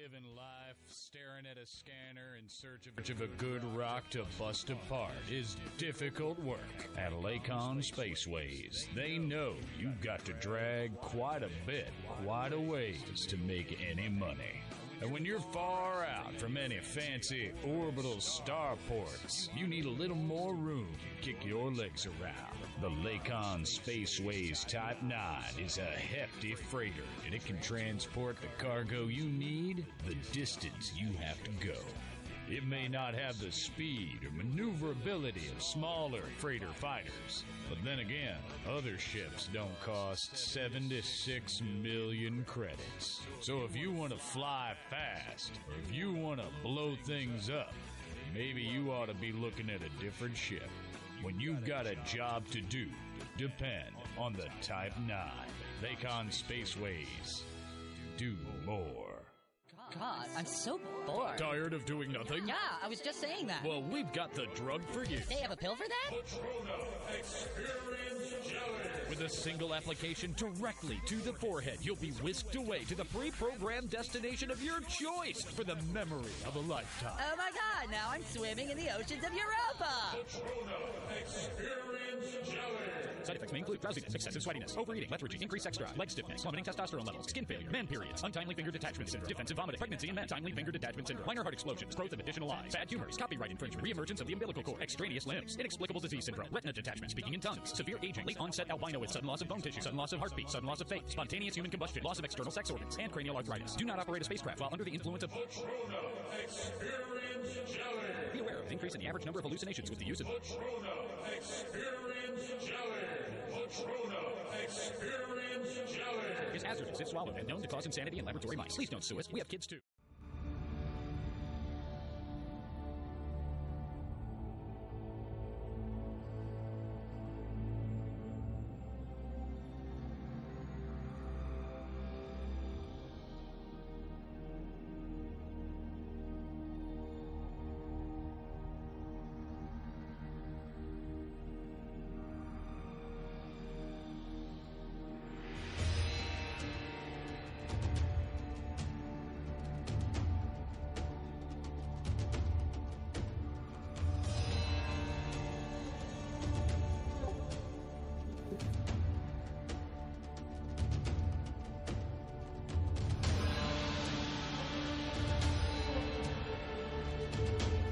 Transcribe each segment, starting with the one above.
Living life, staring at a scanner in search of a good rock to bust apart is difficult work. At Lakon Spaceways, they know you've got to drag quite a bit, quite a ways to make any money. And when you're far out from any fancy orbital starports, you need a little more room to kick your legs around. The Lakon Spaceways Type 9 is a hefty freighter, and it can transport the cargo you need the distance you have to go. It may not have the speed or maneuverability of smaller freighter fighters, but then again, other ships don't cost 7 to 6 million credits. So if you want to fly fast, or if you want to blow things up, maybe you ought to be looking at a different ship. When you've got a job to do, depend on the Type 9. Lakon Spaceways. Do more. God, I'm so bored. Tired of doing nothing? Yeah, I was just saying that. Well, we've got the drug for you. They have a pill for that? Patrona Experience Jelly. With a single application directly to the forehead, you'll be whisked away to the pre-programmed destination of your choice for the memory of a lifetime. Oh my God, now I'm swimming in the oceans of Europa. Patrona Experience Jelly. Side effects may include drowsiness, excessive sweatiness, overeating, lethargy, increased sex drive, leg stiffness, plummeting testosterone levels, skin failure, man periods, untimely finger detachment syndrome, defensive vomiting, pregnancy in men, timely finger detachment syndrome, minor heart explosions, growth of additional eyes, bad humors, copyright infringement, reemergence of the umbilical cord, extraneous limbs, inexplicable disease syndrome, retina detachment, speaking in tongues, severe aging, late onset albinoism, sudden loss of bone tissue, sudden loss of heartbeat, sudden loss of faith, spontaneous human combustion, loss of external sex organs, and cranial arthritis. Do not operate a spacecraft while under the influence of Patrona Experience Jelly. Be aware of the increase in the average number of hallucinations with the use of Patrona Experience Jelly. Patrona Experience Jelly. is hazardous if swallowed and known to cause insanity in laboratory mice. Please don't sue us. We have kids too.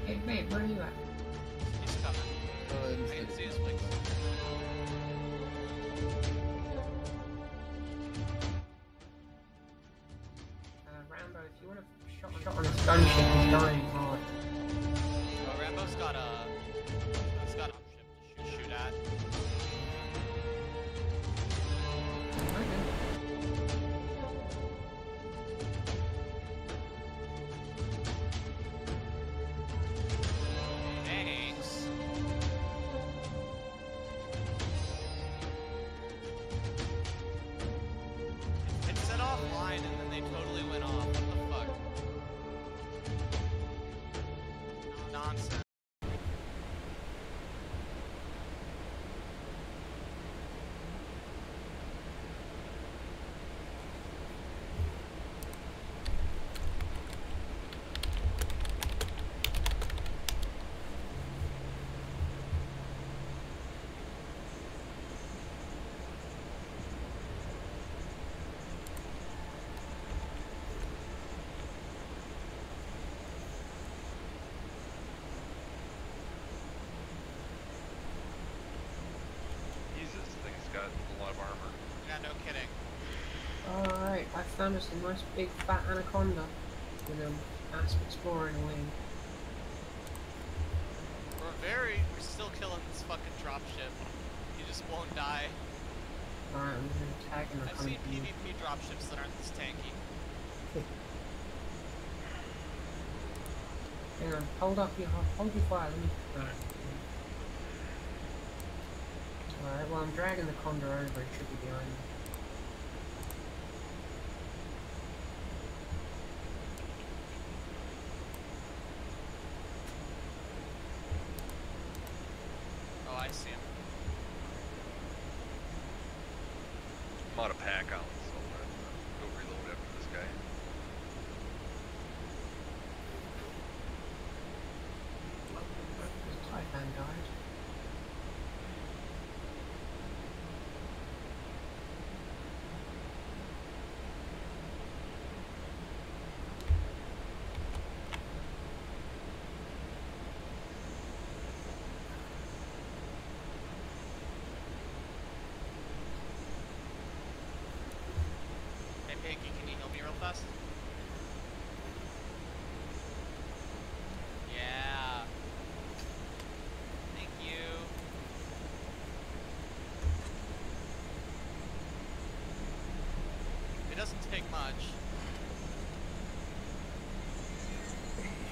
Hey, babe, where are you at? He's coming. I can see his wings. Rambo, if you want a shot on his gunship, he's dying hard. Oh, Rambo's got a ship to shoot at. Thanks. It set offline and then they totally went off. What the fuck? Nonsense. Jesus, this thing's got a lot of armor. Yeah, no kidding. Alright, I found us a nice big fat anaconda with an Asp exploring wing. We're still killing this fucking dropship. He just won't die. Alright, I'm gonna tag him. I've seen PvP dropships that aren't this tanky. Hang on, hold up your fire, let me... Alright, well I'm dragging the Condor over, it should be behind me. Oh, I see him. I'm out of pack on, so I'm gonna go reload after this guy. Hickey, can you heal me real fast? Yeah. Thank you. It doesn't take much.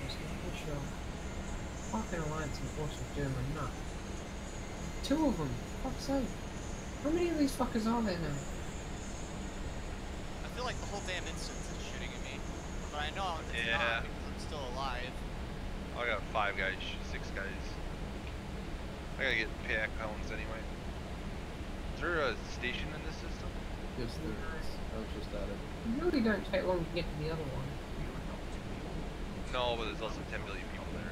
Just making sure. Fucking Alliance and Force are doing enough. 2 of them, for fuck's sake. How many of these fuckers are there now? I feel like the whole damn instance is shooting at me. But I know it's Yeah. not because I'm still alive. I got 5 guys, 6 guys. I gotta get pack hounds anyway. Is there a station in this system? Yes, there is. I was just at it. You really don't take long to get to the other one. No, but there's also 10 billion people there.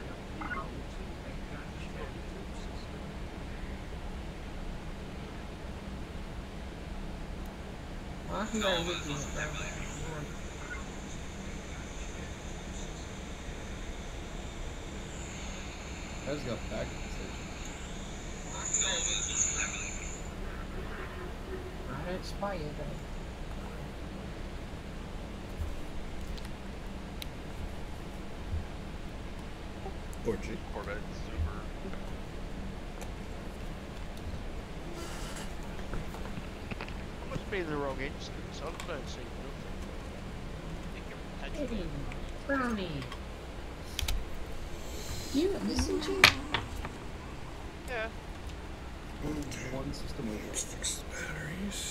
Well, I can go with you if you want. I just got back to the station. I don't spy you though. Orgy. Corvette, super. Must be in the wrong instance. I don't see nothing. I think you're Hey, perpetuating. Brownie. Do you listen to? Yeah. One system over. Let's fix the batteries.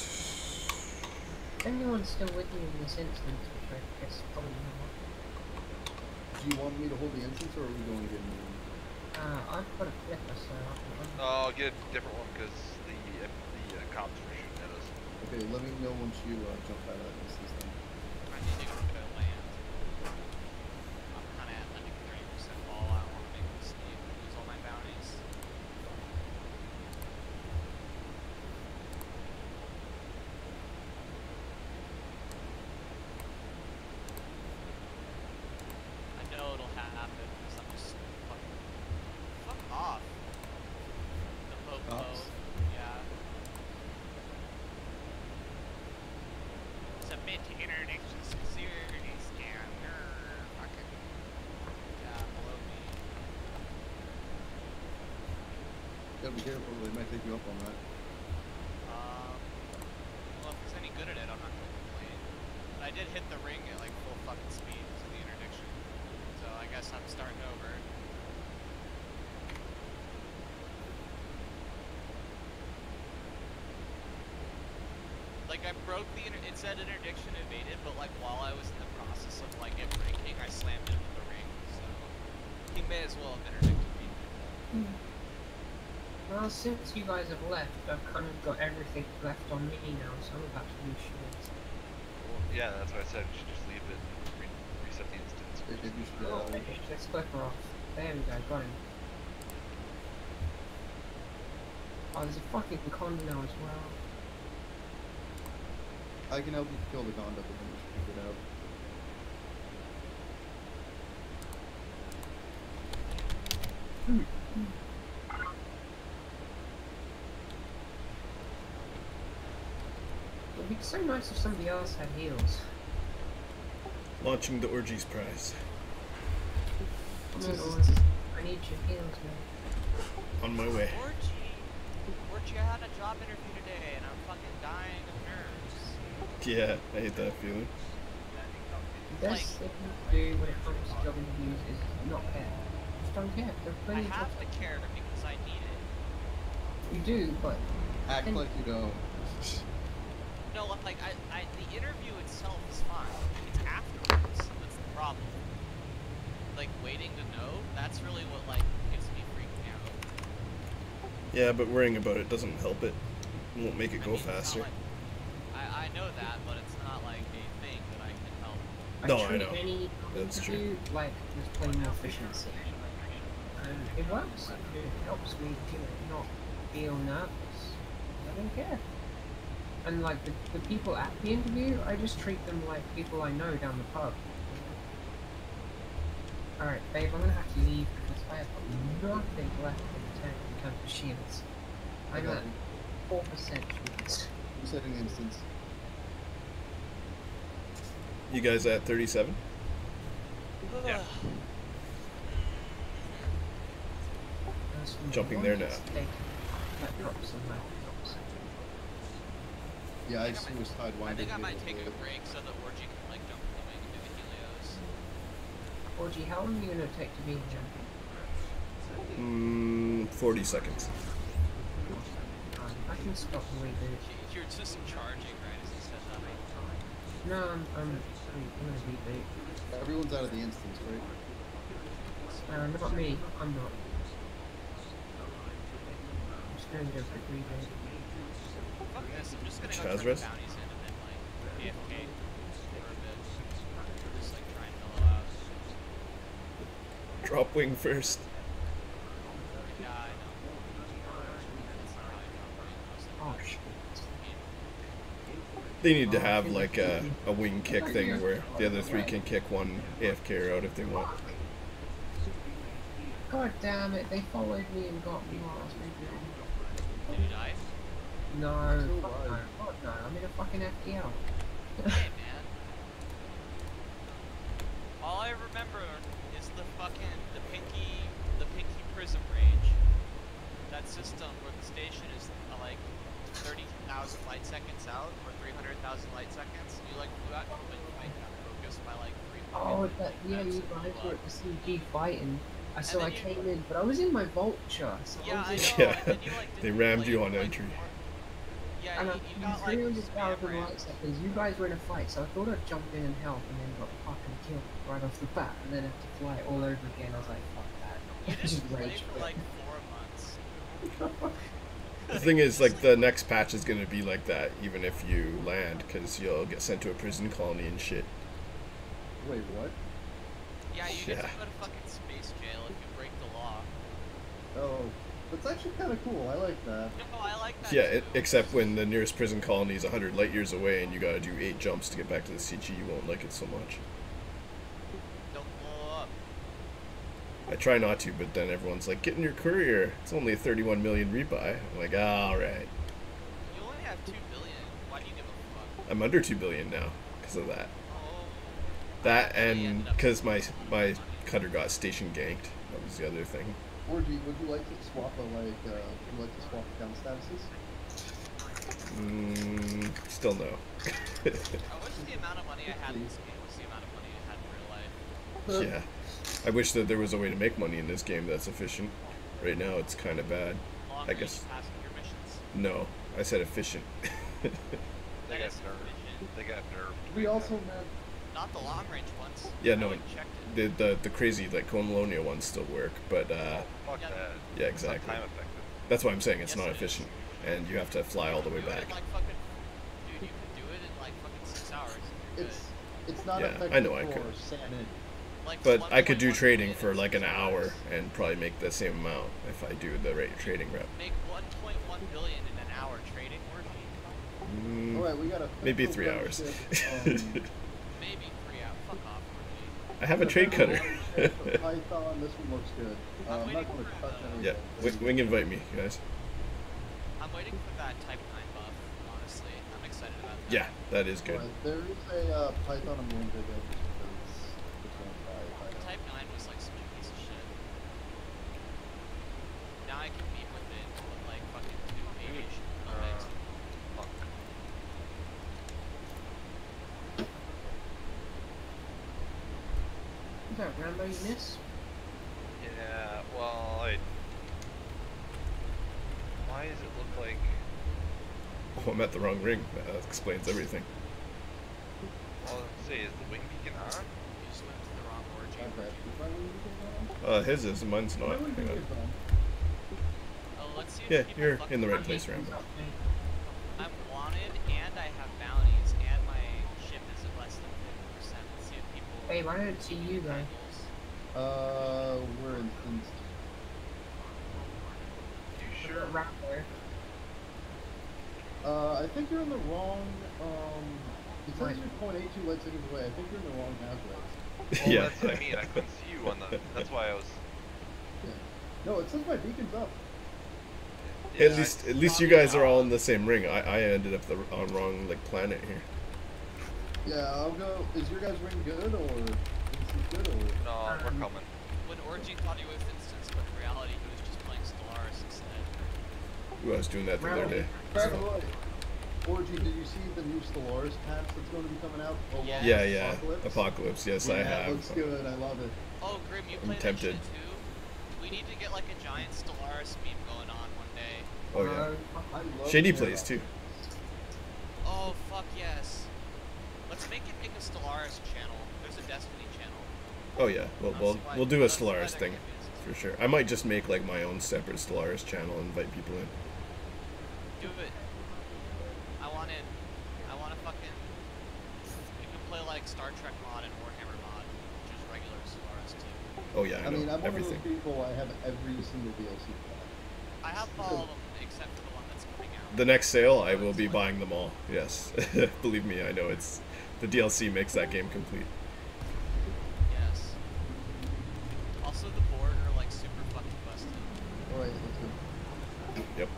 Anyone's still with you in this instance, which I guess probably not. Do you want me to hold the instance, or are we going to get a new one? I've got a flipper, so I can. I'll get a different one because the cops were shooting at us. Okay, let me know once you jump out of that instance then. I need to go land. I'm kind of at like 30% ball. I don't want to make a mistake and lose all my bounties. I know it'll happen because I'm just fucking. Fuck off. The popo. Cops? Yeah. Submit to interdiction security scan. Fucking. Yeah, below me. Gotta be careful, they might take you up on that. Well, if he's any good at it, I'm not gonna complain. But I did hit the ring at like full fucking speed to the interdiction. So I guess I'm starting over. Like I broke the it said interdiction evaded, but like while I was in the process of like it breaking, I slammed into the ring. So he may as well have interdicted me. Well, since you guys have left, I've kind of got everything left on me now, so I'm about to do shit. Well, yeah, that's why I said we should just leave it, reset the instance. Maybe you should Oh, let's click her off. There we go, got him. Oh, there's a fucking condo as well. I can help you kill the conduct, but then we should figure it out. It'd be so nice if somebody else had heals. Launching the orgies prize. I need your heals, man. On my way. Orchie, I had a job interview today and I'm fucking dying of nerves. Yeah, I hate that feeling. The best thing to do when it comes to job interviews is not care. Just don't care. There are I plenty of have jobs. to care because I need it. You do, but Act like you don't. No, like the interview itself is fine. It's afterwards that's the problem. Like waiting to know, that's really what like gets me freaking out. Yeah, but worrying about it doesn't help it. It won't make it go I mean, it's not faster. like- I know that, but it's not like a thing that I can help. No, I treat know. any That's true. interview like there's plenty more efficiency. And it works. It helps me to not feel nervous. I don't care. And like the people at the interview, I just treat them like people I know down the pub. Alright, babe, I'm gonna have to leave because I have got nothing left in the tank in terms of shields. I'm at 4% shields. Resetting the instance. You guys at 37? Yeah. Jumping there now. Yeah, I think I might- suicide I winded. think I might take a break so that Orgy can like jump the wing and do the helios. Orgy, how long are you gonna take to be jumping? 40 seconds. I can stop and reboot. You're just charging, right? As he said that. No, I'm gonna reboot. Everyone's out of the instance, right? Not me. I'm not. I'm just gonna do a quick reboot. Fuck this, I'm just gonna go Chaz turn rest? the bounties in and then like AFK for a bit. Just like try and mellow out. Drop wing first. Yeah, I know. That's not how I drop wing most of the Oh time. shit. They need to have like a wing kick thing where the other three can kick one AFK out if they want. God damn it! They followed me and got me while I was rebooting. Did you die? No, fuck no, fuck no. I'm in a fucking FTL. Hey man. All I remember is the pinky prism range. That system where the station is like 30,000 light seconds out or 300,000 light seconds. You like flew out and like got focused by like 3 Oh, that, yeah, you guys were at the CG fighting. So I came in, but I was in my vulture. So Yeah, I was I in, know. Yeah. And then you, like, They didn't, rammed like, you on like, entry. Yeah, and I you got like 300,000 spam light seconds. You guys were in a fight, so I thought I'd jump in and help, and then got fucking killed right off the bat, and then have to fly all over again. I was like, fuck that. You Just didn't play rage for quit. like 4 months. The thing is, like, the next patch is gonna be like that, even if you land, because you'll get sent to a prison colony and shit. Wait, what? Yeah, you get Yeah. to go to fucking space jail if you break the law. Oh, that's actually kind of cool. I like that. No, I like that Yeah, too. except when the nearest prison colony is 100 light years away and you gotta do 8 jumps to get back to the CG, you won't like it so much. Don't blow up. I try not to, but then everyone's like, get in your courier. It's only a 31 million rebuy. I'm like, alright. You only have 2 billion. Why do you give a fuck? I'm under 2 billion now because of that. Oh. That I actually and ended up because my money. cutter got station ganked. That was the other thing. Or would you like to swap would you like to swap account statuses? Still no. I wish the amount of money I had in this game was the amount of money I had in real life. Yeah. I wish that there was a way to make money in this game that's efficient. Right now it's kind of bad. Long I range guess. passenger missions. No, I said efficient. They That got is nerfed. efficient. They got nerfed. We also meant Not the long range ones. Yeah, I no, went and checked it. the crazy like Colonial ones still work, but Fuck Yeah. that. yeah, It's not exactly. time effective. That's why I'm saying it's Yes, not it is. efficient, and you have to fly all the way Do it back. in like fucking, dude, you can do it in like fucking 6 hours. If you're it's not Yeah, effective I know I for could. salmon. good. Like But I could do 1.1 trading billion for in like an 6 hour hours. and probably make the same amount if I do the right trading route. Make 1.1 billion in an hour trading Orgy. Alright, we got a Maybe physical 3 hours. membership, Maybe 3 hours. Fuck off, Orgy. I have a trade cutter. Python, this one looks good. I'm I'm waiting not going to for touch the- anything. Yeah, wing invite me, guys. I'm waiting for that Type 9 buff, honestly. I'm excited about that. Yeah, that is good. Alright, there is a Python I'm willing to go just because it's going to buy Python. Type 9 was like such a piece of shit. Now I can meet with it with like fucking 2 aviation buildings. Fuck. Is that Rambo you miss? Yeah, well, why does it look like... Oh, I'm at the wrong ring. That explains everything. Well, let's see, is the wing beacon on? You just went to the wrong orgy. Okay, is my wing beacon on? His is, mine's not. My wing Hang beacon on. is on. Oh, let's see if Yeah, people you're fucking in the right want place, me. Rambo. I'm wanted and I have bounties and my ship is at less than 50%. Let's see if people... Hey, I don't see you though. We're in instance. You Sure. sure? Right there. I think you're in the wrong, it says you're 0.82 light seconds away. I think you're in the wrong address. Well, Yeah. that's what I mean. I couldn't see you on the... That's why I was... Yeah. No, it says my beacon's up. Yeah, At least you guys are all in the same ring. I ended up on wrong like planet here. Yeah, I'll go. Is your guys' ring good or is it good or? No, we're coming. When Orgy thought he was instance, but in reality he was just playing Stellaris instead. Ooh, I was doing that the other day. By the way, Orgy, did you see the new Stellaris patch that's going to be coming out? Yeah. Yeah. Apocalypse? Apocalypse, yes, Yeah, I that have. looks good. I love it. Oh, Grim, you I'm play that tempted. shit too? We need to get like a giant Stellaris meme going on one day. Oh, yeah. I love Shady it. plays, too. Oh, fuck yes. Let's make a Stellaris channel. There's a Destiny channel. Oh, yeah. We'll do a Stellaris thing, for sure. I might just make, like, my own separate Stellaris channel and invite people in. Do it. I want in. I want to fucking... You can play like Star Trek mod and Warhammer mod, which is regular Stellaris too. Oh, yeah, I know. mean, I'm everything. one of those people. I have every single DLC pack. I have all of them except for the one that's coming out. The next sale, I will be buying them all. Yes. Believe me, I know it's... The DLC makes that game complete. Yes. Also, the Borg are like super fucking busted. Alright, let's go. Yep.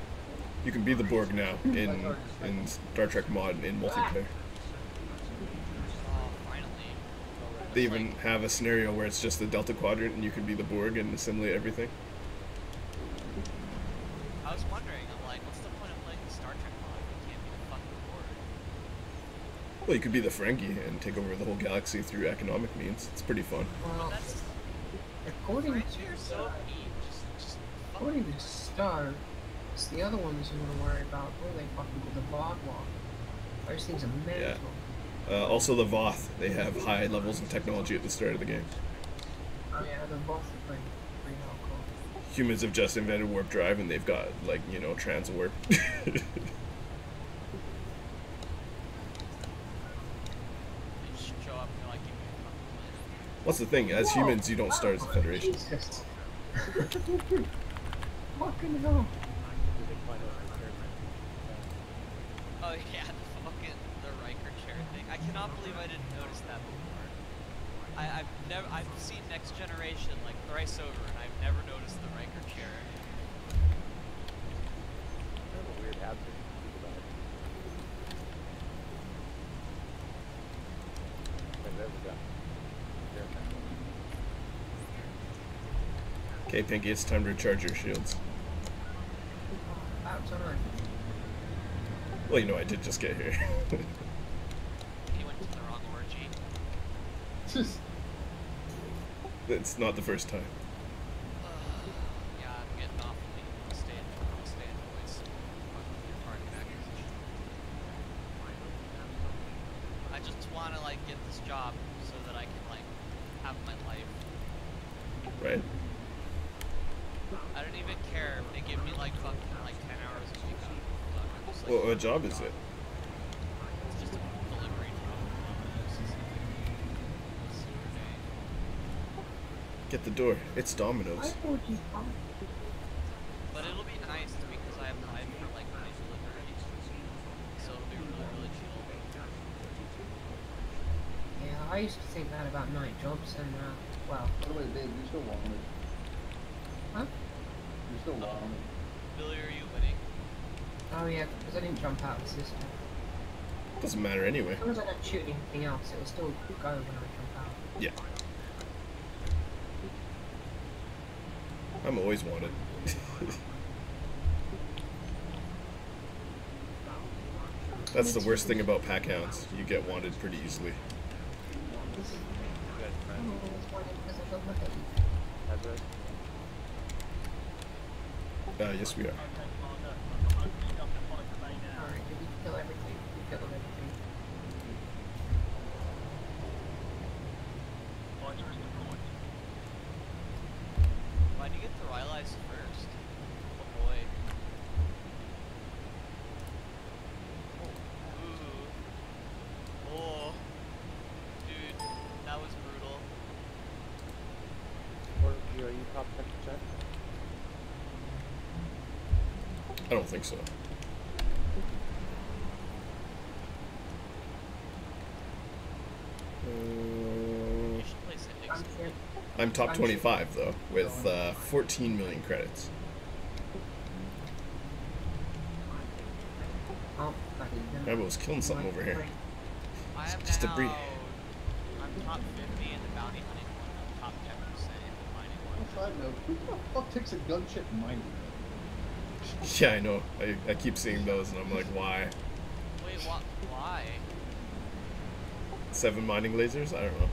You can be the Borg now in Star Trek mod in multiplayer. Oh, finally. They even have a scenario where it's just the Delta Quadrant and you can be the Borg and assimilate everything. I was wondering, I'm like, what's the point of playing the Star Trek mod if you can't be the fucking Borg? Well, you could be the Ferengi and take over the whole galaxy through economic means. It's pretty fun. Well, That's... according French, to you're so mean. Just according to Star, it's the other ones you want to worry about. What are they fucking with the Voth walk? Those things are mental. Also the Voth. They have high levels of technology at the start of the game. Oh yeah, the Voth are pretty hardcore. Humans have just invented warp drive and they've got, like, you know, trans warp. You just show up and you're like, give me a fucking plan. What's the thing? As humans, you don't start as a federation. Jesus. Fucking hell. Oh yeah, the Riker chair thing. I cannot believe I didn't notice that before. I've seen Next Generation like thrice over, and I've never noticed the Riker chair. Kind of a weird habit if you think about it. Okay, there we go. Okay, Pinky, it's time to recharge your shields. That's alright. Well, you know, I did just get here. He went to the wrong orgy. It's not the first time. Yeah, I'm getting off of the stay in voice. Target acquisition. I just want to like get this job so that I can like have my life. Right? I don't even care if they give me like fucking like 10 hours a week. I'm just, like, Well, what job is it? It's just a delivery job. Super day. Get the door. It's Domino's. I thought you But it'll be nice because I applied for like my delivery, so it'll be really, really chill. Yeah, I used to think that about night jobs and, well, By the way, Dave, you still want it. huh? You still want it. Billy, are you winning? Oh yeah, because I didn't jump out of the system. Doesn't matter anyway. As long as I don't shoot anything else, it will still go when I jump out. Yeah. I'm always wanted. That's the worst thing about pack hounds. You get wanted pretty easily. Yes, we are. Alright, did we kill everything? We killed everything. Why'd you get the Rylai's first? Oh boy. Ooh. Oh. Dude, that was brutal. Or are you top 10%? I don't think so. You should play Syndics. I'm top 25 though, with 14 million credits. Oh, buddy. I was killing something over here. I am Just a now. brief. I'm top 50 in the bounty hunting one. I'm top 10% in the mining On one. a side note, who the fuck takes a gunship mining? Yeah, I know. I keep seeing those, and I'm like, why? Wait, what? Why? 7 mining lasers? I don't know.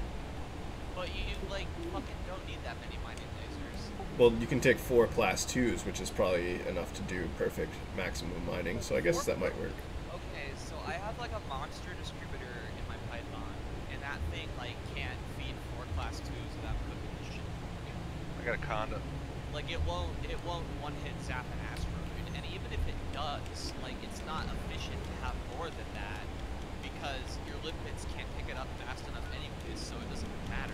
But you like fucking don't need that many mining lasers. Well, you can take 4 class 2s, which is probably enough to do perfect maximum mining, so I guess that might work. Okay, so I have like a monster distributor in my Python, and that thing like can't feed 4 class 2s without cooking the shit. I got a condo. Like it won't one hit zap an asteroid, and even if it does, like it's not efficient to have more than that because your lipids can't pick it up fast enough anyways, so it doesn't matter.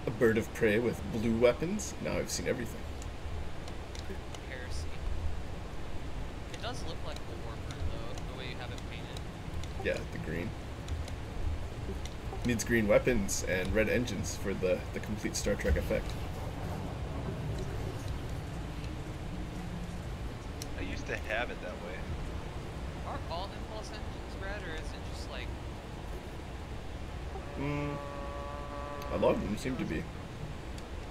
A bird of prey with blue weapons? Now I've seen everything. Heresy. It does look like a Warbird though, the way you have it painted. Yeah, the green. Needs green weapons and red engines for the complete Star Trek effect. I used to have it that way. Are all impulse engines red, or is it just like... A lot of them seem to be.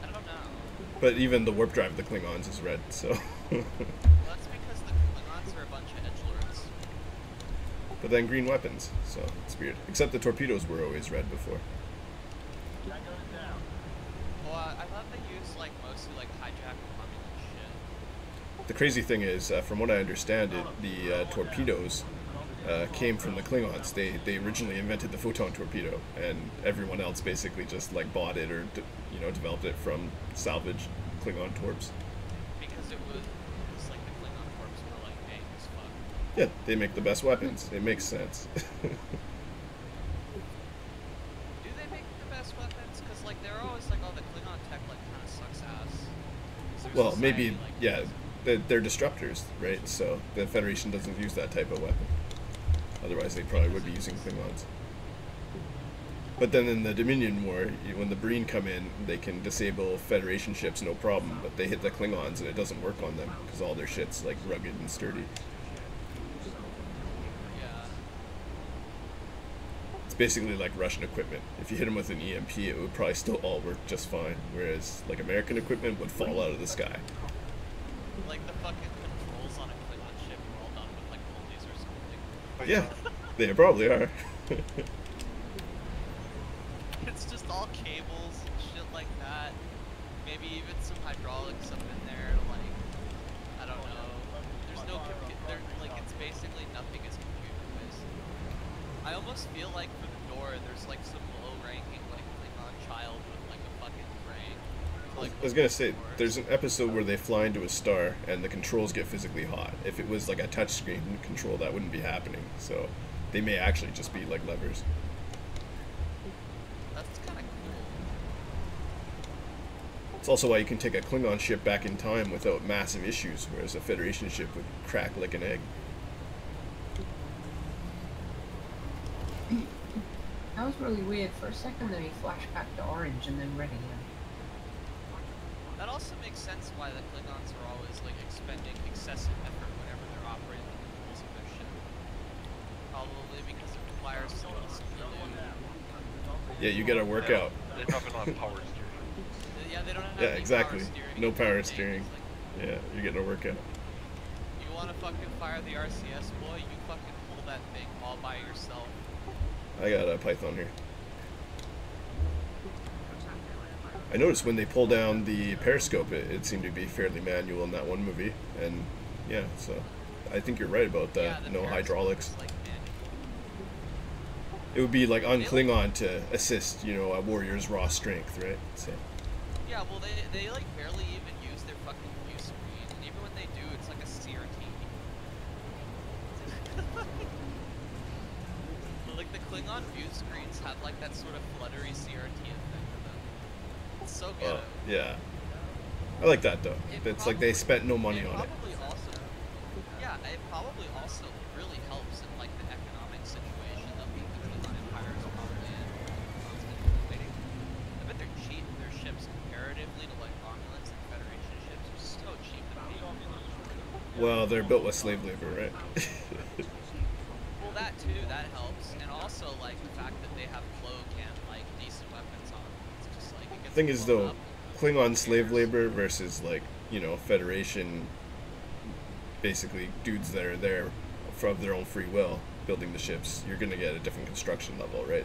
I don't know. But even the warp drive of the Klingons is red, so... Well, that's because the Klingons are a bunch of edgelords. But then green weapons, so it's weird. Except the torpedoes were always red before. Well, I thought they used like mostly like hijack and Romulan shit. The crazy thing is, from what I understand, the torpedoes came from the Klingons. They originally invented the photon torpedo, and everyone else basically just like bought it or developed it from salvaged Klingon torps. Because it was like the Klingon corps were like bang as fuck. Yeah, they make the best weapons. It makes sense. Do they make the best weapons? Because like they're always like, oh, the Klingon tech like kind of sucks ass. Well, Society, maybe, like, yeah, they're disruptors, right? So the Federation doesn't use that type of weapon. Otherwise, they probably would be using Klingons. But then in the Dominion War, when the Breen come in, they can disable Federation ships, no problem. But they hit the Klingons and it doesn't work on them because all their shit's like rugged and sturdy. Yeah. It's basically like Russian equipment. If you hit them with an EMP, it would probably still all work just fine. Whereas like American equipment would fall out of the sky. Like the fucking controls on a Klingon ship were all done with like pulleys or something. Yeah, they probably are. It's just all cables and shit like that. Maybe even some hydraulics up in there, like, I don't know. There's no like, it's basically nothing is computer-based. I almost feel like for the door, there's like some low-ranking, like, Klingon child with like a fucking brain. Like, I was gonna say, there's an episode where they fly into a star and the controls get physically hot. If it was like a touchscreen control, that wouldn't be happening. So they may actually just be like levers. that's kind of cool. It's also why you can take a Klingon ship back in time without massive issues, whereas a Federation ship would crack like an egg. That was really weird. For a second then he flashed back to orange and then red again. That also makes sense why the Klingons are always like expending excessive effort whenever they're operating the controls of their ship. Probably because it requires so little skill. Yeah, you get a workout. They probably don't have power steering. Yeah, they don't have Yeah, any exactly. power steering. No power Things, steering. like, Yeah, you're getting a workout. you want to fucking fire the RCS, boy? You fucking pull that thing all by yourself. I got a Python here. I noticed when they pull down the periscope, it seemed to be fairly manual in that one movie, and yeah, so I think you're right about that. Yeah, the No periscope hydraulics. is, like, manual. It would be like on Klingon to assist, a warrior's raw strength, right? So Yeah, well, they like barely even use their fucking view screen, and even when they do, it's like a CRT. Like the Klingon view screens have like that sort of fluttery CRT effect to them. It's so good. yeah, I like that though. It's like they spent no money on it. It probably also really helps in like the economic situation of the Klingon Empire is probably in. I bet they're cheap. Their ships comparatively to like Romulans and Federation ships are so cheap to make. Well, they're built with slave labor, right? Well, that too, that helps. ships, and also like the fact that they have cloak and like decent weapons on them. It's just like it gets Thing is blown though, up. Klingon slave labor versus like, you know, Federation, basically dudes that are there from their own free will building the ships, you're gonna get a different construction level, right?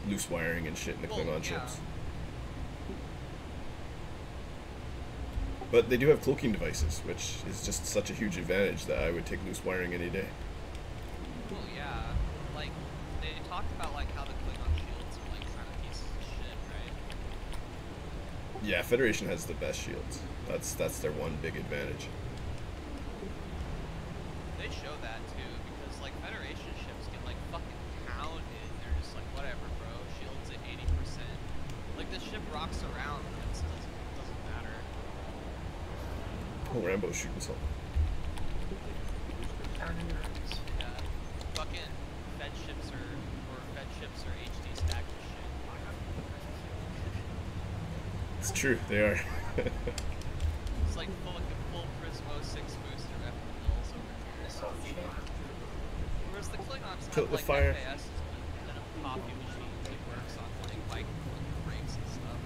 Loose wiring and shit in the Well, Klingon yeah. ships. But they do have cloaking devices, which is just such a huge advantage that I would take loose wiring any day. Well, yeah, like they talked about like how the Klingon shields are like kind of pieces of shit, right? Yeah, Federation has the best shields. That's their one big advantage. They show that too, because like Federation ships get like fucking pounded. They're just like, whatever, bro. Shields at 80%. Like the ship rocks around, but it doesn't matter. Oh, Rambo's shooting something. Yeah, fucking Fed ships are HD stacked as shit. It's true, they are. It's like full Prismo 6 booster weapon mills over here. Whereas the Klingons Tilt have the like fire. FAS and then a coffee machine that works on like bike brakes and stuff.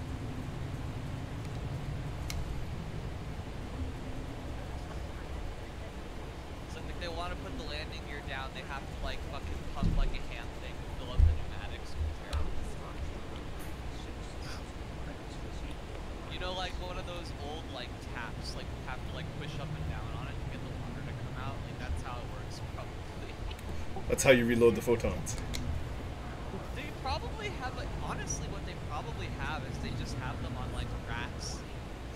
So like they want to put the landing gear down, they have to like fucking pump like a hand thing to fill up the pneumatics with air. You know, like one of those old like taps, like you have to like push up and down on it to get the water to come out. Like that's how it works, probably. That's how you reload the photons. They probably have like honestly, what they probably have is they just have them on like racks,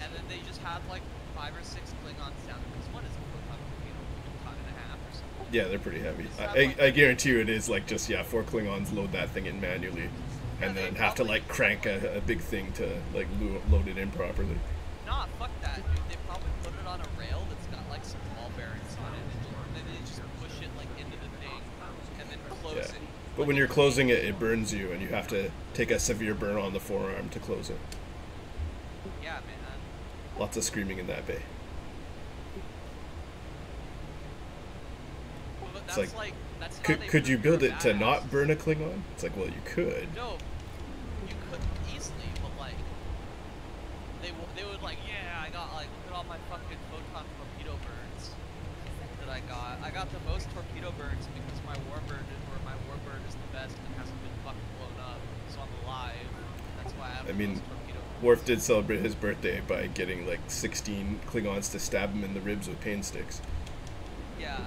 and then they just have like 5 or 6 Klingons down because what is a photon torpedo? Like a ton and a half or something. Yeah, they're pretty heavy. Just have, like, I guarantee you it is like just, yeah, 4 Klingons load that thing in manually. And Yeah, then they have to probably- like crank a big thing to like load it in properly. Nah, fuck that, dude. They probably put it on a rail that's got like some ball bearings on it, and then they just push it like into the thing, and then close Yeah. it. But when you're closing it, it burns you, and you have to take a severe burn on the forearm to close it. Yeah, man. Lots of screaming in that bay. But It's that's like, that's how they could you prove build you're it a to badass. not burn a Klingon? It's like, well, you could. No, you could easily, but like they would like, yeah, I got like, look at all my fucking photon torpedo burns that I got. I got the most torpedo burns because my warbird is the best and hasn't been fucking blown up, so I'm alive. That's why I have I the mean, most torpedo burns. Worf did celebrate his birthday by getting like 16 Klingons to stab him in the ribs with pain sticks. Yeah.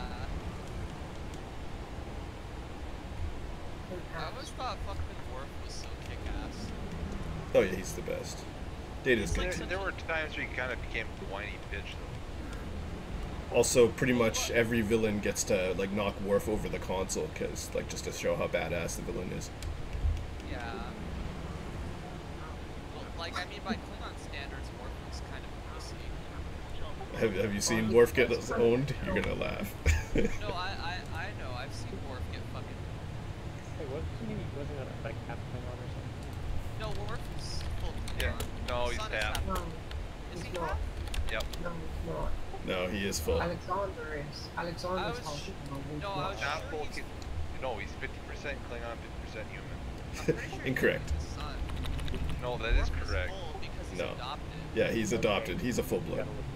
I always thought fucking Worf was so kick-ass. Oh yeah, he's the best. Data's good too. There were times where he kind of became a whiny bitch though. Also, pretty much every villain gets to like knock Worf over the console, cause like just to show how badass the villain is. Yeah. Well, like, I mean, by Klingon standards, Worf was kind of pussy. Have you seen Worf get owned? You're gonna laugh. No, I know. I've seen Worf get fucking. Hey, wasn't he like half Klingon or something? No, Worf is full Klingon. Yeah. No, His he's son is half. No, Is he's he not. half? Yep. No, he's not. No, he is full. Alexander is. Alexander's I was half sh- Klingon, he's no, I not. was Not sure full. he's- No, he's 50% Klingon, 50% human. I'm pretty sure he's Incorrect. his son. No, that is Worf correct. full because he's No. adopted. Yeah, he's adopted. He's a full blood. Gotta look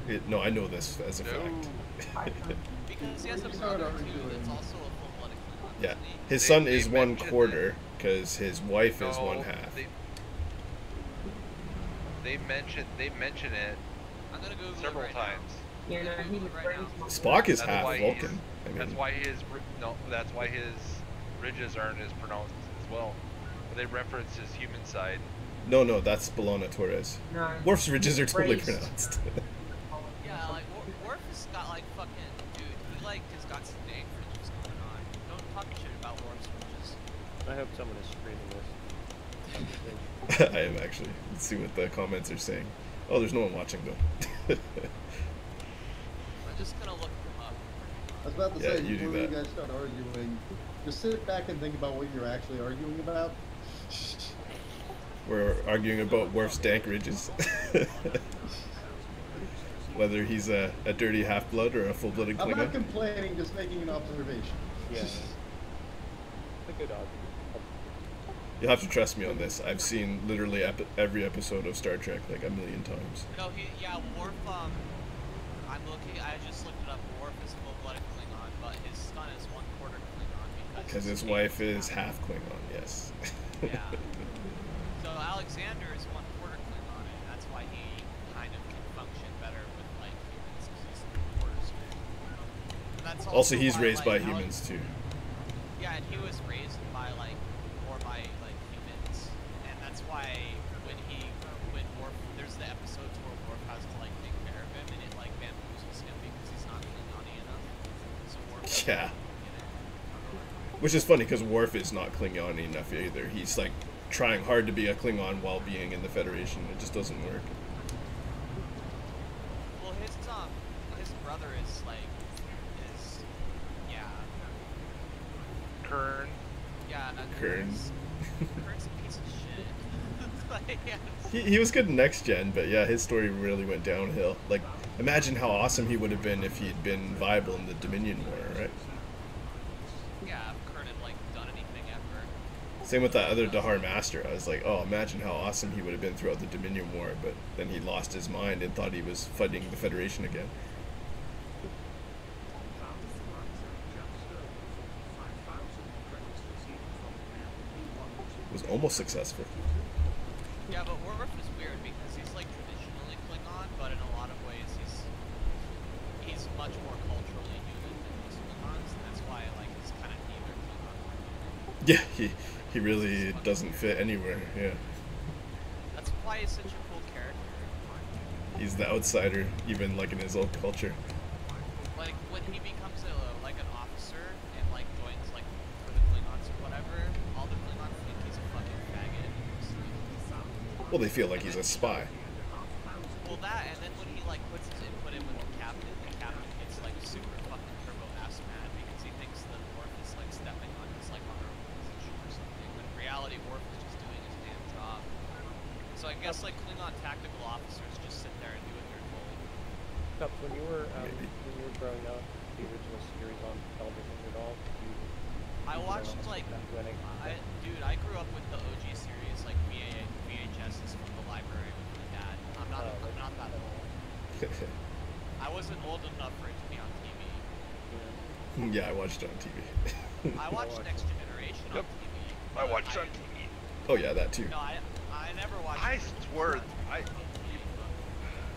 it up. No, I know this as a No. fact. Because he has a He's brother not too arguing. that's also a full-blooded Klingon. Yeah, isn't he? his They- son they is 1 mentioned quarter because his wife is No, 1/2. They mention it I'm gonna Google several it right times. Yeah, no, he was Right friends now. with Spock is That's half why Vulcan. That's why his ridges aren't as pronounced as well. But they reference his human side. No, that's B'Elanna Torres. No. Worf's ridges are totally Raised. pronounced. Yeah, like Worf has got like fucking dude. He like has got some dang ridges going on. Don't talk shit about Worf's ridges. I hope someone is streaming this. I am actually. Let's see what the comments are saying. Oh, there's no one watching though. I'm just gonna look them up. I was about to Yeah, say, you do before you that. guys start arguing, just sit back and think about what you're actually arguing about. We're arguing about Worf's dank ridges. Whether he's a dirty half-blood or a full-blooded I'm not Klingon. complaining, just making an observation. Yeah. a good argument. You'll have to trust me on this. I've seen literally every episode of Star Trek like a million times. No, Worf, I'm looking, I just looked it up. Worf is full-blooded Klingon, but his son is 1/4 Klingon Because his wife is half Klingon, yes. Yeah. So Alexander is 1/4 Klingon, and that's why he kind of can function better with, like, humans, because he's 3/4 human. And that's Also, he's why, raised like, by humans too. Yeah, and he was raised by, like, more by, like, humans. And that's why when Worf, there's the episodes where Worf has to, like, take care of him, and it, like, bamboozles him because he's not Klingon-y enough. So Worf, Yeah. you know. Which is funny because Worf is not Klingon enough either. He's like trying hard to be a Klingon while being in the Federation. It just doesn't work. Well, his brother is like, Kern. Yeah, Kern. Kern's a piece of shit. Like, yeah. He was good in Next Gen, but yeah, his story really went downhill. Like, imagine how awesome he would have been if he'd been viable in the Dominion War, right? Yeah, if Kern had, like, done anything ever. Same with that other Dahar Master. I was like, oh, imagine how awesome he would have been throughout the Dominion War, but then he lost his mind and thought he was fighting the Federation again. Was almost successful. Yeah, but Worf is weird because he's like traditionally Klingon, but in a lot of ways he's much more culturally human than most Klingons, and that's why like he's kind of neither Klingon. Yeah, he really doesn't fit anywhere. Yeah. That's why he's such a cool character. He's the outsider, even like in his own culture. Like when he becomes like an officer and like joins like for the Klingons or whatever, all the Klingons think he's a fucking faggot. Well, they feel like he's a spy. Well, that, and then when he like puts his input in with the captain gets like super fucking turbo ass mad because he thinks that Worf is like stepping on his like honorable position or something. When in reality, Worf is just doing his damn job. So I guess like Klingon tactical officers just sit there and do what they're told. Cups, when you were growing up, the original series on television at all, I watched like, dude, I grew up with the OG series, like VHSs from the library with my dad. I'm not that old. I wasn't old enough for it to be on TV. Yeah, I watched it on TV. I watched Next Generation on TV. I watched on TV. Oh yeah, that too. No, I never watched. I swear,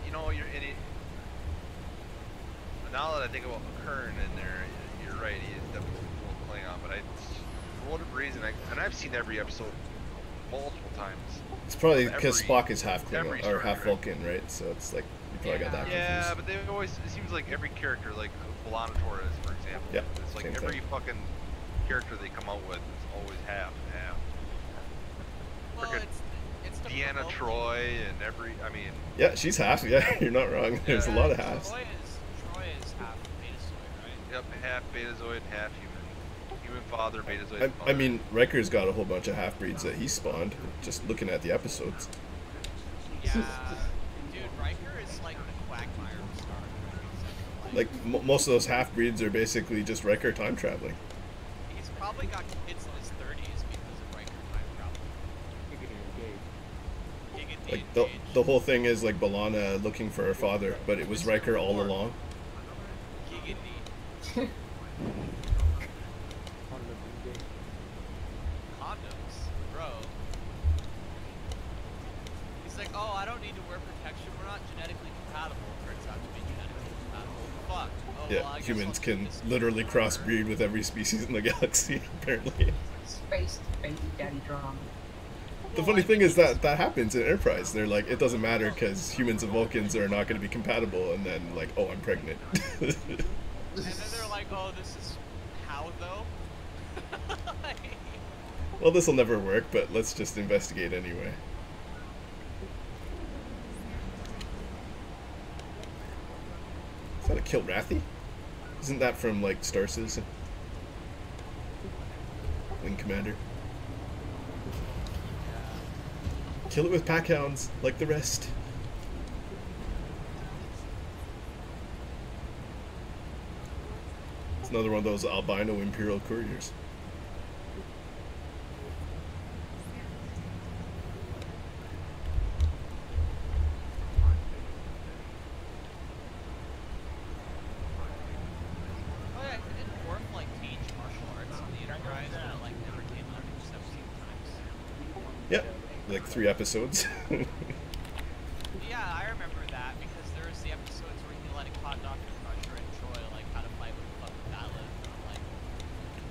you know, you're in it. Now that I think about Kern in there, you're right. He is definitely full Klingon, but for whatever reason, and I've seen every episode multiple times. It's probably because Spock is half every Klingon or half Star Trek. Vulcan, right? So it's like you probably got that confused. Yeah, but they always. It seems like every character, like B'Elanna Torres, for example. Yeah, it's like same every thing. fucking character they come out with is always half and half. Well, Frickin' it's the Deanna Troy and I mean. Yeah, she's half. Yeah, you're not wrong. There's a lot of halves. Troy is half Betazoid, right? Yep, half Betazoid, half human. Human father, Betazoid father. I mean, Riker's got a whole bunch of half breeds that he spawned. Just looking at the episodes. Yeah, dude, Riker is like the Quagmire of Star Trek. Like most of those half breeds are basically just Riker time traveling. He's probably got kids in his 30s because of Riker time travel. Like the whole thing is like B'Elanna looking for her father, but it was Riker all along. Giggity. Condoms, bro. He's like, oh, I don't need to wear protection. We're not genetically compatible. Turns out to be genetically compatible. Fuck. Oh, Yeah, well, I guess humans I'll can do this. literally crossbreed with every species in the galaxy, apparently. Space baby daddy drama. The funny thing is that happens in Enterprise. They're like, it doesn't matter because humans and Vulcans are not going to be compatible, and then like, oh, I'm pregnant. And then they're like, oh, this is how though? Well, this will never work, but let's just investigate anyway. Is that a Kilrathi? Isn't that from like Star Citizen? Wing Commander. Kill it with packhounds, like the rest. It's another one of those albino Imperial couriers. Yeah, like 3 episodes. Yeah, I remember that because there was the episodes where he like taught Dr. Crusher and Troy like how to fight with the fucking Battler. I'm like,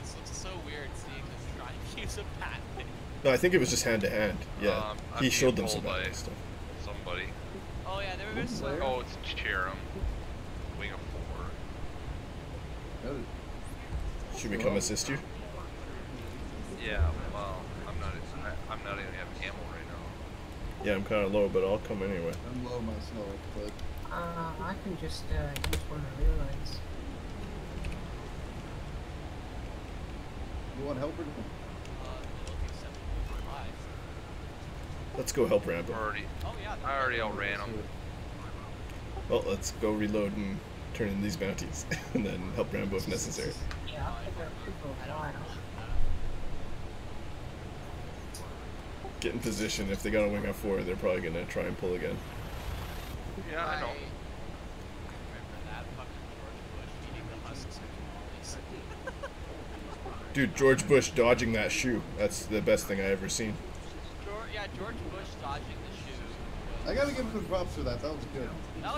this looks so weird seeing this trying to use a patent. No, I think it was just hand to hand. Yeah, he showed them some by of that stuff. somebody. Oh yeah, there was some. Oh, it's Cherim. Wing of 4. Should we come assist you? Yeah, well, I'm not even have ammo right now. Yeah, I'm kind of low, but I'll come anyway. I'm low myself, but I can just use one of the relays. you want help or Let's go help Rambo. Oh yeah. I already outran him. Well, let's go reload and turn in these bounties, and then help Rambo if necessary. Yeah, I'll figure out people a while. Get in position. If they got a wing of 4, they're probably gonna try and pull again. Yeah, I know. Remember that fucking George Bush eating the husks of tamales. Dude, George Bush dodging that shoe. That's the best thing I ever seen. George Bush dodging the shoe. I gotta give him some props for that. That was good. That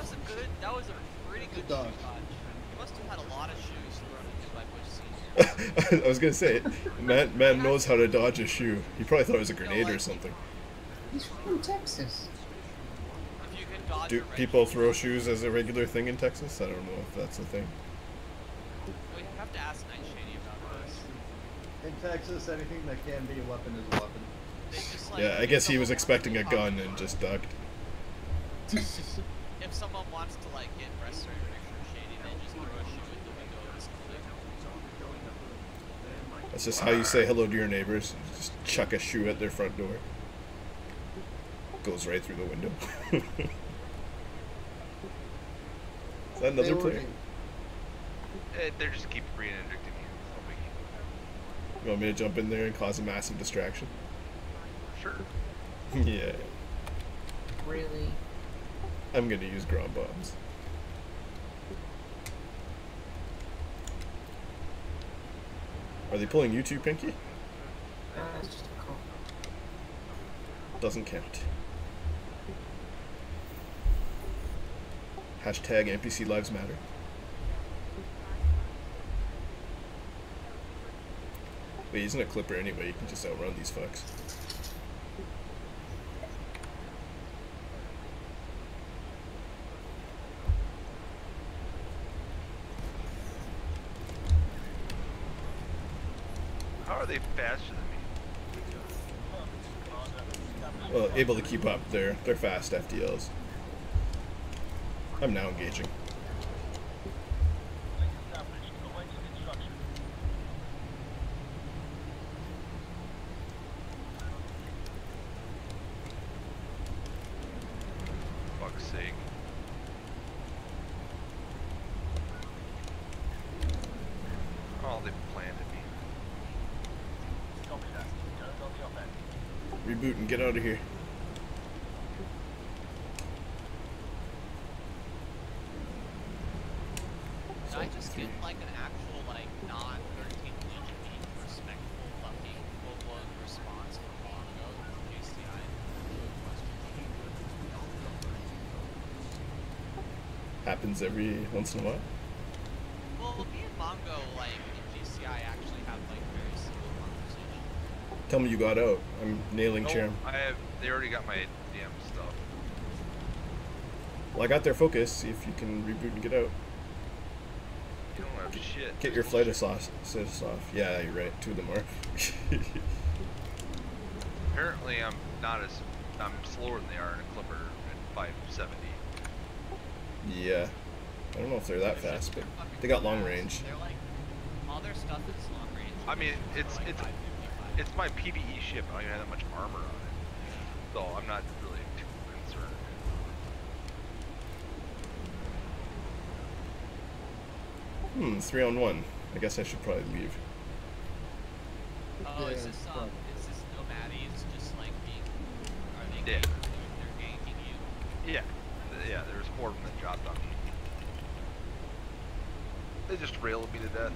was a pretty good dodge. shoe dodge. He must have had a lot of shoes thrown at him by Bush Senior. I was gonna say, man knows how to dodge a shoe. He probably thought it was a grenade or something. He's from Texas. If you can dodge Do people throw shoes as a regular thing in Texas? I don't know if that's a thing. We have to ask Night Shady about this. In Texas, anything that can be a weapon is a weapon. They just, like, Yeah, I guess he was expecting a gun and just ducked. If someone wants to like get restoration from Shady, they just throw a shoe at the window or something. That's just how you say hello to your neighbors. Just chuck a shoe at their front door. Goes right through the window. Is that another player? They're just keep re-interdicting you. You want me to jump in there and cause a massive distraction? Sure. Yeah. Really? I'm gonna use ground bombs. Are they pulling you too, Pinky? It's just a call. Doesn't count. Hashtag NPC Lives Matter. Wait, he's in a clipper anyway, you can just outrun these fucks. How are they faster than me? Well, able to keep up. They're fast FDLs. I'm now engaging. Fuck's sake. Oh, they planted me. Reboot and get out of here. Did I just get like an actual like non 13 Legion respectful fucking full-blown response from Mongo from GCI? Happens every once in a while. Well, me and Mongo like in GCI actually have like very simple conversation. Tell me you got out. I'm nailing No, Chairman. they already got my damn stuff. Well, I got their focus. See if you can reboot and get out. You don't have shit. Get your flight assist off. Yeah, you're right. 2 of them are. Apparently, I'm slower than they are in a Clipper at 570. Yeah. I don't know if they're that fast, but they got long range. They're like all their stuff is long range. I mean, it's my PvE ship. I don't even have that much armor on it, so I'm not really too concerned. 3-on-1. I guess I should probably leave. Oh, is this Nomadis just like being? Are they? Yeah. They're ganking you. Yeah, yeah. There's 4 of them that dropped on me. They just railed me to death.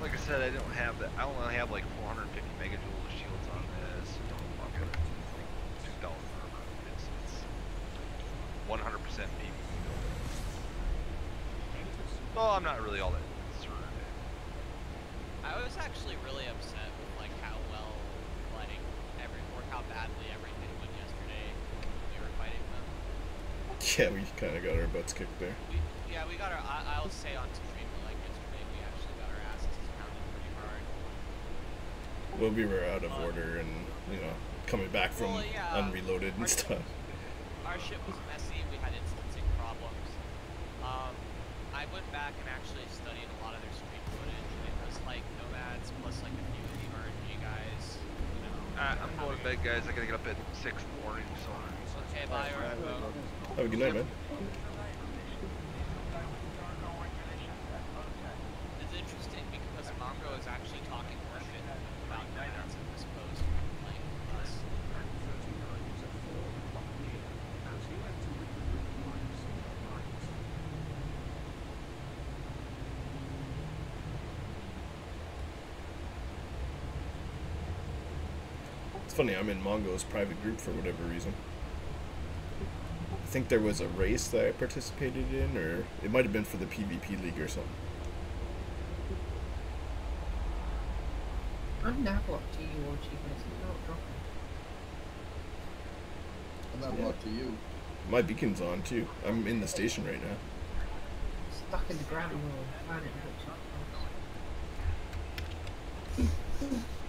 Like I said, I don't have that. I only have like 450 megajoules of shields on this. Don't fuck with it. I'm not really all that concerned. I was actually really upset with like how well, like or how badly everything went yesterday when we were fighting them. Yeah, we kind of got our butts kicked there. We got our. I'll say on stream, but like yesterday, we actually got our asses pounded pretty hard. Well, we were out of order and, you know, coming back from unreloaded and stuff. Our ship was messy. We had instancing problems. I went back and actually studied a lot of their stream footage. It was like nomads plus like a few of the RNG guys. You know, I'm going to bed, guys. I gotta get up at 6 in the morning, so. Okay, bye, Rambo. Have a good night, man. It's interesting because Mongo is actually talking more shit about nomads in this post, like us. It's funny, I'm in Mongo's private group for whatever reason. I think there was a race that I participated in, or it might have been for the PvP league or something. I'm now blocked to you, or cheapness. You're not dropping. I'm not blocked to you. My beacon's on too. I'm in the station right now. Stuck in the ground planet, which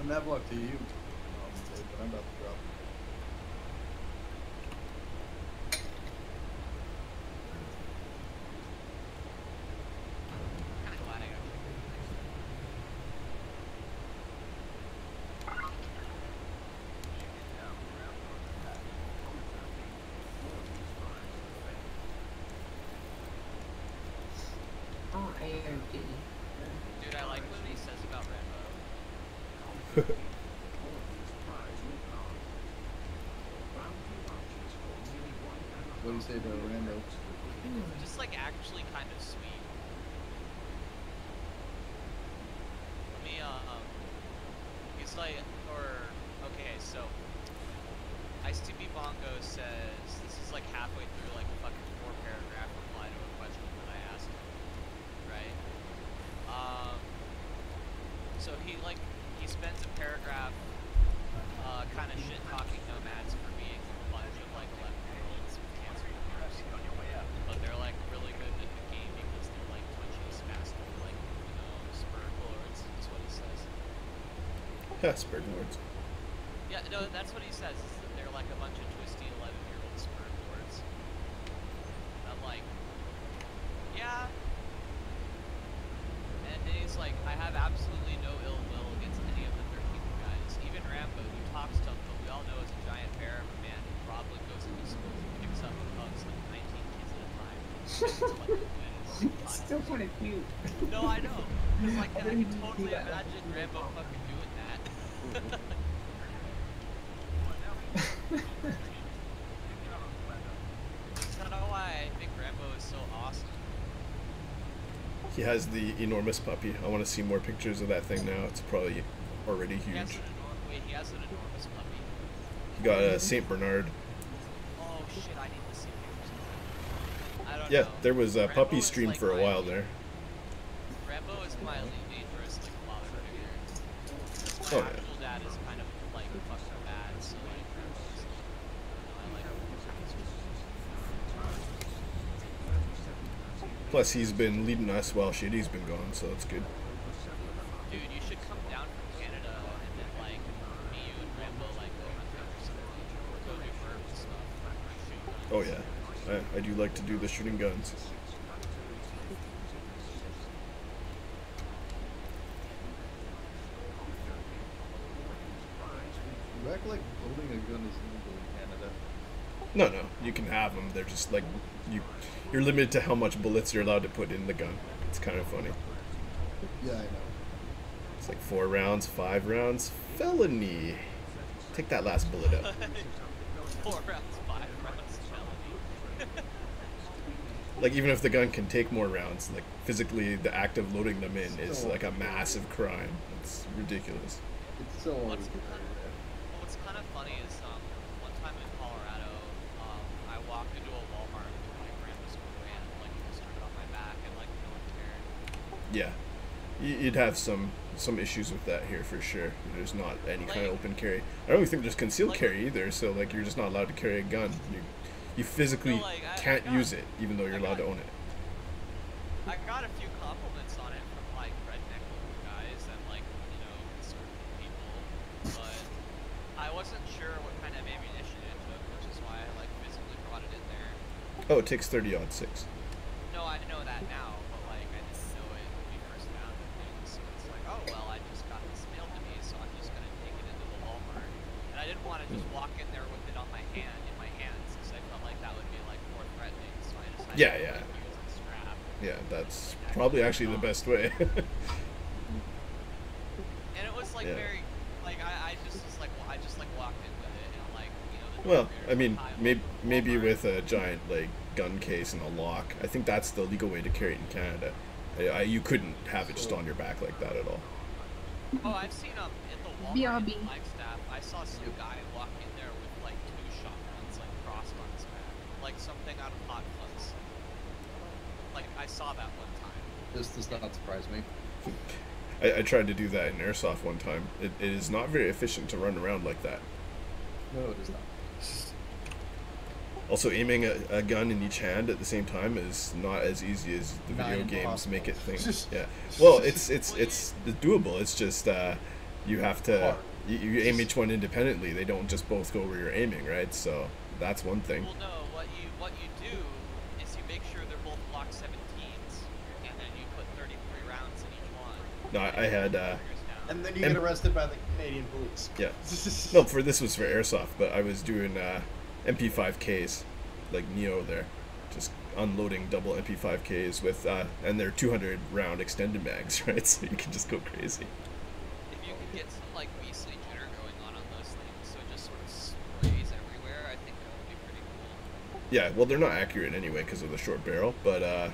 I'm not blocked to you. But I'm about to drop. oh, AOD. Dude, I like what he says about Rambo. What do you say about Rambo? Just like actually kind of sweet. He's like, okay, so ICB Bongo says this is like halfway through like a fucking 4-paragraph reply to a question that I asked him, right? So he spends a paragraph kind of shit talking nomads for being a bunch of like 11-year-olds with cancer disease. But they're like really good at the game because they're like twitchy, spastic, like, you know, spurred lords is what he says. Yeah, spurred lords. Yeah, no, that's what he says, is that they're like a bunch of twisty 11-year-old spurred lords. I'm like, yeah. And he's like, I have absolutely no ill will against any of the 13 guys. Even Rambo, who talks tough, but we all know is a giant bear of a man who probably goes into school and picks up and hugs like 19 kids at a time. It's still kind of cute. No, I know. It's like, I can totally imagine Rambo fucking doing that. That's kind of why I think Rambo is so awesome. He has the enormous puppy. I want to see more pictures of that thing now. It's probably already huge. He has an enormous puppy. He got a Saint Bernard. Oh shit, I need to see pictures of that. I don't Yeah, know. there was a Rambo puppy is stream like for a my- while there. Rambo is my dangerous like father figure. My Oh, yeah. actual dad is kind of like fucking bad, so like Rambo's, I like him. Plus, he's been leading us while Shitty's been gone, so that's good. Dude, you should come down from Canada and then like me, you, and Rambo like go hunting or something, or go do fur and stuff. Shoot guns. Oh yeah, I do like to do the shooting guns. You act like holding a gun is illegal in Canada. No, you can have them. They're just like you're limited to how much bullets you're allowed to put in the gun. It's kind of funny. Yeah, I know. It's like 4 rounds, 5 rounds, felony. Take that last bullet out. 4 rounds, 5 rounds, felony. Like even if the gun can take more rounds, like physically the act of loading them in is like a massive crime. It's ridiculous. It's so What's arbitrary. kind of funny is one time in Colorado, I walked into a Walmart with my grandma's brand, like it was turned on my back and like no one cared. Yeah, you'd have some issues with that here for sure. There's not any kind of open carry. I don't even think there's concealed carry either. So like you're just not allowed to carry a gun. You physically can't use it, even though you're allowed to own it. I got a few compliments on it from like redneck guys and like conservative people, but I wasn't sure what kind of ammunition it took, which is why I like physically brought it in there. Oh, it takes 30-06. No, I know that now, but like I didn't know it when we first found the thing, so it's like, oh well, I just got this mailed to me, so I'm just gonna take it into the Walmart. And I didn't want to just walk in there with it on my hand, in my hands, because I felt like that would be like more threatening, so I decided to use the strap. Yeah, that's probably actually the best way. And it was like very, like I just was like, well, I just like walked in with it, and like well, I mean, maybe with a giant like gun case and a lock. I think that's the legal way to carry it in Canada. You couldn't have it just on your back like that at all. Oh, I've seen in the Walmart in Flagstaff, I saw some guy walk in there with like 2 shotguns like crossed on his back, like something out of Hot Fuzz. Like I saw that one time. This does not surprise me. I tried to do that in airsoft one time. It is not very efficient to run around like that. No, it is not. Also, aiming a gun in each hand at the same time is not as easy as the video games make it think. Yeah. Well, it's doable. It's just you have to you aim each one independently. They don't just both go where you're aiming, right? So that's one thing. Well, no. What you do is you make sure they're both Glock 17s, and then you put 33 rounds in each one. No, I had. And then you get arrested by the Canadian police. Yeah. No, this was for airsoft, but I was doing MP5Ks, like Neo there, just unloading double MP5Ks with, and they're 200 round extended mags, right? So you can just go crazy. If you could get some like beastly jitter going on those things, so it just sort of sprays everywhere, I think that would be pretty cool. Yeah, well, they're not accurate anyway because of the short barrel, but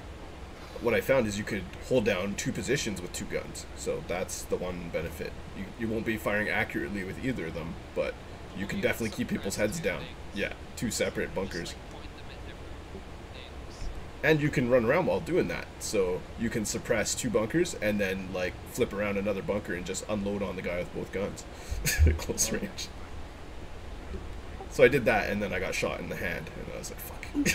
what I found is you could hold down 2 positions with 2 guns, so that's the one benefit. You won't be firing accurately with either of them, but you can definitely keep people's heads down. Yeah, 2 separate bunkers. And you can run around while doing that, so you can suppress 2 bunkers and then like flip around another bunker and just unload on the guy with both guns at close range. So I did that, and then I got shot in the hand, and I was like, fuck. I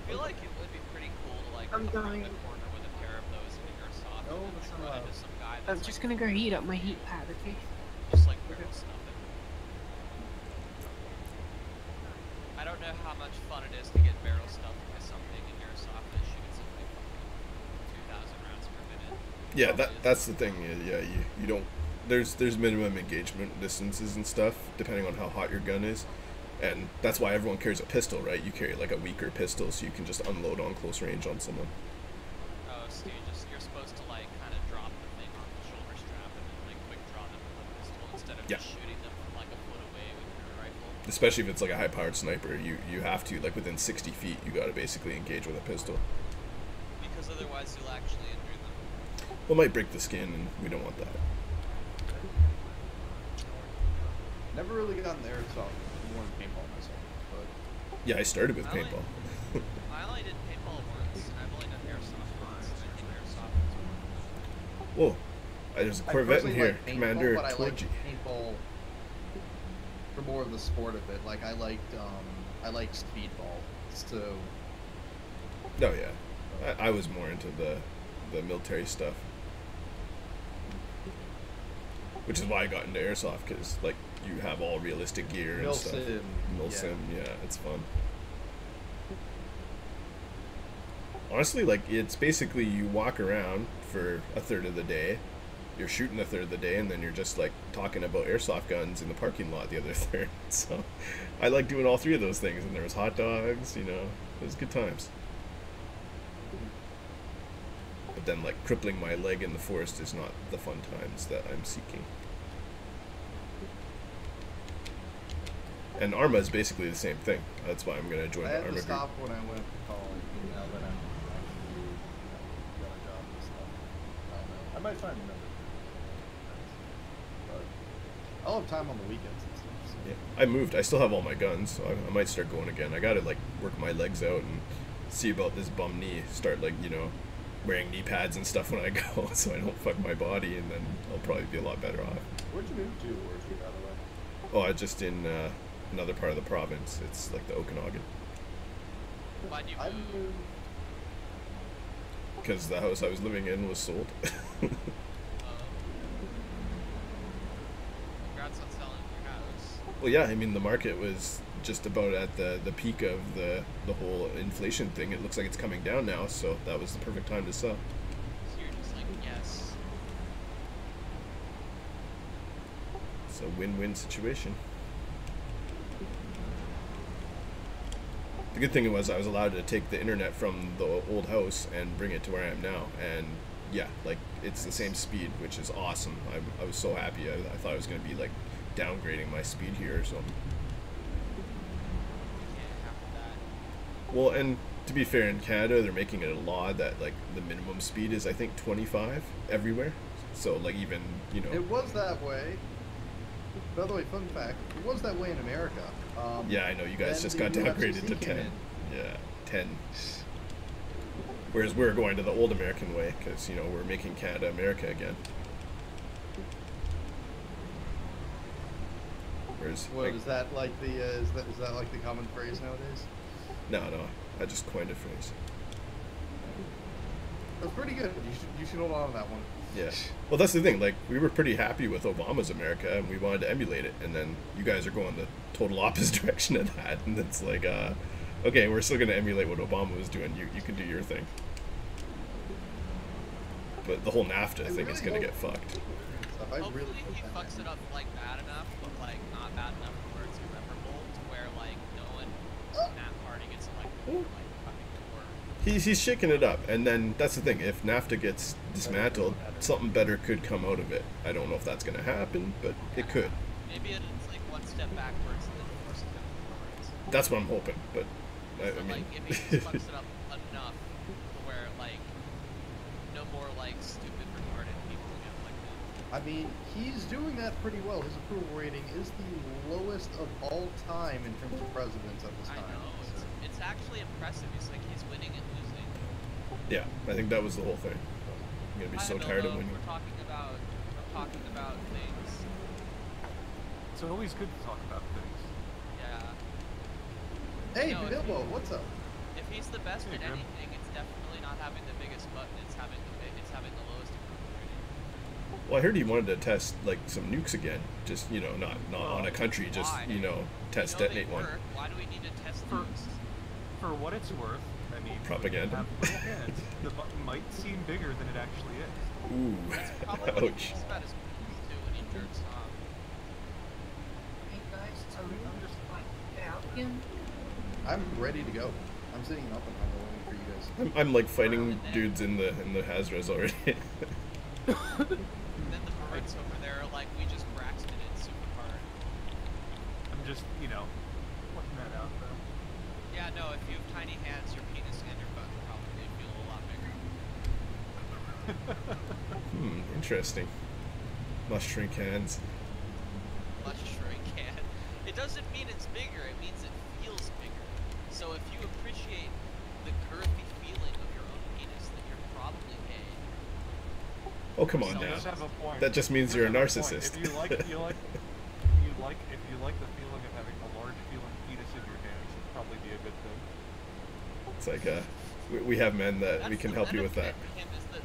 feel like it would be pretty cool to like come around the corner with a pair of those in your soft and then run into some guy that's I'm just gonna go heat up my heat pad, okay? Just like barrel stuffing. I don't know how much fun it is to get barrel stuffed by something in your soft that shoots at like 2,000 rounds per minute. Yeah, that's the thing. Yeah, you don't. There's minimum engagement distances and stuff depending on how hot your gun is, and that's why everyone carries a pistol, right? You carry like a weaker pistol so you can just unload on close range on someone. Oh, so you're supposed to like kind of drop the thing on the shoulder strap and then like quick draw them with a pistol instead of just shooting them from like a foot away with your rifle. Especially if it's like a high-powered sniper, you have to, like within 60 feet, you got to basically engage with a pistol. Because otherwise you'll actually injure them. Well, it might break the skin, and we don't want that. Never really got in there, so more in paintball myself. But yeah, I started with paintball. I only did paintball once, and I've only done airsoft once. I did airsoft once. Whoa, there's a Corvette in here, like paintball, Commander but I like Torgy. paintball for more of the sport of it. Like I liked speedball. So. Oh yeah, I was more into the military stuff, which is why I got into airsoft, because like you have all realistic gear and stuff. Milsim, yeah, it's fun. Honestly, like it's basically you walk around for a third of the day, you're shooting a third of the day, and then you're just like talking about airsoft guns in the parking lot the other third. So I like doing all 3 of those things, and there was hot dogs, you know, it was good times. But then like crippling my leg in the forest is not the fun times that I'm seeking. And Arma is basically the same thing. That's why I'm going to join the Arma group. I had to stop when I went to college, now that I'm actually got a job and stuff. I don't know. I might find another. But I'll have time on the weekends and stuff. So. Yeah, I moved. I still have all my guns, so I might start going again. I got to like work my legs out and see about this bum knee. Start like, you know, wearing knee pads and stuff when I go, so I don't fuck my body, and then I'll probably be a lot better off. Where'd you move to, Orchard, by the way? Oh, I just in another part of the province. It's like the Okanagan. Why'd you I move? moved. Because the house I was living in was sold. Congrats on selling your house. Well, yeah, I mean, the market was just about at the peak of the whole inflation thing. It looks like it's coming down now, so that was the perfect time to sell. So you're just like, yes. It's a win-win situation. The good thing was I was allowed to take the internet from the old house and bring it to where I am now, and yeah, like, it's the same speed, which is awesome. I was so happy. I thought I was going to be like downgrading my speed here or something. Well, and to be fair, in Canada, they're making it a law that, like, the minimum speed is, I think, 25 everywhere. So, like, even, you know... It was that way. By the way, fun fact, it was that way in America. Yeah, I know, you guys just got the downgraded to FCC 10. came in. Yeah, 10. Whereas we're going to the old American way, because, you know, we're making Canada America again. Whereas... What, like, is that like the, is that like the common phrase nowadays? No, I just coined a phrase. That's pretty good. You should hold on to that one. Yeah. Well, that's the thing. Like, we were pretty happy with Obama's America, and we wanted to emulate it. And then you guys are going the total opposite direction of that. And it's like, okay, we're still going to emulate what Obama was doing. You can do your thing. But the whole NAFTA thing is going to get fucked. Hopefully he fucks it up, like, bad enough, but, like, not bad enough where it's irreparable, to where, like, no one in that party gets elected for, like, fucking work. He's shaking it up. And then that's the thing. If NAFTA gets dismantled, something better could come out of it. I don't know if that's going to happen, but it could. Maybe it's, like, one step backwards and then one step forwards. That's what I'm hoping. But, I So, mean... like, if he just fucks it up enough to where, like, no more, like, stupid, retarded people get elected. I mean, he's doing that pretty well. His approval rating is the lowest of all time in terms of presidents at this I time. know, it's actually impressive. It's like he's winning and losing. Yeah, I think that was the whole thing. I'm going to be so tired of winning. We're talking about things. It's always good to talk about things. Yeah. Hey, No, Bilbo, what's up? If he's the best Hey, at Grim. anything, it's definitely not having the biggest button. It's having the lowest approval rating. Well, I heard he wanted to test, like, some nukes again. Just, you know, not on a country, just, Why? you know, test they detonate one. work. Why do we need to test For- nukes? For what it's worth, I mean, Propaganda. when you have little hands, the button might seem bigger than it actually is. Ooh, Probably what he ouch. thinks about his penis too when he jerks off. Hey guys, are we gonna just like get out again? I'm ready to go. I'm sitting up and I'm waiting for you guys. I'm like fighting dudes in the Hazras already. Then the Marines over there are like, we just Braxton it super hard. I'm just, you know, looking that out though. Yeah, no, if you have tiny hands, your penis and your butt will probably feel a lot bigger. Interesting. Must shrink hands. Let's shrink can. It doesn't mean it's bigger, it means it feels bigger. So if you appreciate the girthy feeling of your own penis, then you're probably gay. Oh, come on So now. does have a point. That just means Does you're a have point. narcissist. If you like the feeling of having a large feeling penis in your hands, it'd probably be a good thing. It's like, we have men that we That's can the help you with that. benefit to him is that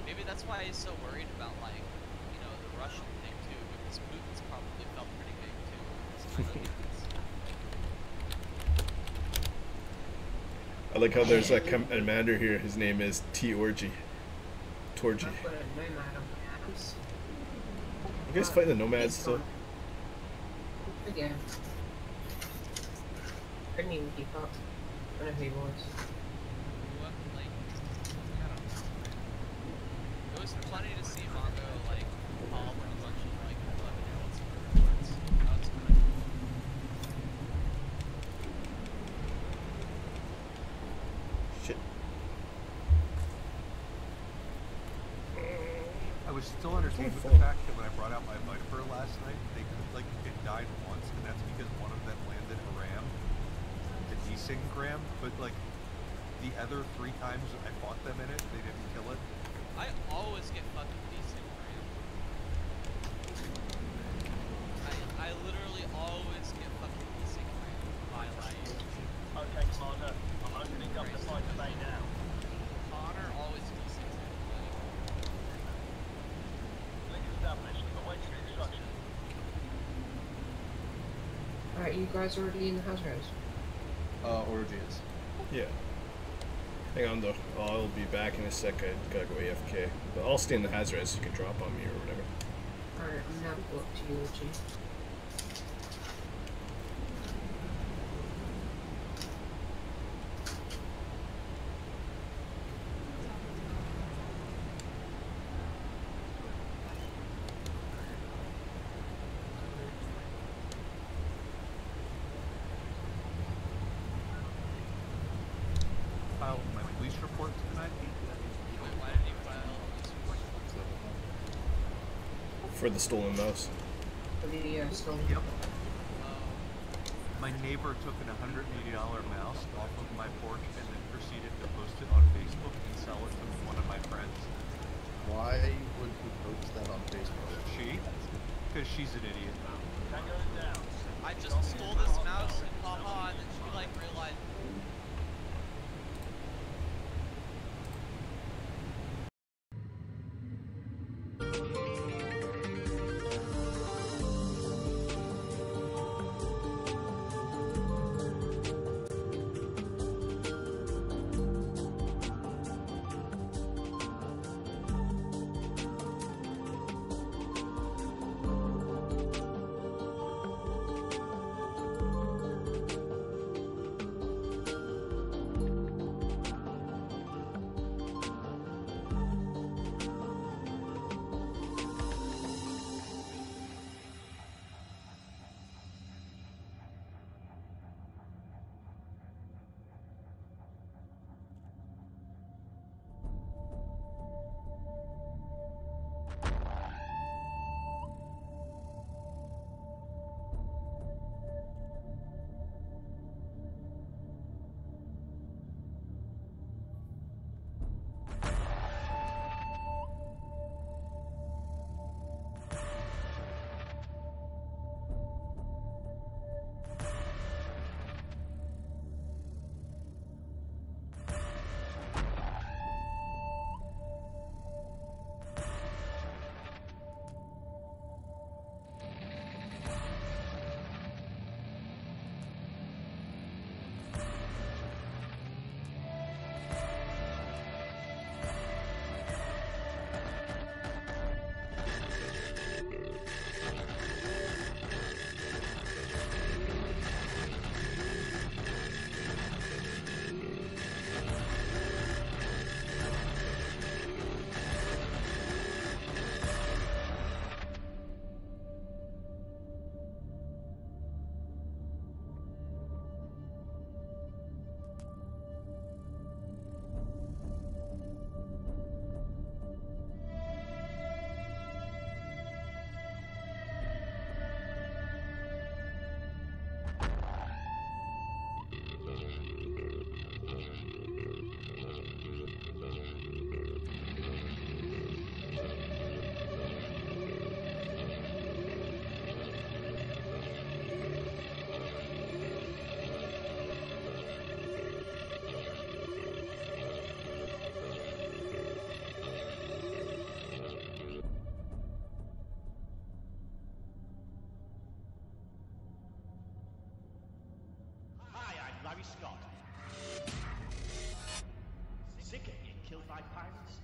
maybe that's why he's so worried about, like, you know, the Russian thing too, because Putin's probably felt pretty big too. with his tiny hands. I like how there's a commander here. His name is T. Orgy. Torgy. I've got a nomad on my hands. You guys fighting the nomads still? Again. Couldn't even keep up. Whatever he was. What, like, I don't know. It was funny to see Mongo, like, call for a bunch of, like, 11-year-olds for reports. That was kind of cool. Shit. I was still entertained with the fact that when I brought out my Viper last night, it died once, and that's because one of them landed a ram, the desync ram, but like, the other 3 times I fought them in it, they didn't kill it. I always get fucking decent ram. I literally always get fucking decent ram. My life. Okay, Commander. I'm opening up the fight bay now. Connor always decent. Link established. Awaiting instruction. Alright, you guys already in the house race? Orgies. Yeah. Hang on though, I'll be back in a sec. I gotta go AFK. But I'll stay in the Hazres, you can drop on me or whatever. Alright, I'm now go up to you, Orgy. Filed my police report tonight. Why did you file a police report? For the stolen mouse. For the stolen. Yep. My neighbor took an $180 mouse off of my porch and then proceeded to post it on Facebook and sell it to one of my friends. Why would he post that on Facebook? She? Because she's an idiot. I just stole this mouse and haha, and then she like realized. Scott. Sick of being killed by pirates?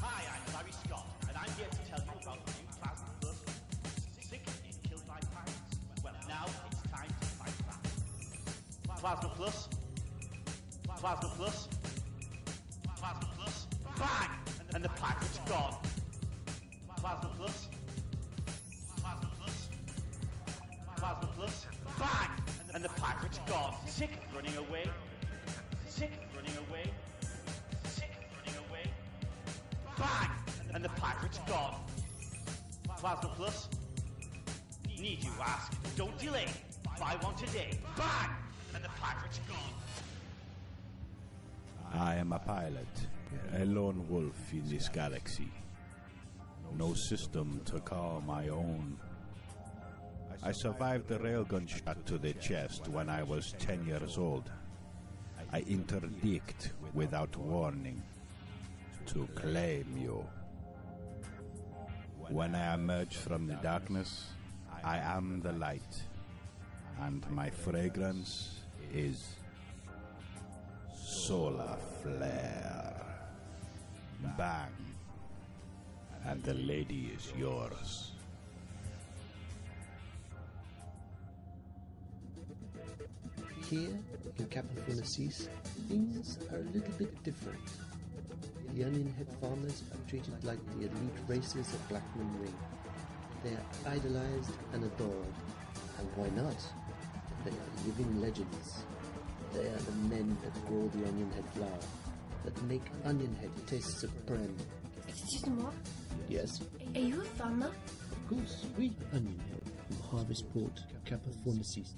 Hi, I'm Larry Scott, and I'm here to tell you about the new Plasma Plus. Sick of being killed by pirates? Well, now it's time to fight back. Plasma Plus. Plasma Plus. Plasma Plus. Bang! And the pirate's gone. Plasma Plus. Plasma Plus. Plasma Plus. Bang! And the pirate's gone. Sick of running away. Sick of running away. Sick of running away. Bang! And the pirate's gone. Plasma Plus. Need you ask? Don't delay. Buy one today. Bang! and the pirate's gone. I am a pilot, a lone wolf in this galaxy. No system to call my own. I survived a railgun shot to the chest when I was 10 years old. I interdict without warning to claim you. When I emerge from the darkness, I am the light, and my fragrance is solar flare. Bang, and the lady is yours. Here, in Capital Seas, things are a little bit different. The Onion Head farmers are treated like the elite races of Blackman Ring. They are idolized and adored. And why not? They are living legends. They are the men that grow the Onion Head flower, that make Onion Head taste supreme. Excuse-moi. Yes? Are you a farmer? Of course, we Onion Head from Harvest Port, Capricorn Seas.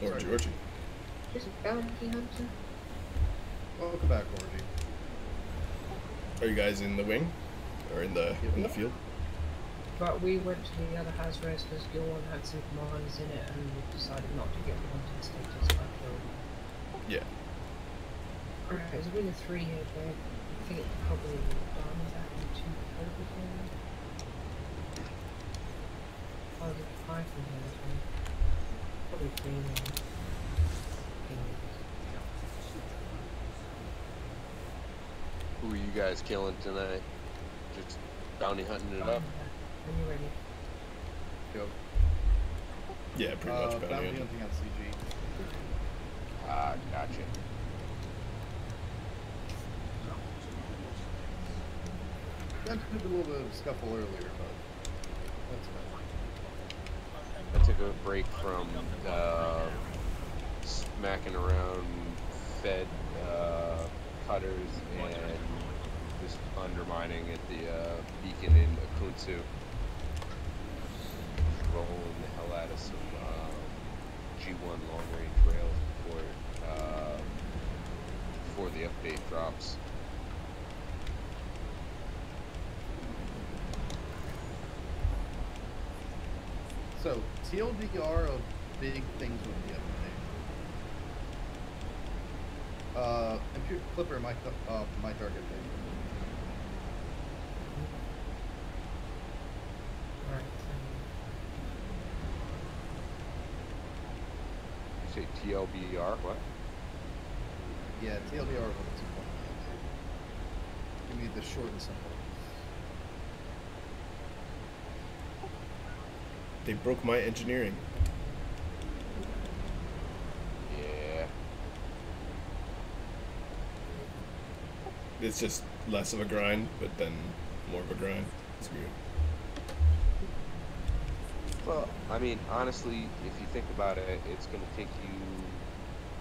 Or Sorry. Georgie. Just bounty hunter. Welcome back, Orgy. Are you guys in the wing? Or in the field? But we went to the other house race because your one had some commanders in it and we decided not to get wanted status by kill. Yeah. Alright, there's a wing of 3 here, babe. I think it's probably done that in 2 COVID here. Oh, there's a 5 from here as well. Probably 3 now. Who are you guys killing tonight? Just bounty hunting it up? When you're ready. Go. Yeah, pretty much bounty bounty hunting on CG. Ah, gotcha. Got into a little bit of a scuffle earlier, but that's fine. I took a break from smacking around Fed cutters and just undermining at the beacon in Akunsu. Rolling the hell out of some G1 long range rails before the update drops. So, TLDR of big things with the update. Impute Clipper, my target thing. Alright, You say TLBR? What? Yeah, TLDR of 2.9. Give me the short and simple. They broke my engineering. Yeah. It's just less of a grind, but then more of a grind. It's weird. Well, I mean, honestly, if you think about it, it's going to take you...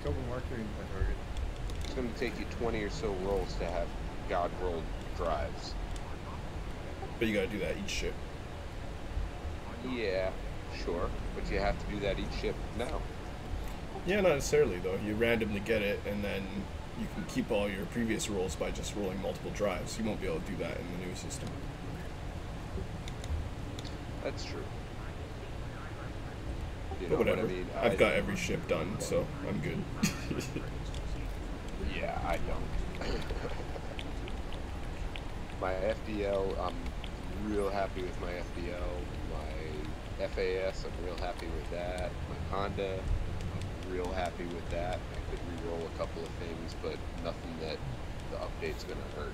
Token marker in my target. It's going to take you 20 or so rolls to have God rolled drives. But you gotta do that each ship. Yeah, sure, but you have to do that each ship now. Yeah, not necessarily though. You randomly get it, and then you can keep all your previous rolls by just rolling multiple drives. You won't be able to do that in the new system. That's true. You But know whatever. what I mean? I've got every ship done, so I'm good. Yeah, I don't. My FDL, I'm real happy with my FDL. My FAS, I'm real happy with that. My Honda, I'm real happy with that. I could re-roll a couple of things, but nothing that the update's gonna hurt.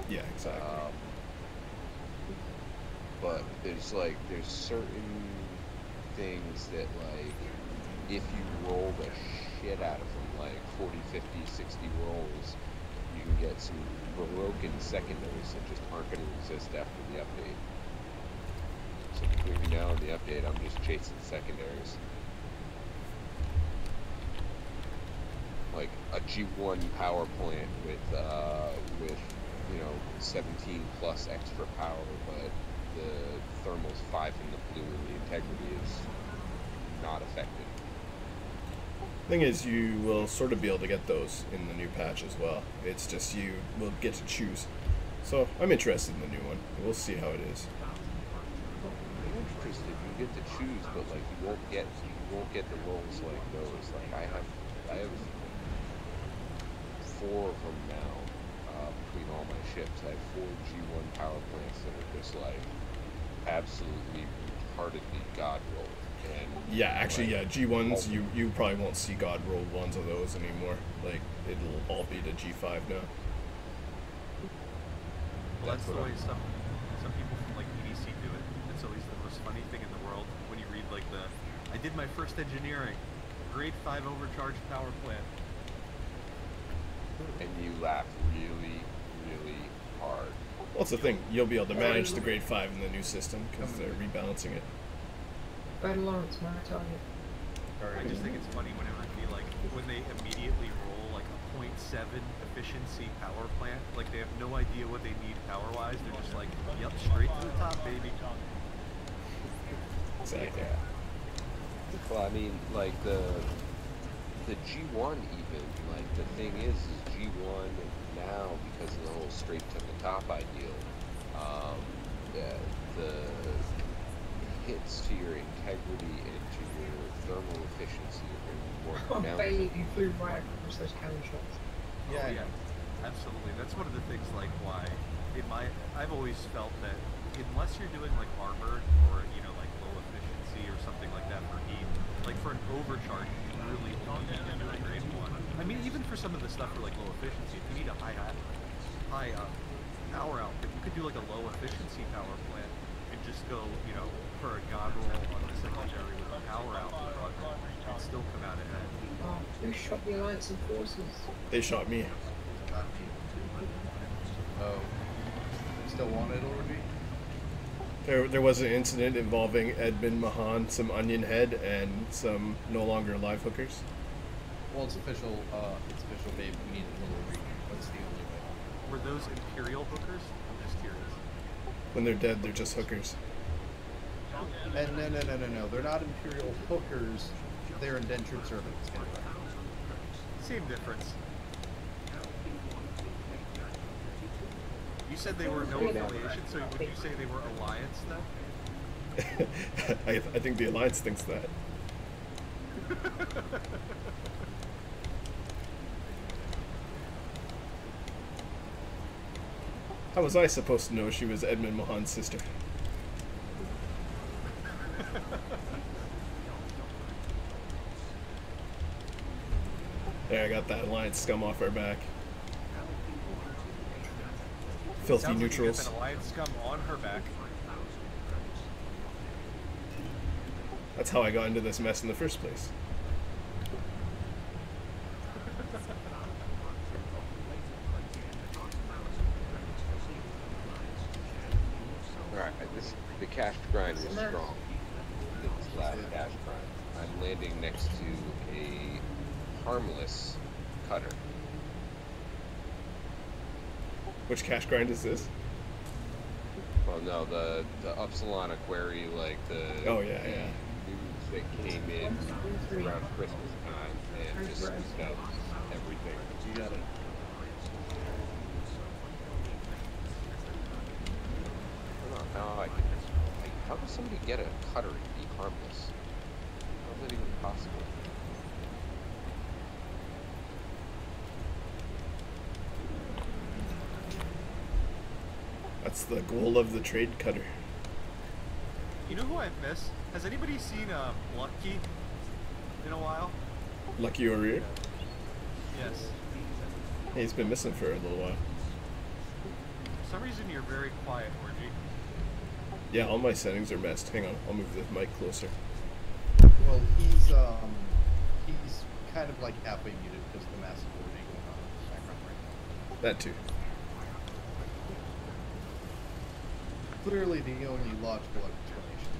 Yeah, exactly. But there's certain things that like, if you roll the shit out of them, like 40, 50, 60 rolls, you can get some broken secondaries that just aren't going to exist after the update. So between now and the update, I'm just chasing secondaries. Like a G1 power plant with 17 plus extra power, but the thermal's 5 in the blue and the integrity is not affected. Thing is, you will sort of be able to get those in the new patch as well. It's just you will get to choose. So I'm interested in the new one. We'll see how it is. I'm interested. You get to choose, but like you won't get the rolls like those. Like I have 4 of them now between all my ships. I have 4 G1 power plants that are just like absolutely retardedly god rolled. And yeah, actually, yeah, G1s, you probably won't see god rolled ones of those anymore. Like, it'll all be the G5 now. Well, that's the way some people from like EDC do it. It's always the most funny thing in the world when you read like I did my first engineering, grade 5 overcharged power plant. And you laugh really, really hard. Well, that's the thing. You'll be able to manage the grade 5 in the new system because they're rebalancing it. Battle Lawrence, my target. I just think it's funny whenever when they immediately roll like a 0.7 efficiency power plant, like they have no idea what they need power-wise. They're just like, yep, straight to the top, baby. Exactly. Yeah. Well, I mean, like the G1 even, like the thing is G1 now, because of the whole straight to the top ideal, the hits to your integrity and to your thermal efficiency are going to be more pronounced. You flew right across those cannon shots. Yeah, yeah, absolutely. That's one of the things, like, why I've always felt that unless you're doing like armor or like low efficiency or something like that for heat, like for an overcharge, you really only need to do a grade 1. I mean, even for some of the stuff for like low efficiency, if you need a high power output, you could do like a low efficiency power plant and just go, for a god roll on the secondary with a power output and still come out ahead. Oh, who shot the Alliance and forces? They shot me. Oh. Still wanted orgy? There was an incident involving Edmund Mahan, some Onion Head, and some no longer alive hookers. Well, it's official, babe. We need a little orgy. That's the only way. Were those Imperial hookers? I'm just curious. When they're dead, they're just hookers. And no. They're not Imperial hookers. They're indentured servants. Same difference. You said they were no affiliation, so would you say they were Alliance then? I think the Alliance thinks that. How was I supposed to know she was Edmund Mahan's sister? There, I got that Alliance scum off our back. Filthy Sounds neutrals. Like you got an Alliance scum on her back. That's how I got into this mess in the first place. Alright, the cash grind was strong. This last cash grind. I'm landing next to a harmless cutter. Which cash grind is this? Well, no, the Upsilon Aquari, like the news that came in around Christmas time and just stuffed everything. You got it. I don't know how does somebody get a cutter and be harmless? How is that even possible? That's the goal of the trade cutter. You know who I miss? Has anybody seen Lucky in a while? Lucky O'Rear? Yes. Hey, he's been missing for a little while. For some reason you're very quiet, Orgy. Yeah, all my settings are messed. Hang on, I'll move the mic closer. Well, he's kind of like halfway muted because of the massive orgy going on in the background right now. That too. Clearly the only logical explanation.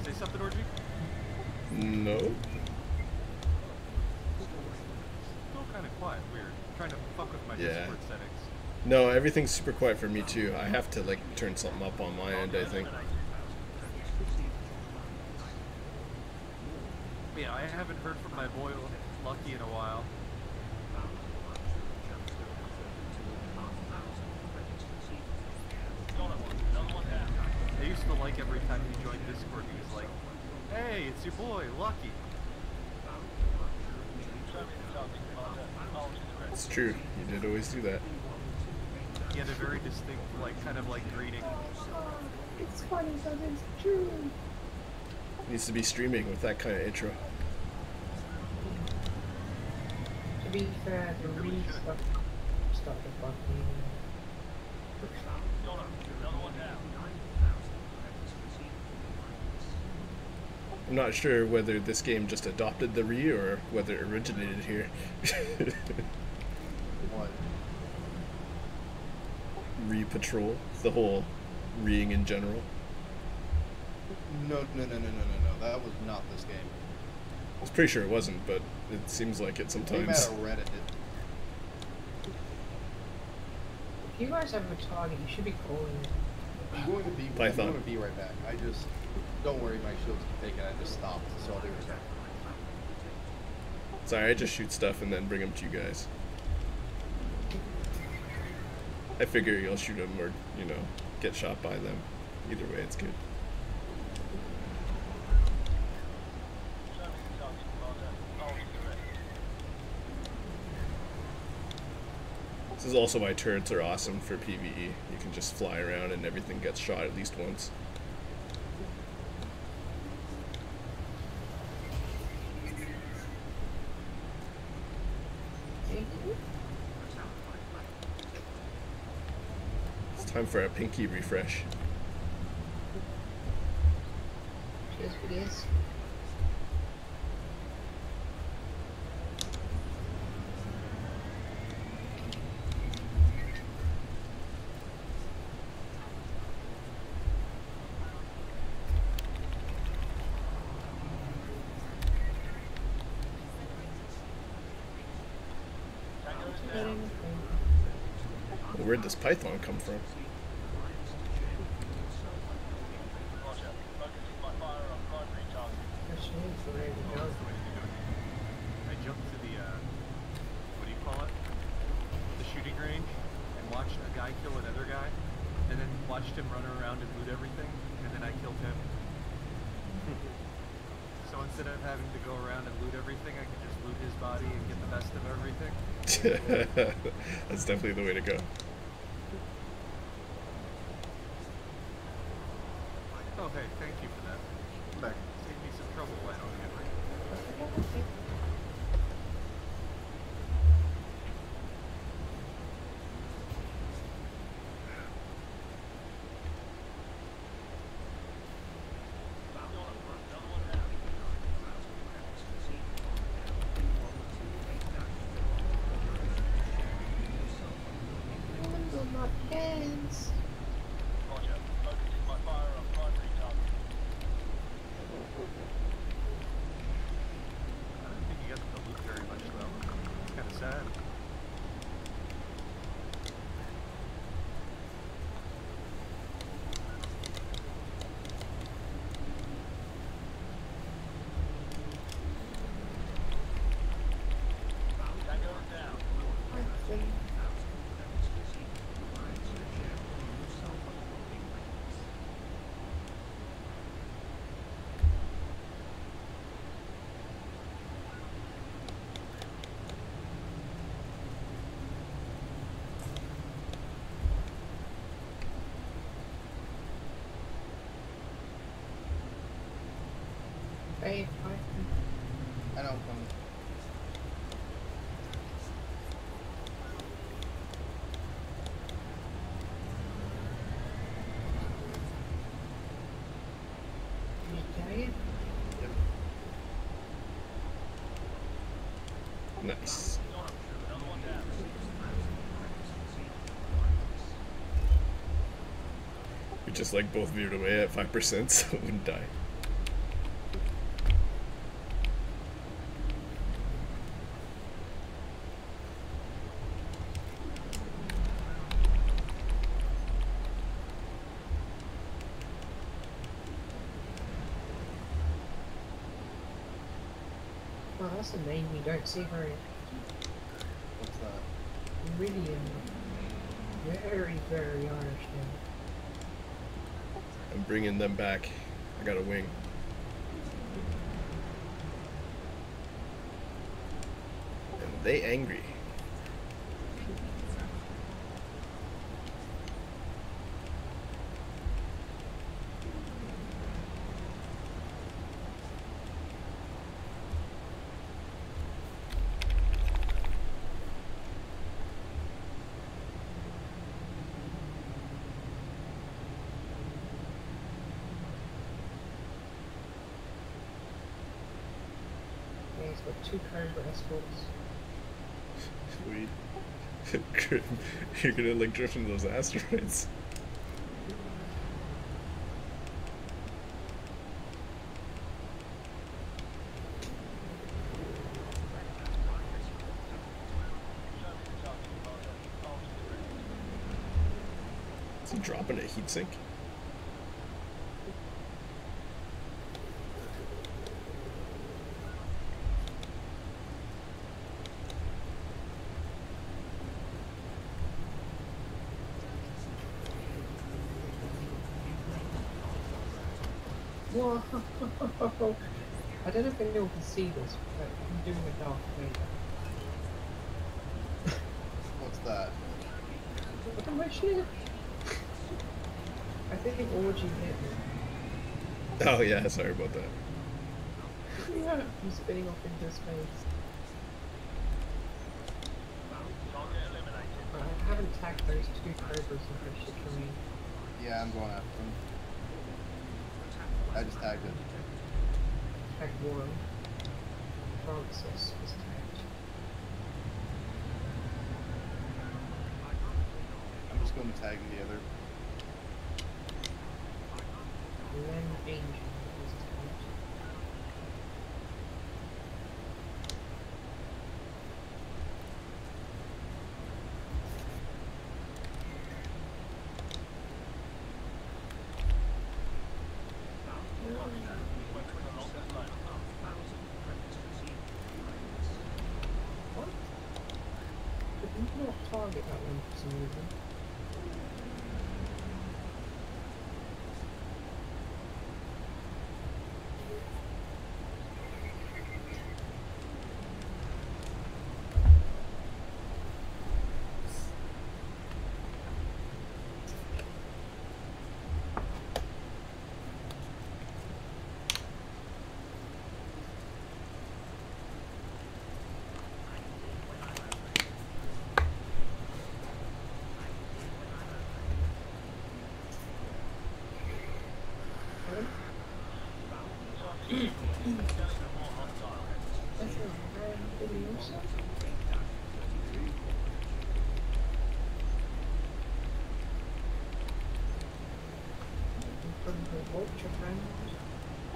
Say something, Orgy? No. Still kind of quiet. Weird. I'm trying to fuck with my Discord settings. No, everything's super quiet for me too. I have to turn something up on my end, I think. Yeah, I haven't heard from my boy Lucky in a while. I used to like every time he joined Discord, he was like, "Hey, it's your boy, Lucky." It's true. You did always do that. He had a very distinct, kind of greeting. It's funny, but it's true. Needs to be streaming with that kind of intro. To be fair, the read stuff started bugging. I'm not sure whether this game just adopted the Re or whether it originated here. What? Re Patrol, the whole reing in general. No. That was not this game. I was pretty sure it wasn't, but it seems like it Came out sometimes. of Reddit. If you guys have a target, you should be calling it. I'm going to be. Python. I'm going to be right back. I just don't worry, my shield's taken. I just stopped, so I'll be right back. Sorry, I just shoot stuff and then bring them to you guys. I figure you'll shoot them or, you know, get shot by them. Either way, it's good. This is also why turrets are awesome for PvE. You can just fly around and everything gets shot at least once. It's time for a pinky refresh. Yes, it is. Where'd this python come from? I jumped to the, what do you call it? The shooting range, and watched a guy kill another guy, and then watched him run around and loot everything, and then I killed him. So instead of having to go around and loot everything, I could just loot his body and get the best of everything. That's definitely the way to go. Oh hey, thank you for that. Back. Save me some trouble I don't get right. Hey, I know. Nice. We just like both veered away at 5%, so it wouldn't die. Well, that's a name you don't see very What's that? really very, very Irish name. I'm bringing them back. I got a wing. And they angry. He's got 2 Cobra escorts. Sweet. You're gonna like drift into those asteroids. Is he dropping a heatsink? Whoa! I don't know if anyone can see this, but I'm doing a Darth Vader. What's that? Look at my shit! I think Orgy hit me. Oh yeah, sorry about that. Yeah, I'm spinning off into space. I haven't tagged those two cobras if they should come in. Yeah, I'm going after them. I just tagged it. Tag one. Francis was tagged. I'm just going to tag the other. Len Angel was tagged. What? Did you not target that one for some reason? That's a random video, so.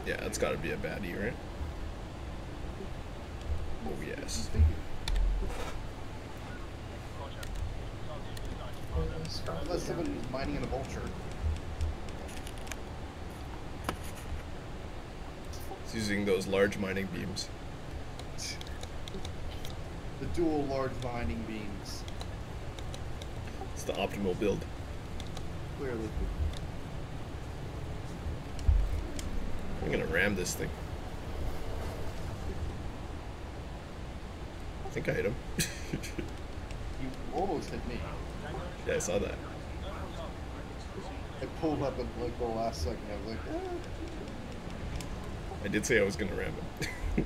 Yeah, it's got to be a baddie, right? Oh yes. Unless somebody was mining in a vulture. It's using those large mining beams. The dual large mining beams. It's the optimal build. Clearly. I'm gonna ram this thing. I think I hit him. You almost hit me. Yeah, I saw that. I pulled up at like the last second. I was like, I did say I was gonna ram it. Did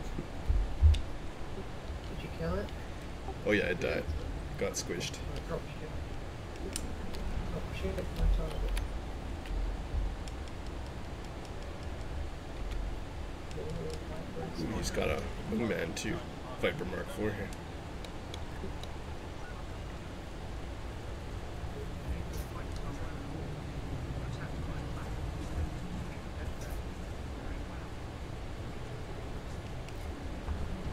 you kill it? Oh yeah, it died. Got squished. Drop ship. Drop ship at my target. Ooh, he's got a wingman too. Viper Mark IV here.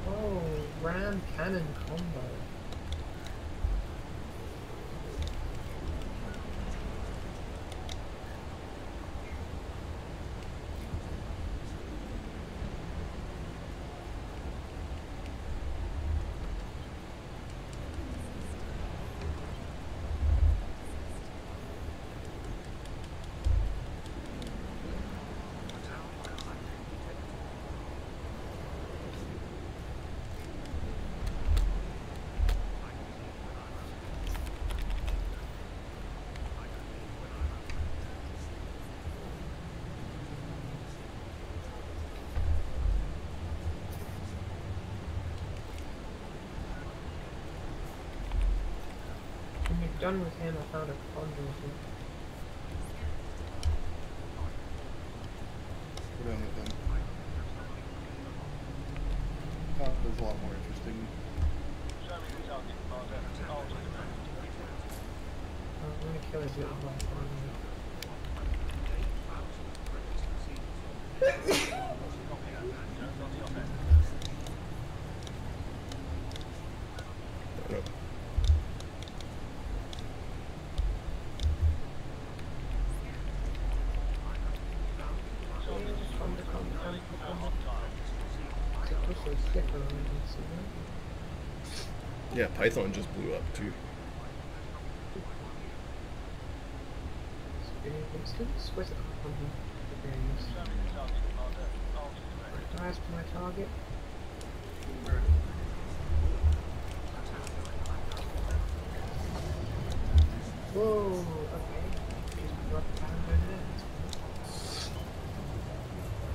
Oh, ram cannon combo. When you're done with him, I found a conduit. we're done with them. Oh, there's a lot more interesting. I'm gonna kill his little boy. Yeah, Python just blew up too. Rise to my target. Whoa, okay. Just dropped down over there.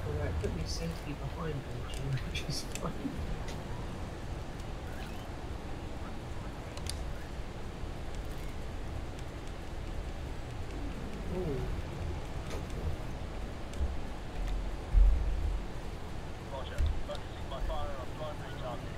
Alright, put me safely behind me, which is fine. Ooh. Roger. Focusing my fire on primary target.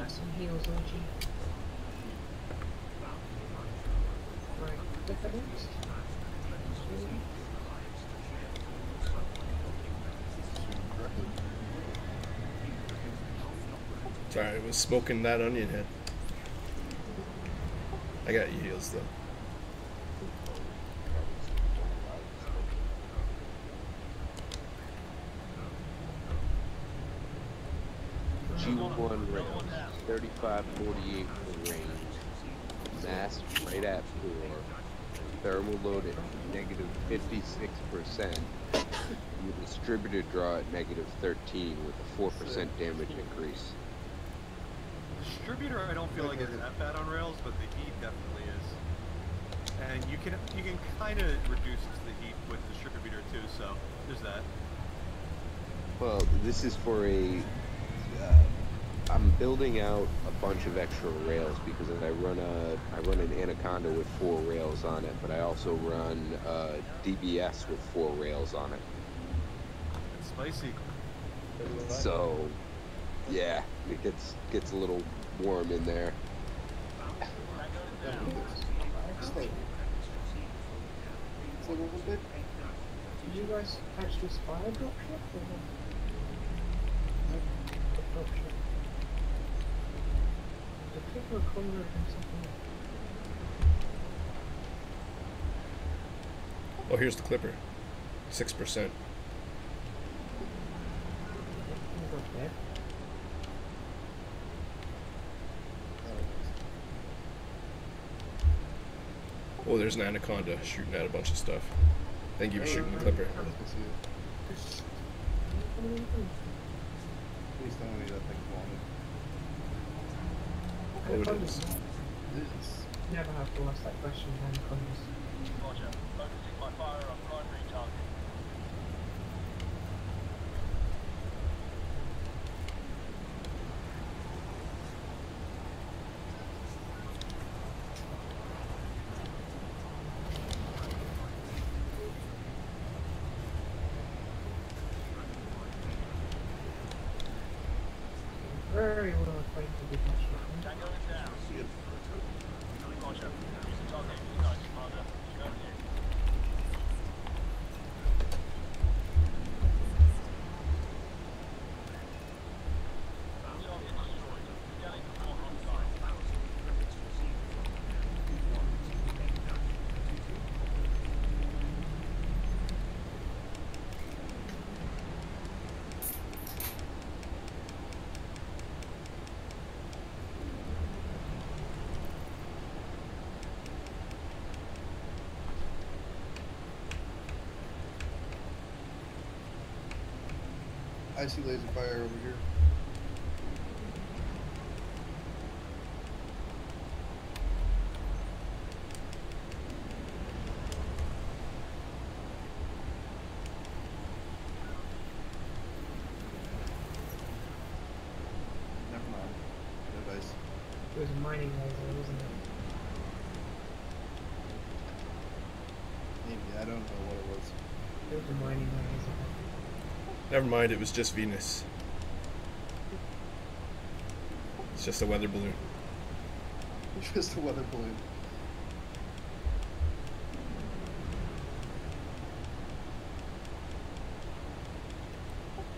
Some heals, OG. Right, look at this. Sorry, I was smoking that onion head. I got you heals though. G1 rails, 35-48 for range, mass right at 4, thermal load at negative 56%, and the distributor draw at negative 13 with a 4% damage increase. Distributor, I don't feel like it's that bad on rails, but the heat definitely is. And you can kind of reduce the heat with distributor too, so there's that. Well, this is for a. I'm building out a bunch of extra rails because I run an Anaconda with 4 rails on it, but I also run DBS with 4 rails on it. It's spicy. So, yeah, it gets a little warm in there. It's a little bit. Did you guys catch this fire dropship or not? Dropship. The people are calling it something. Oh, here's the clipper. 6%. Oh, there's an Anaconda shooting at a bunch of stuff. Thank you for shooting the clipper. Please tell me that thing's wanted. Oh, it is. Never have to ask that question, Anacondas. Roger. Focusing my fire on primary target. Very well acquainted with that shot. Tango is down. Roger. Use the target ignite, Commander. Go ahead. Target destroyed. Galley report on time. I see laser fire over here. Never mind. No dice. It was a mining laser, wasn't it? Maybe, I don't know what it was. It was a mining laser. Never mind, it was just Venus. It's just a weather balloon. Just a weather balloon.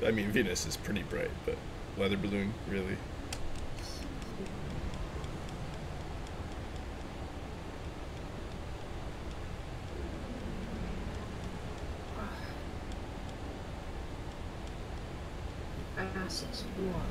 I mean, Venus is pretty bright, but weather balloon, really. Ass explore.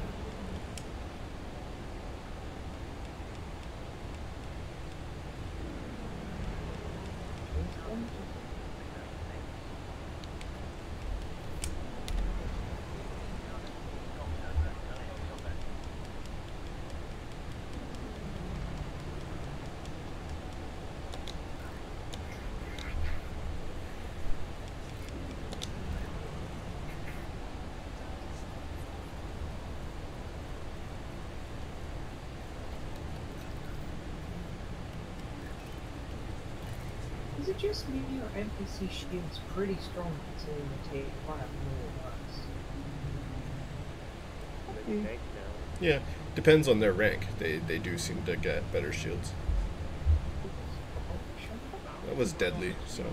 Is it just me or NPC shield's pretty strong considering they take quite more works? Yeah, depends on their rank. They do seem to get better shields. That was deadly, so.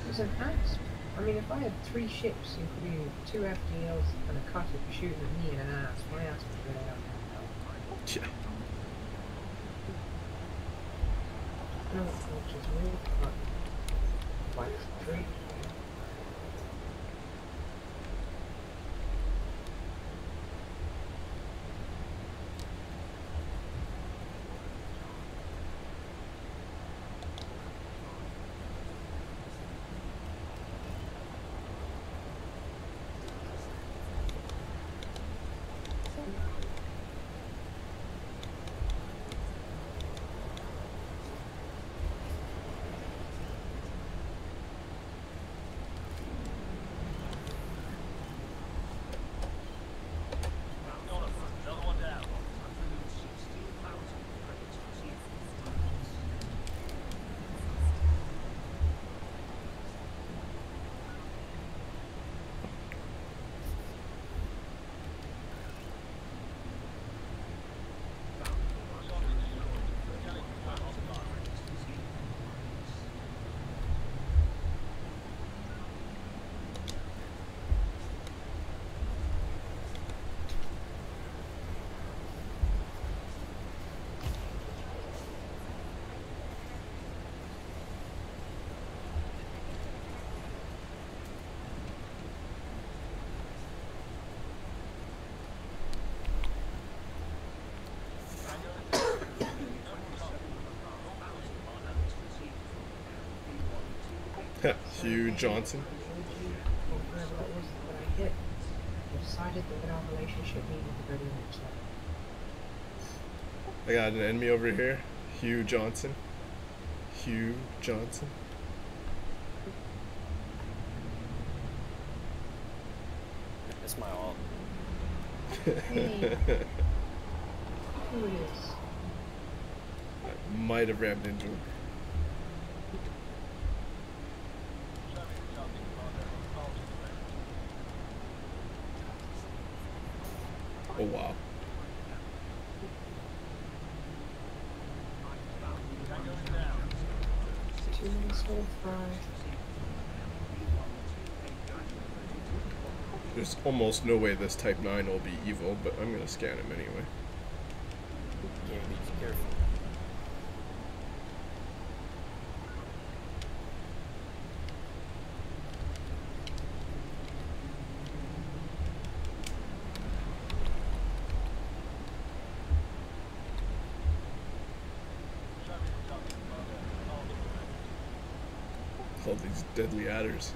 It's enhanced. I mean, if I had 3 ships, including 2 FDLs and a cutter shooting at me in an ass, my ass would go down. Yeah. No, which is really fun. Like 3. Hugh Johnson. Decided that our relationship needed to go to the next level. I got an enemy over here. Hugh Johnson. Hugh Johnson. That's my alt. Hey. Who is? I might have rammed into him. Oh wow. There's almost no way this Type 9 will be evil, but I'm gonna scan him anyway. Yeah, be careful. All these deadly adders.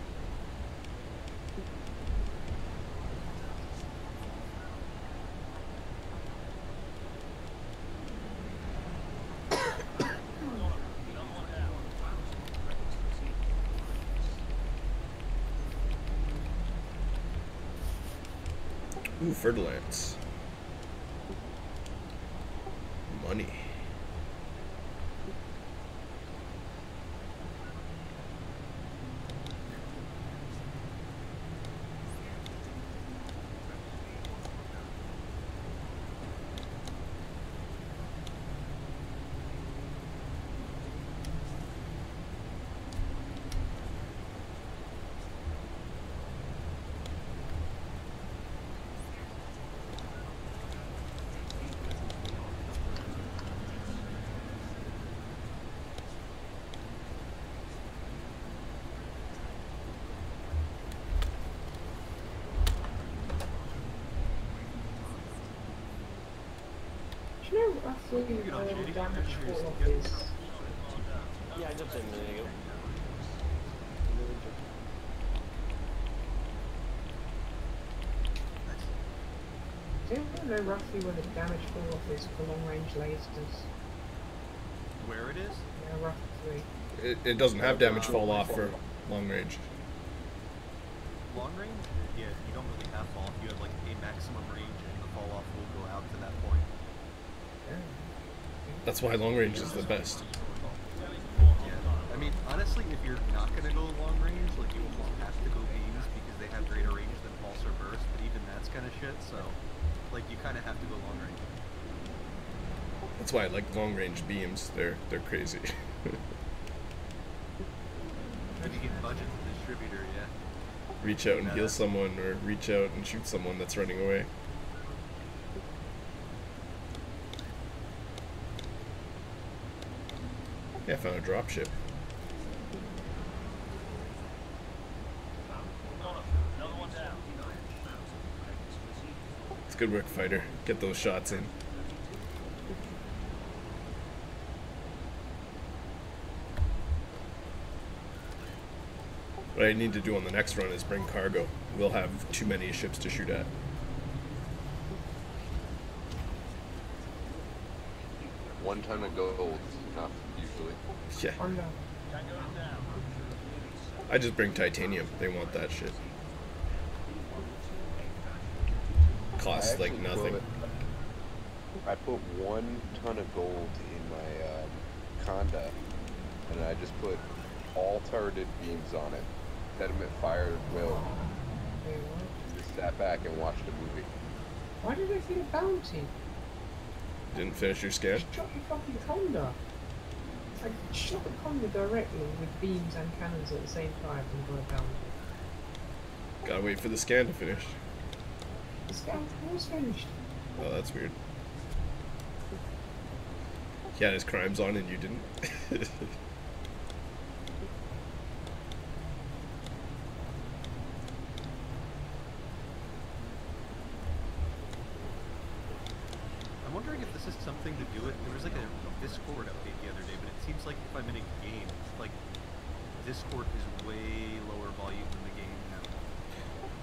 Ooh, Fertilance. Money. roughly Good on Shady. damage Curious fall to off get- is. Yeah, I jumped in a minute ago. Do you know roughly where the damage fall off is for long range lasers? Where it is? Yeah, roughly. It doesn't have damage fall off for long range. Long range? Yeah, you don't really have fall off. You have like a maximum range, and the fall off will go out to that point. That's why long range is the best. Yeah, I mean, honestly, if you're not gonna go long range, like you almost have to go beams because they have greater range than pulse or burst. But even that's kind of shit. So, like, you kind of have to go long range. That's why I like long range beams. They're crazy. If you can budget the distributor, yeah. Reach out and heal someone, or reach out and shoot someone that's running away. Yeah, I found a dropship. It's good work, fighter. Get those shots in. What I need to do on the next run is bring cargo. We'll have too many ships to shoot at. One ton of gold is enough, usually. Yeah. I just bring titanium. They want that shit. Costs like nothing. I put 1 ton of gold in my Conda, and I just put all turreted beams on it. Set them at fire at will. Just sat back and watched a movie. Why did I get a bounty? Didn't finish your scan? Shot your fucking Conda. I shot the Conda directly with beams and cannons at the same time and got a bounty. Gotta wait for the scan to finish. The scan was finished. Oh, that's weird. He had his crimes on and you didn't. I'm wondering if this is something to do with. There was like a Discord update the other day, but it seems like if I'm in a game, like Discord is way lower volume than the game now.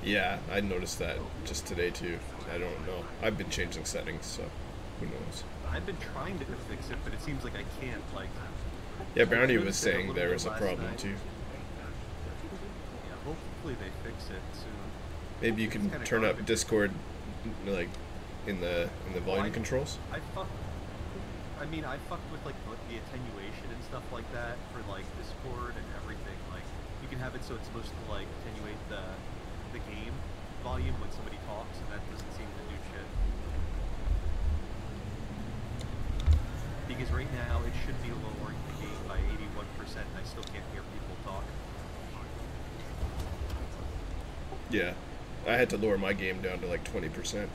Yeah, I noticed that just today too. I don't know. I've been changing settings, so who knows. I've been trying to fix it, but it seems like I can't. Like. Yeah, Brownie was I noticed it saying little there bit was a last problem night. too. Yeah, hopefully they fix it soon. Maybe you can kinda turn up garbage. Discord, like in the volume controls. I mean, I fucked with like the attenuation and stuff like that for like Discord and everything. Like, you can have it so it's supposed to like attenuate the game volume when somebody talks, and that doesn't seem to do shit. Because right now it should be lowering the game by 81%, and I still can't hear people talk. Yeah, I had to lower my game down to like 20%.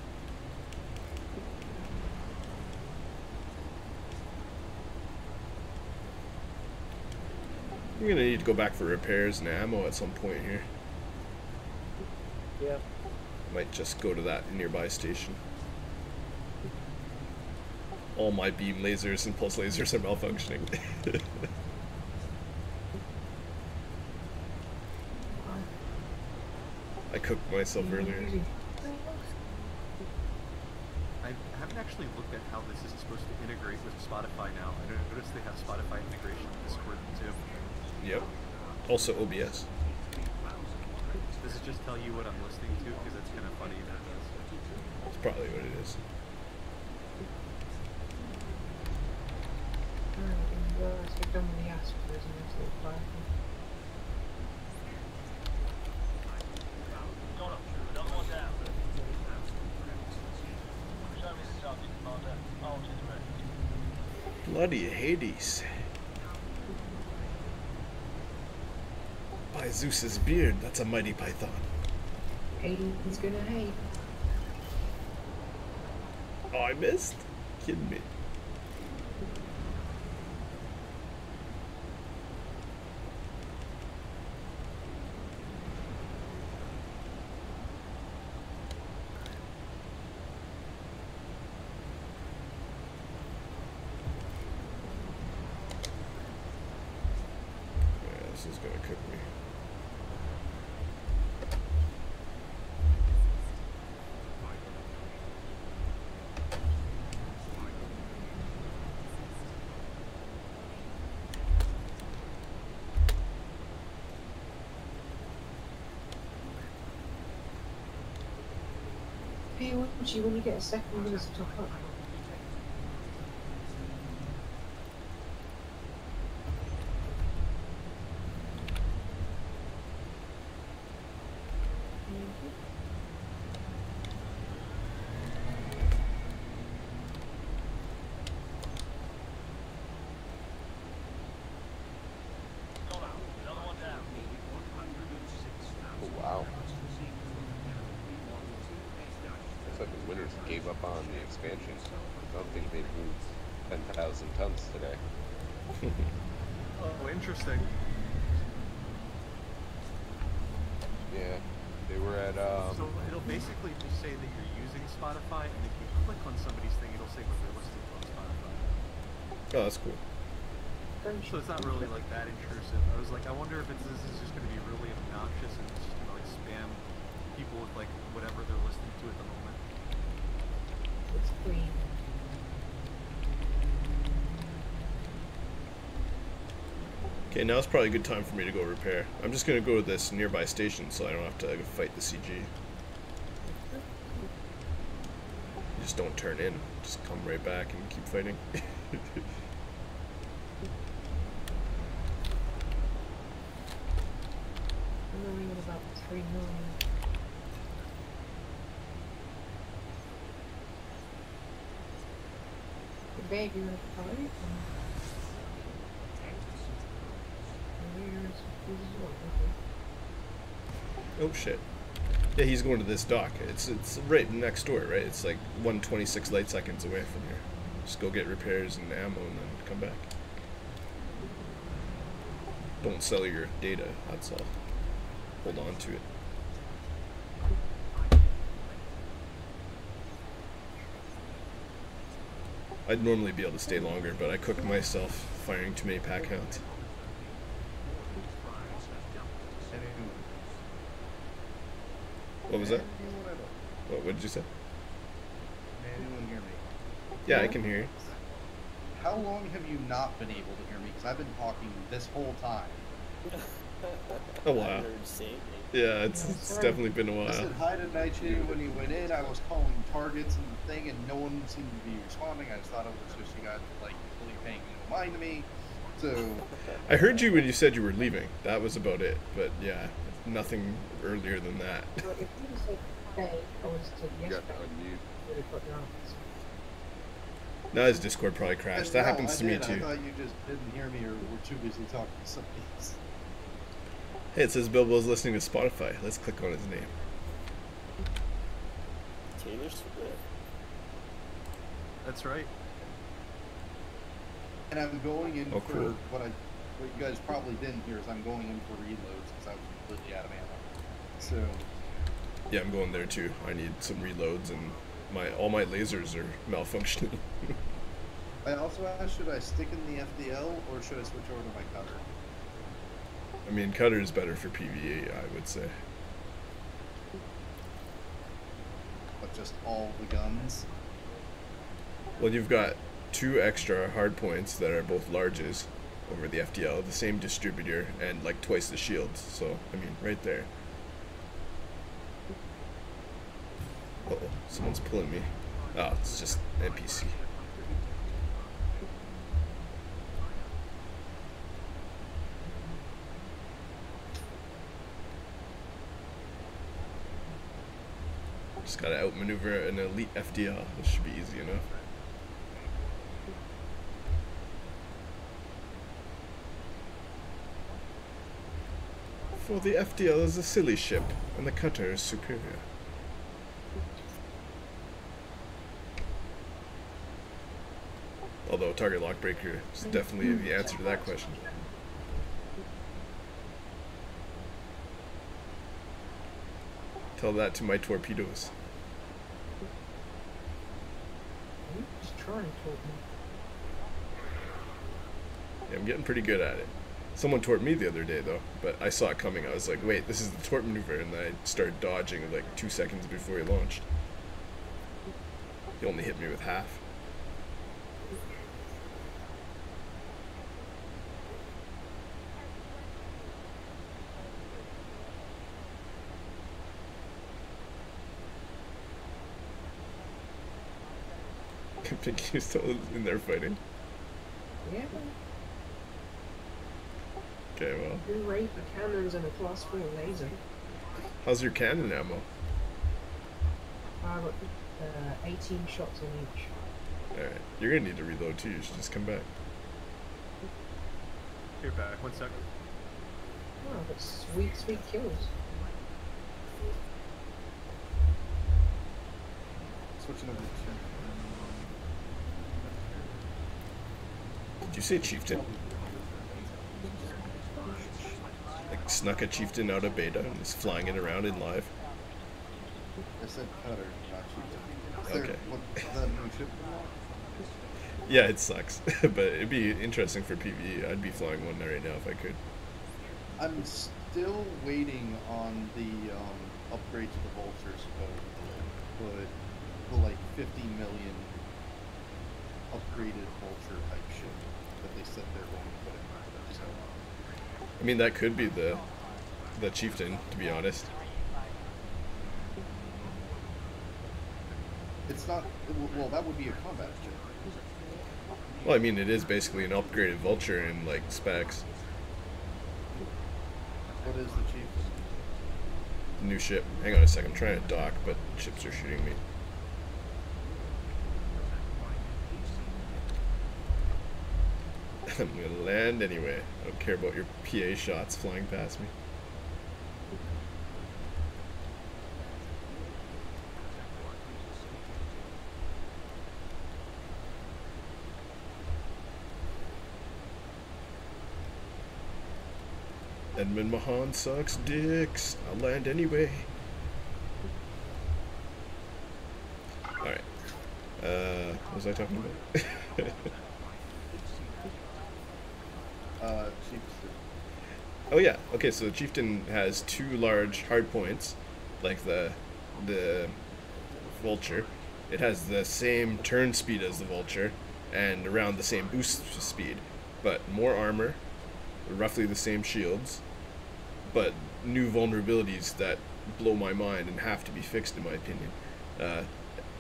You're gonna need to go back for repairs and ammo at some point here. Yeah. Might just go to that nearby station. All my beam lasers and pulse lasers are malfunctioning. I cooked myself earlier. I haven't actually looked at how this is supposed to integrate with Spotify now. I noticed they have Spotify integration with Discord too. Yep. Also OBS. Does it just tell you what I'm listening to? Because it's kind of funny if it does. That's probably what it is. I've done with the Aspers and absolute fire. Bloody Hades. By Zeus's beard, that's a mighty python. Hades gonna hate. Oh, I missed? Kidding me. This is gonna cook me. Hey, when you get a second, give us a top up. Oh, wow. Looks like the winners gave up on the expansion. I don't think they moved 10,000 tons today. Oh, interesting. Yeah, they were at, So it'll basically just say that you're using Spotify, and if you click on somebody's thing, it'll say what they're listening to on Spotify. Oh, that's cool. So it's not really like that intrusive. I was like, I wonder if this is just going to be really obnoxious and it's just going to like spam people with like whatever they're listening to at the moment. It's green. Okay, now's probably a good time for me to go repair. I'm just gonna go to this nearby station so I don't have to fight the CG. You just don't turn in. Just come right back and keep fighting. I'm only at about 3 million. Babe, you want to fight? Oh shit. Yeah, he's going to this dock. It's right next door, right? It's like 126 light seconds away from here. Just go get repairs and ammo and then come back. Don't sell your data, that's all. Hold on to it. I'd normally be able to stay longer, but I cooked myself firing too many pack hounds. What was that? What did you say? Can anyone hear me? Yeah, I can hear you. How long have you not been able to hear me? Because I've been talking this whole time. Oh wow. Yeah, it's definitely been a I while. said hi to Nightshade when he went in. I was calling targets and the thing, and no one seemed to be responding. I just thought it was just you guys like really paying no mind to me. So I heard you when you said you were leaving. That was about it. But yeah, nothing earlier than that. Well, if you said today, I would have said yesterday. Would have put your answer. Now his Discord probably crashed. That happens to me I too. thought you just didn't hear me or were too busy talking to somebody else. Hey, it says Bilbo's listening to Spotify. Let's click on his name. Taylor Swift. That's right. And I'm going in Oh, for cool. what you guys probably didn't hear is I'm going in for reloads because I was completely out of ammo. So Yeah, I'm going there too. I need some reloads and all my lasers are malfunctioning. I also asked, should I stick in the FDL or should I switch over to my cutter? I mean, cutter is better for PvE, I would say. But just all the guns. Well, you've got 2 extra hard points that are both larges over the FDL, the same distributor, and like twice the shields. So, I mean, right there. Uh-oh, someone's pulling me. Oh, it's just NPC. Just gotta outmaneuver an elite FDL. This should be easy enough. For the FDL is a silly ship, and the cutter is superior. Although target lockbreaker is definitely the answer to that question. Tell that to my torpedoes. Just try and talk me. Yeah, I'm getting pretty good at it. Someone torped me the other day though, but I saw it coming. I was like, wait, this is the torp maneuver, and then I started dodging like 2 seconds before he launched. He only hit me with half. Pinky's still in there fighting. Yeah. Okay, well. You rate the cannons and a class 4 laser. How's your cannon ammo? I got 18 shots on each. Alright, you're gonna need to reload too, you should just come back. You're back, 1 second. Oh, I've got sweet, sweet kills. Switching over to ship. Did you say chieftain? Like snuck a chieftain out of beta and is flying it around in live? I said cutter, not chieftain. Okay. The new ship? Yeah, it sucks, but it'd be interesting for PvE. I'd be flying one right now if I could. I'm still waiting on the upgrade to the Vultures code, but the like 50 million upgraded Vulture type ship that they said they're going to put in. So, I mean, that could be the chieftain, to be honest. it's not. Well, that would be a combat ship. Well, I mean, it is basically an upgraded Vulture in like specs. What is the chieftain? New ship. Hang on a sec, I'm trying to dock, but ships are shooting me. I'm gonna land anyway. I don't care about your PA shots flying past me. Edmund Mahan sucks dicks. I'll land anyway. Alright. What was I talking about? Chieftain. Oh yeah, okay, so the Chieftain has two large hard points, like the Vulture. It has the same turn speed as the Vulture, and around the same boost speed, but more armor, roughly the same shields, but new vulnerabilities that blow my mind and have to be fixed in my opinion.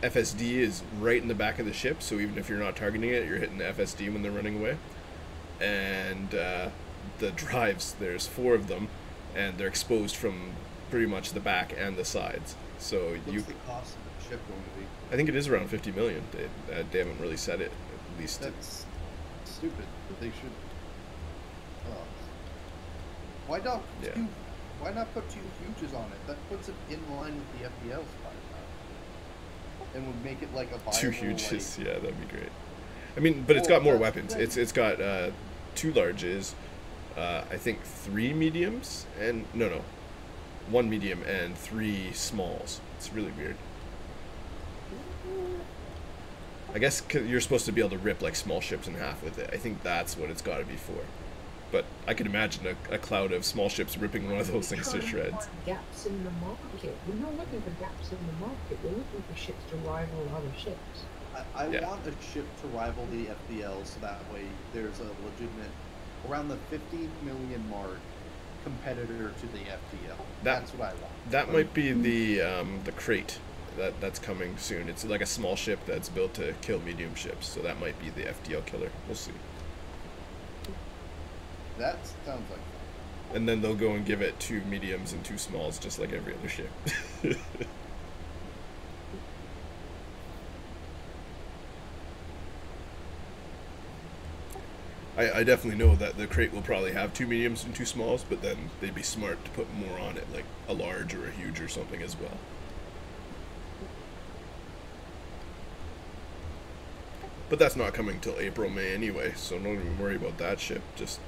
FSD is right in the back of the ship, so even if you're not targeting it, you're hitting the FSD when they're running away. And the drives, there's 4 of them, and they're exposed from pretty much the back and the sides. So What's the cost of the ship going to be? I think it is around 50 million. They haven't really said it, at least. That's stupid. They should. Why not? Yeah. Why not put 2 huges on it? That puts it in line with the FPL's 5 and would make it like a viable, 2 huges, yeah, that'd be great. I mean, but it's got more weapons. It's got 2 larges, I think 3 mediums, and no, 1 medium and 3 smalls. It's really weird. I guess 'cause you're supposed to be able to rip like small ships in half with it. I think that's what it's got to be for. But I could imagine a cloud of small ships ripping one of those things to shreds. Gaps in the market. We're not looking for gaps in the market. We're looking for ships to rival other ships. I want a ship to rival the FPL, so that way there's a legitimate, around the 50 million mark, competitor to the FPL. That's what I want. That might be the crate that's coming soon. It's like a small ship that's built to kill medium ships, so that might be the FDL killer. We'll see. That sounds like fun. And then they'll go and give it 2 mediums and 2 smalls, just like every other ship. I definitely know that the crate will probably have 2 mediums and 2 smalls, but then they'd be smart to put more on it, like a large or a huge or something as well. But that's not coming till April, May anyway, so don't even worry about that ship. Just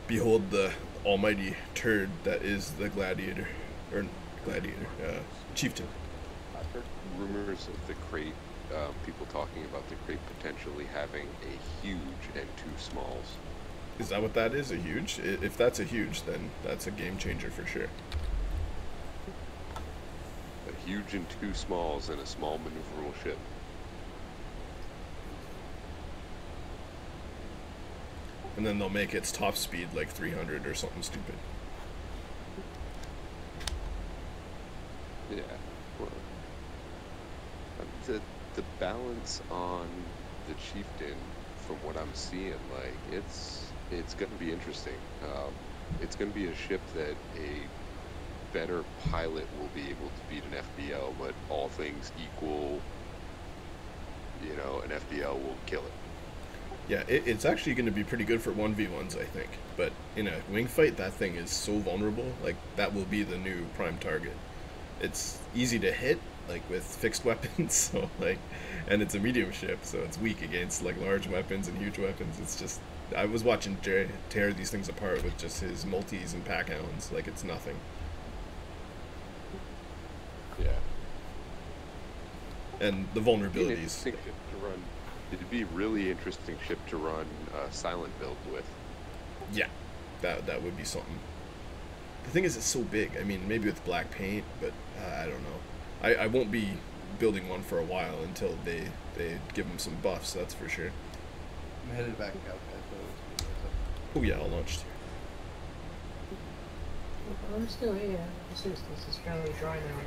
behold the almighty turd that is the gladiator, chieftain. I've heard rumors of the crate, people talking about the crate potentially having a huge and 2 smalls. Is that what that is? A huge? If that's a huge, then that's a game changer for sure. A huge and two smalls and a small maneuverable ship. And then they'll make its top speed like 300 or something stupid. Yeah. Well, the balance on the Chieftain, from what I'm seeing, like it's going to be interesting. It's going to be a ship that a better pilot will be able to beat an FBL, but all things equal, you know, an FBL will kill it. Yeah, it's actually going to be pretty good for 1v1s, I think. But in a wing fight, that thing is so vulnerable. Like, that will be the new prime target. It's easy to hit, like, with fixed weapons, so, like, and it's a medium ship, so it's weak against, like, large weapons and huge weapons. It's just, I was watching Jay tear these things apart with just his multis and pack hounds. Like, it's nothing. Yeah. And the vulnerabilities. It'd be a really interesting ship to run silent build with. Yeah, that would be something. The thing is, it's so big. I mean, maybe with black paint, but I don't know. I won't be building one for a while until they give them some buffs, that's for sure. I'm headed back out, guys. Oh yeah, all launched. I'm still here. It's just this is fairly dry now.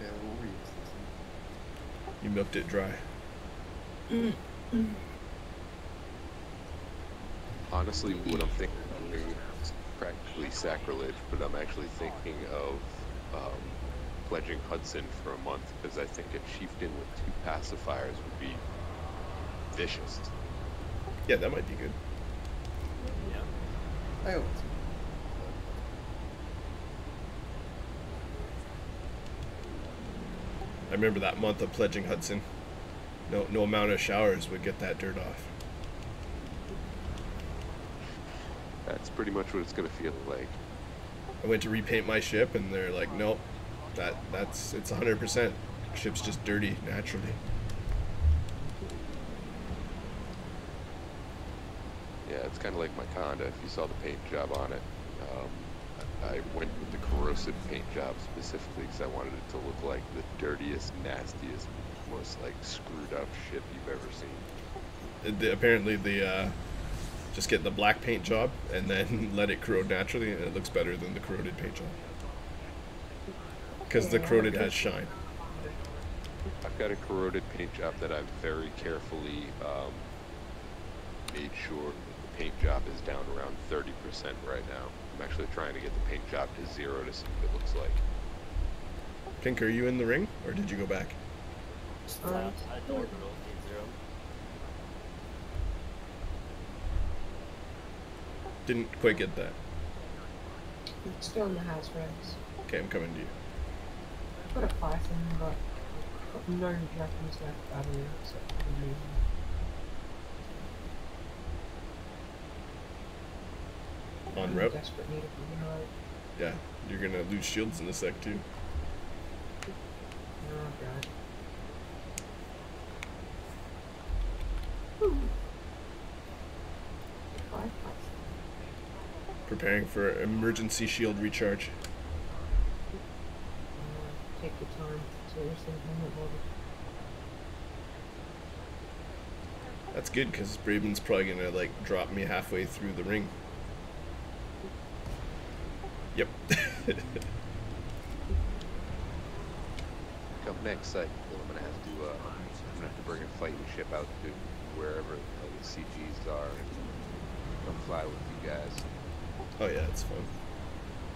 Yeah, we'll read. You milked it dry. Honestly, what I'm thinking is practically sacrilege, but I'm actually thinking of pledging Hudson for a month, because I think a chieftain with 2 pacifiers would be vicious. Yeah, that might be good. Yeah. I hope so. I remember that month of pledging Hudson. No amount of showers would get that dirt off. That's pretty much what it's gonna feel like. I went to repaint my ship, and they're like, "Nope, it's 100%. Ship's just dirty naturally." Yeah, it's kind of like my Conda. If you saw the paint job on it, I went with the corrosive paint job specifically because I wanted it to look like the dirtiest, nastiest, most like screwed up ship you've ever seen. Apparently, just get the black paint job and then let it corrode naturally, and it looks better than the corroded paint job. Because the corroded has shine. I've got a corroded paint job that I've very carefully made sure that the paint job is down around 30% right now. I'm actually trying to get the paint job to 0 to see what it looks like. Pink, are you in the ring, or did you go back? I don't know. Zero. Didn't quite get that. It's still in the house race. Okay, I'm coming to you. I've got a Python, but I've got no weapons left battery, so I'm losing. On route? Desperate need of a ride. Yeah, you're gonna lose shields in a sec too. Oh god. Preparing for emergency shield recharge. Take your time. Seriously, I'm not bothered. That's good, because Braben's probably gonna like drop me halfway through the ring. Yep. Come next cycle, I'm gonna have to bring a fighting ship out to wherever the CGs are and come fly with you guys. Oh yeah, it's fun.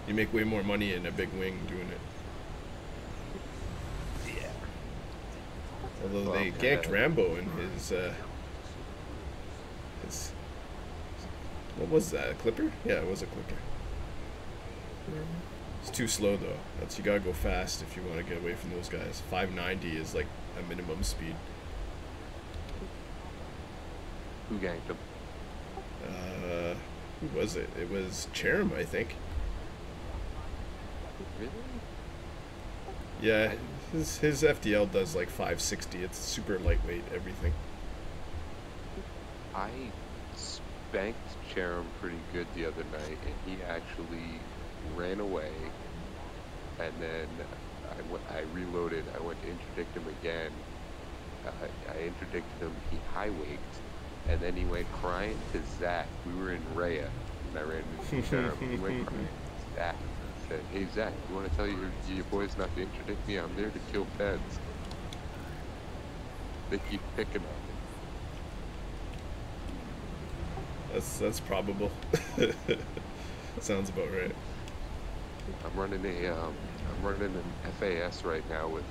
You make way more money in a big wing doing it. Yeah. Although they ganked Rambo in his what was that? A clipper? Yeah, it was a clipper. It's too slow though. You gotta go fast if you want to get away from those guys. 590 is like a minimum speed. Who ganked him? Who was it? It was Cherem, I think. Really? Yeah, his FDL does like 560. It's super lightweight, everything. I spent banked Cherim pretty good the other night, and he actually ran away. And then I reloaded. I went to interdict him again. I interdicted him. He high-waked, and then he went crying to Zach. We were in Rhea, and I ran into Cherim. He went crying to Zach. Said, "Hey Zach, you want to tell your boys not to interdict me? I'm there to kill feds. They keep picking on me." That's probable. Sounds about right. I'm running an FAS right now with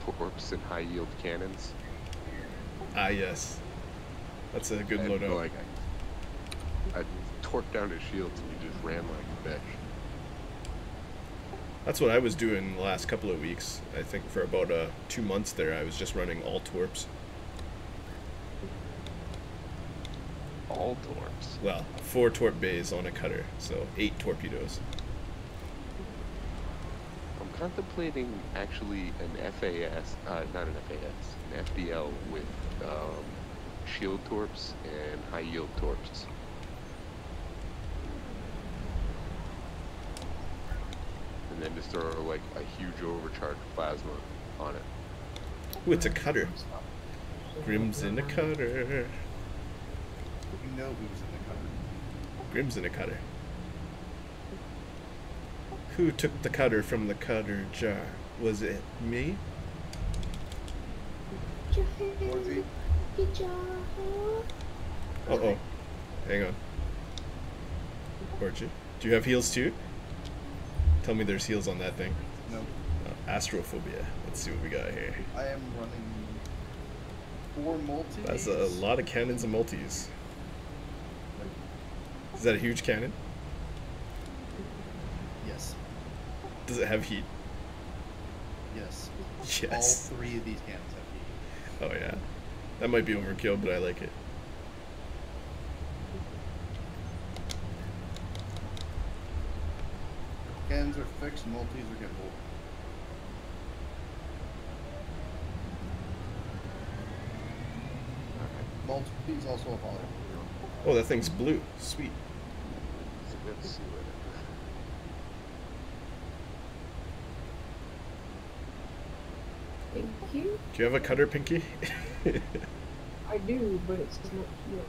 torps and high yield cannons. Ah yes, that's a good loadout. Like I torqued down his shields and he just ran like a bitch. That's what I was doing the last couple of weeks. I think for about 2 months there, I was just running all torps. All torps? Well, 4 torp bays on a cutter, so 8 torpedoes. I'm contemplating actually an FAS, not an FAS, an FDL with shield torps and high yield torps. And then just throw like a huge overcharged plasma on it. Ooh, it's a cutter. Grim's in a cutter. You know who's in the cutter. Grim's in a cutter. Who took the cutter from the cutter jar? Was it me? Uh-oh. Hang on. Orchard. Do you have heals too? Tell me there's heals on that thing. No. Astrophobia. Let's see what we got here. I am running 4 multis. That's a lot of cannons and multis. Is that a huge cannon? Yes. Does it have heat? Yes. Yes. All 3 of these cannons have heat. Oh yeah. That might be overkill, but I like it. Cannons are fixed, multis are gimbal. Multis also a volume. Oh, that thing's blue. Sweet. Let's see what Thank you. Do you have a cutter, Pinky? I do, but it's not here.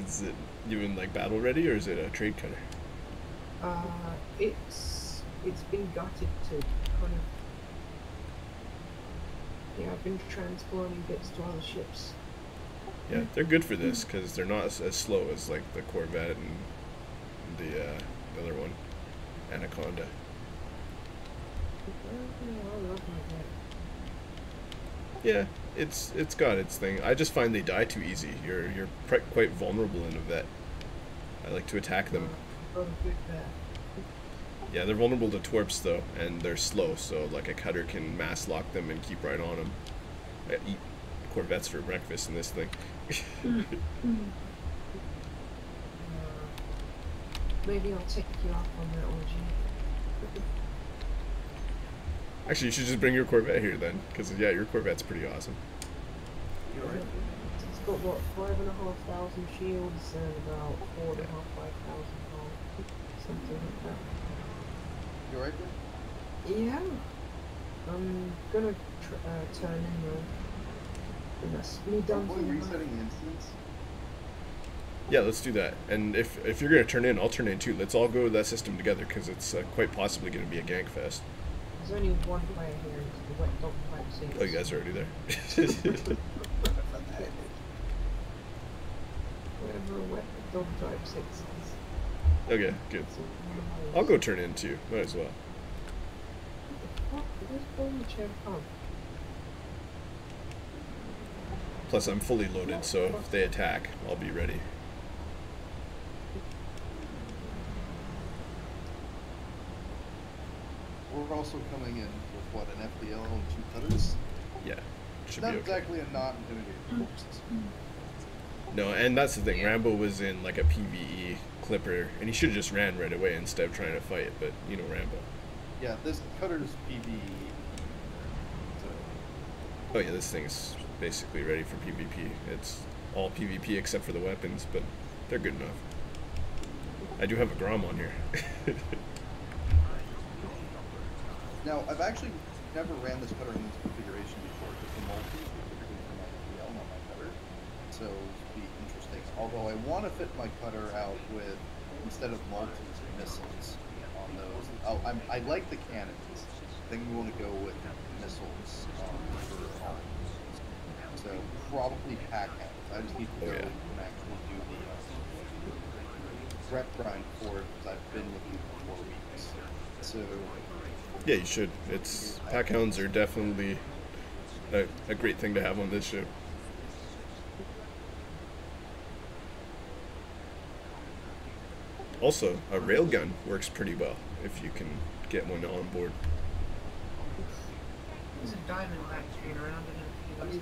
Is it you in like battle ready, or is it a trade cutter? It's been gutted to kind of. Yeah, I've been transporting bits to other ships. Yeah, they're good for this because they're not as slow as like the Corvette and the other one, Anaconda. I love my vet. Yeah, it's got its thing. I just find they die too easy. You're quite vulnerable in a vet. I like to attack them. Got a good vet. Yeah, they're vulnerable to torps though, and they're slow. So like a cutter can mass lock them and keep right on them. I eat Corvettes for breakfast in this thing. Maybe I'll take you up on that orgy. Actually, you should just bring your Corvette here then, because yeah, your Corvette's pretty awesome. You're right. It's got what, 5,500 shields and about 4,500 hull, something like that. You alright there? Yeah. I'm gonna turn in though. And that's me done for Are we the resetting instance? Yeah, let's do that. And if you're gonna turn in, I'll turn in too. Let's all go to that system together, because it's quite possibly gonna be a gank fest. There's only one player here, it's the wet dog type scene. Oh, you guys are already there. Whatever a wet dog type 6 is. Okay, good. I'll go turn in too. Might as well. What? Where's Bolmachev from? Plus, I'm fully loaded, so if they attack, I'll be ready. We're also coming in with what, an FDL and 2 cutters? Yeah, should Not be okay. exactly a not intimidating forces. No, and that's the thing. Rambo was in like a PvE clipper, and he should have just ran right away instead of trying to fight. But you know, Rambo. Yeah, this cutter's PvE. Oh yeah, this thing's basically ready for PvP. It's all PvP except for the weapons, but they're good enough. I do have a Grom on here. Now, I've actually never ran this cutter in this configuration before, because the multi is typically for my FPL, not my cutter. So it'll be interesting. Although I want to fit my cutter out with, instead of multis, missiles on those. Oh, I like the cannons. I think we want to go with missiles for all. So probably pack hounds. I just need to go and actually do the rep grind for it, because I've been with you for 4 weeks. So Yeah, you should. It's pack hounds are definitely a great thing to have on this ship. Also, a railgun works pretty well if you can get one on board. There's a Diamondback going around in a few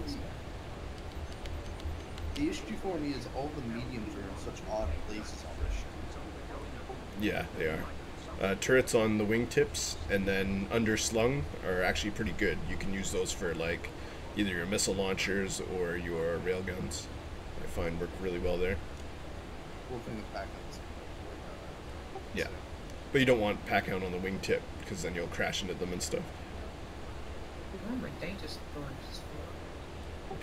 the issue for me is all the mediums are in such odd places on this ship. Yeah, they are. Turrets on the wingtips and then underslung are actually pretty good. You can use those for like either your missile launchers or your railguns. I find work really well there. Working with pack hounds. Yeah, but you don't want pack hound on the wingtip because then you'll crash into them and stuff. Oh, my danger storage is full.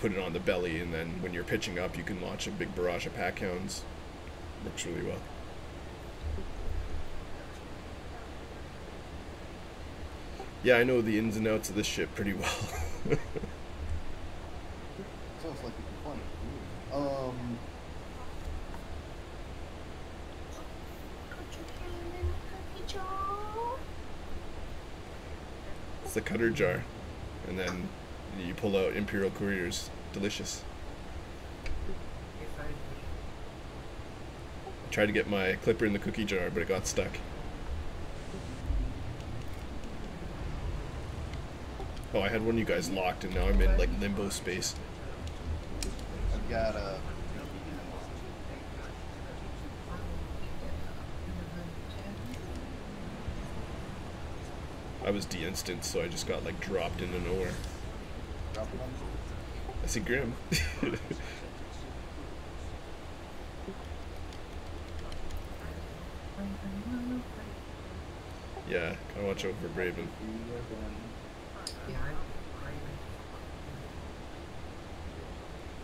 Put it on the belly, and then when you're pitching up, you can launch a big barrage of pack hounds. Works really well. Yeah, I know the ins and outs of this ship pretty well. Sounds like it'd be fun. It's the cutter jar, and then you pull out Imperial Couriers. Delicious. I tried to get my clipper in the cookie jar, but it got stuck. Oh, I had one of you guys locked, and now I'm in like limbo space. I've got a. I was de-instant, so I just got like dropped into nowhere. I see Grim. Yeah, gotta watch out for Braben.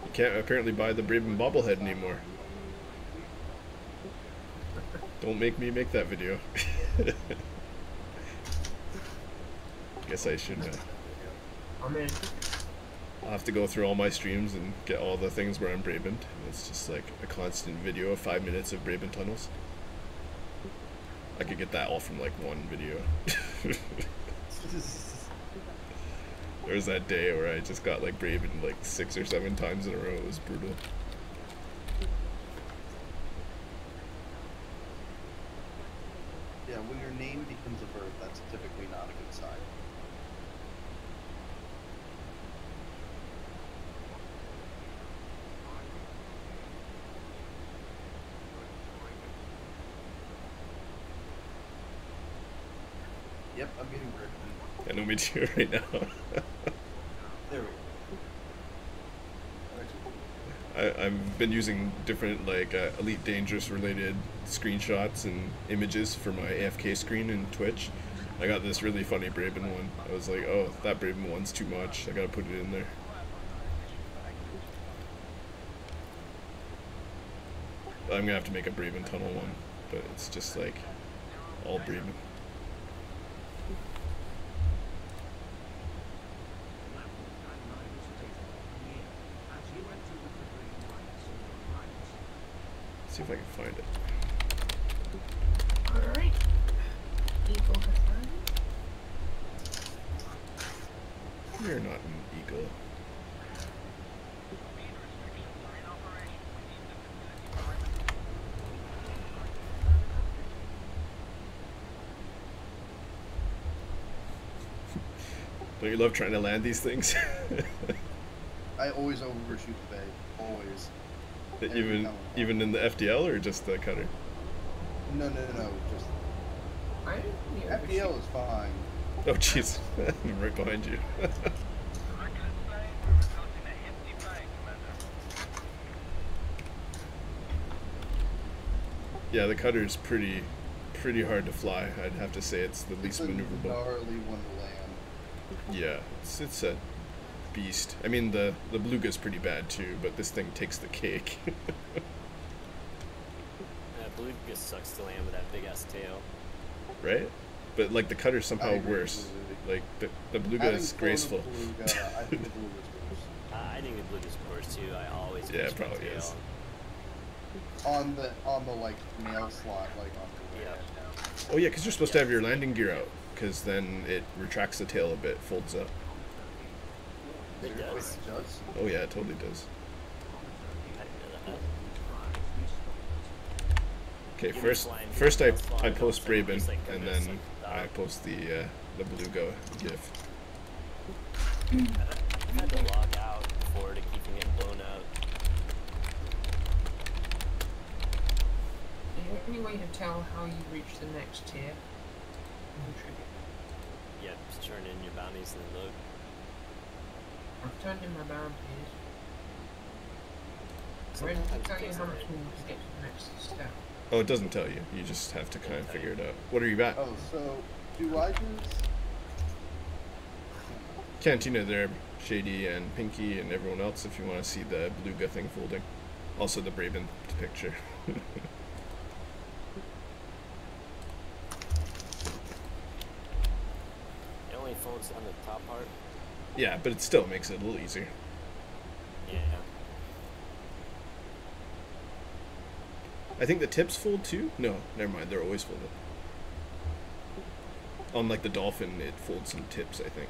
You can't apparently buy the Braben bobblehead anymore. Don't make me make that video. Guess I should. I'll have to go through all my streams and get all the things where I'm Braben. It's just like a constant video of 5 minutes of Braben tunnels. I could get that all from like one video. There was that day where I just got like Braben like 6 or 7 times in a row. It was brutal. Yeah, when your name becomes a verb, that's typically not a good sign. Yep, I'm getting rid of it. I know me too right now. There we go. I've been using different like Elite Dangerous related screenshots and images for my AFK screen in Twitch. I got this really funny Braben one. I was like, oh, that Braben one's too much. I gotta put it in there. I'm gonna have to make a Braben tunnel one, but it's just like all Braben. See if I can find it. Alright. Eagle has You're not an eagle. Don't you love trying to land these things? I always overshoot the bay. Always. Even in the FDL or just the cutter? No. Just FPL is fine. Oh jeez, I'm right behind you. Yeah, the cutter's pretty hard to fly. I'd have to say it's the least maneuverable. Gnarly one to land. Yeah, it's a beast. I mean, the beluga's pretty bad too, but this thing takes the cake. Beluga sucks to land with that big ass tail. Right? But like the cutter's somehow worse. Like the beluga is graceful. I think the beluga's worse. I think the beluga's worse too. I always Yeah, push it my probably tail. is. On the like nail slot, like on the way. Oh yeah, because you're supposed to have your landing gear out, because then it retracts the tail a bit, folds up. It does. Oh yeah, it totally does. Okay, first I post Braben, and then I post the beluga gif. I had to log out before to keep from getting blown up. Is there any way to tell how you reach the next tier? Yeah, just turn in your bounties and then load. I've turned in my bounties. Where does it tell you how much more to get to the next step? Oh, it doesn't tell you. You just have to kind of figure it out. What are you at? Oh, so do I just? Cantina there, Shady and Pinky and everyone else if you want to see the beluga thing folding. Also the Braben picture. It only folds on the top part. Yeah, but it still makes it a little easier. Yeah. I think the tips fold too? No, never mind, they're always folded. Unlike the dolphin, it folds some tips, I think.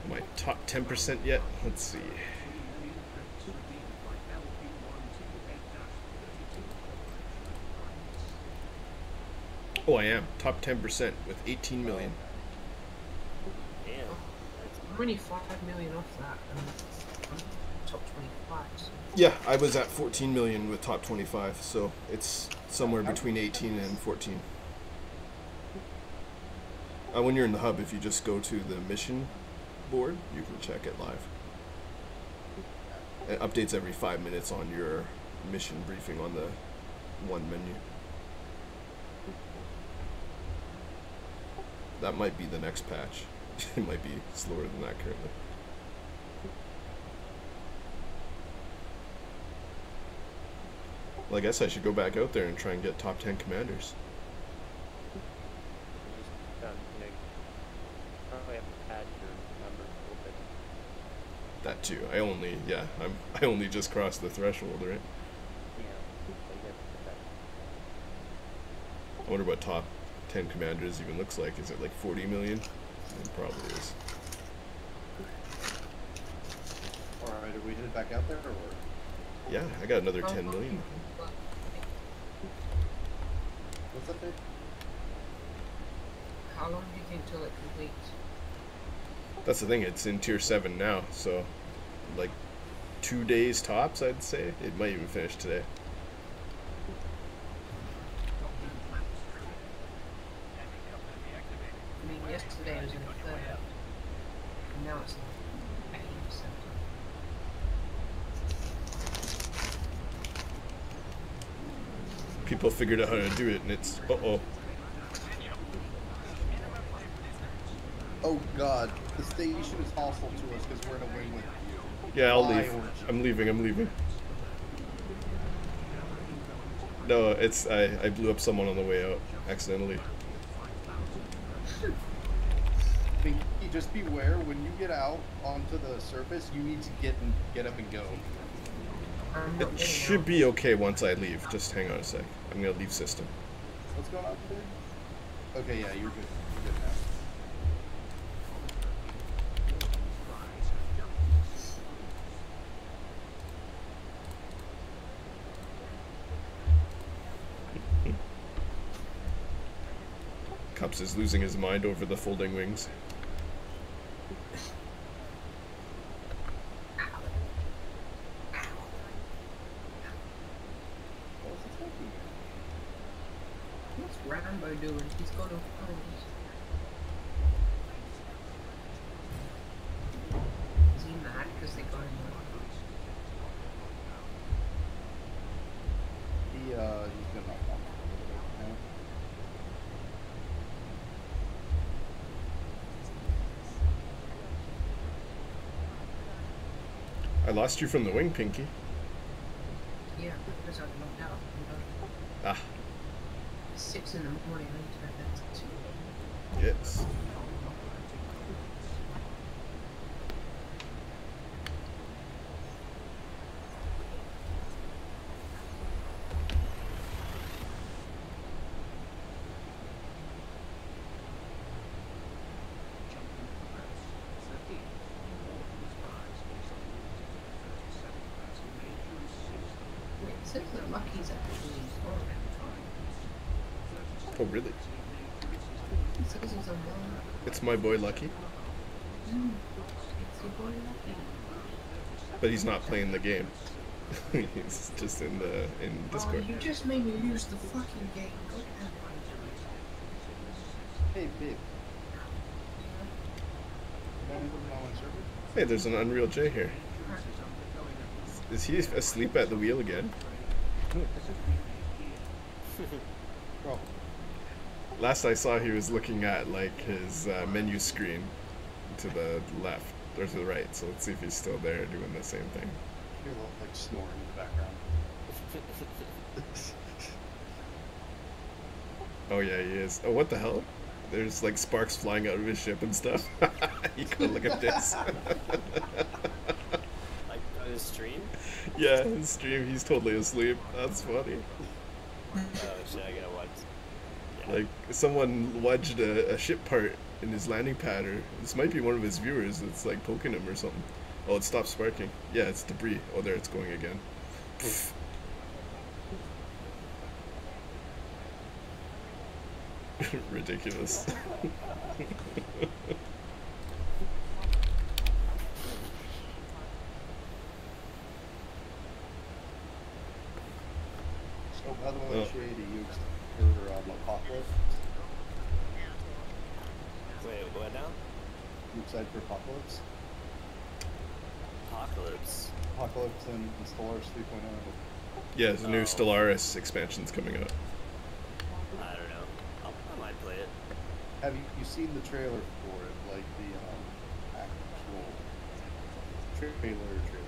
Am I top 10% yet? Let's see. Oh, I am. Top 10% with 18 million. Damn. I'm only 5 million off that, and I'm top 25. So. Yeah, I was at 14 million with top 25, so it's somewhere between 18 and 14. When you're in the hub, if you just go to the mission board, you can check it live. It updates every 5 minutes on your mission briefing on the one menu. That might be the next patch. It might be slower than that currently. Well, I guess I should go back out there and try and get top 10 commanders. Probably have to add your number a little bit. That too. I only just crossed the threshold, right? Yeah. So you have to put that. I wonder what top 10 commanders even looks like. Is it like 40 million? It probably is. Alright, are we headed back out there or what? Yeah, I got another 10 million. What's that thing? How long do you think till it completes? That's the thing, it's in tier 7 now, so like 2 days tops, I'd say. It might even finish today. I mean, yesterday it was in the third, and now it's like 80%. People figured out how to do it, and it's uh-oh. Oh god, the station is hostile to us because we're in a wing with you. Yeah, I'll leave. I'm leaving. No, it's I blew up someone on the way out accidentally. Just beware when you get out onto the surface, you need to get up and go. It should be okay once I leave. Just hang on a sec. I'm gonna leave system. What's going on today? Okay, yeah, you're good. You're good now. Cups is losing his mind over the folding wings. What's Rambo doing? He's got no phones. Is he mad? mad because they got him. He's gonna knock off a little bit now. I lost you from the wing, Pinky. Yeah, because I logged out. Ah. 6 in the morning, I need to have that to 2. Yes. Wait, it says that Lucky's actually on. Oh, really? It says he's on one. It's my boy Lucky, It's your boy Lucky. but he's not playing the game. He's just in Discord. Oh, you just made me lose the fucking game. God damn it. Hey, babe. Hey, there's an Unreal J here. Is he asleep at the wheel again? Bro. Last I saw, he was looking at like his menu screen to the left or to the right. So let's see if he's still there doing the same thing. You're like snoring in the background. Oh yeah, he is. Oh, what the hell? There's like sparks flying out of his ship and stuff. You go look at this. Like on his stream? Yeah, his stream. He's totally asleep. That's funny. Oh shit, I gotta watch. Yeah. Like someone wedged a ship part in his landing pad, or this might be one of his viewers. It's like poking him or something. Oh, it stopped sparking. Yeah, it's debris. Oh, there it's going again. Ridiculous. So, by the way, Oh. Shady, you your Apocalypse? Wait, what now? You excited for Apocalypse? Apocalypse. Apocalypse and Stellaris 3.0. Yeah, the new Stellaris expansion's coming out. I don't know. I might play it. Have you seen the trailer for it? Like the actual trailer for it?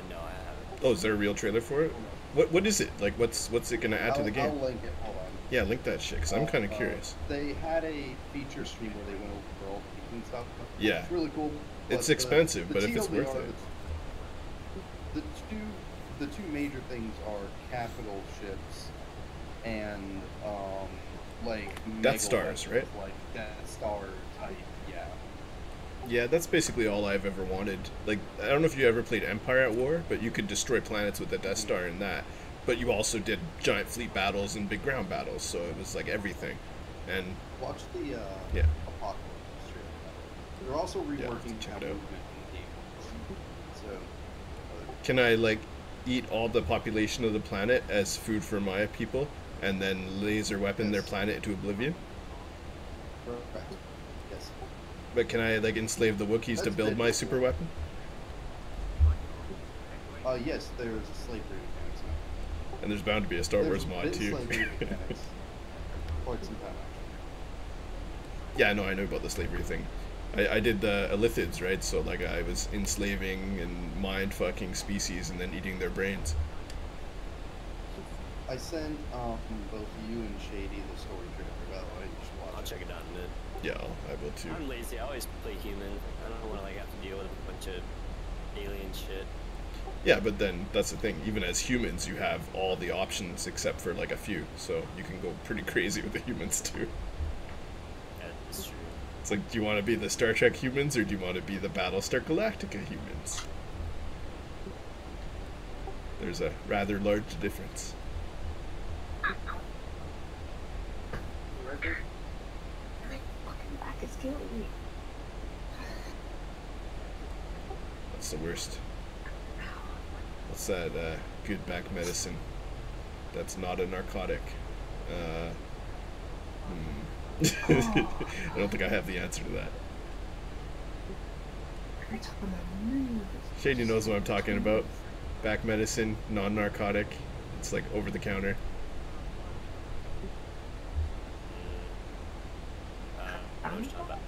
No, I haven't. Oh, is there a real trailer for it? What is it? Like, what's it gonna add to the game? I'll link it. Hold on. Yeah, link that shit, because I'm kind of curious. They had a feature stream where they went over all the features and stuff. Yeah. It's really cool. It's but expensive, the but if it's TLDR, worth it. The two major things are capital ships and like Death Stars, right? Like Death Star type, yeah. Yeah, that's basically all I've ever wanted. Like, I don't know if you ever played Empire at War, but you could destroy planets with the Death Star in that. But you also did giant fleet battles and big ground battles, so it was like everything. And watch the yeah. Apocalypse trailer. They're also reworking check how it out. movement in the game. So Can I like eat all the population of the planet as food for my people, and then laser weapon their planet into oblivion? correct. Yes. But can I like enslave the Wookiees to That's build been my cool. super weapon? Yes, there's a slavery mechanics now. And there's bound to be a Star Wars There's mod been too. slavery mechanics quite some time Yeah, no, I know about the slavery thing. I did the Elithids, right? So like I was enslaving and mind fucking species and then eating their brains. I sent both you and Shady the story trailer, by the way. You should watch I'll check it out in a minute. Yeah, I will too. I'm lazy. I always play human. I don't want to like have to deal with a bunch of alien shit. Yeah, but then that's the thing. Even as humans, you have all the options except for like a few, so you can go pretty crazy with the humans too. That's true. It's like, do you want to be the Star Trek humans or do you want to be the Battlestar Galactica humans? There's a rather large difference. Back is killing me. That's the worst. What's that good back medicine that's not a narcotic? I don't think I have the answer to that. every time I move. Shady knows what I'm talking about. Back medicine, non-narcotic. It's like over the counter. I know what you're talking about.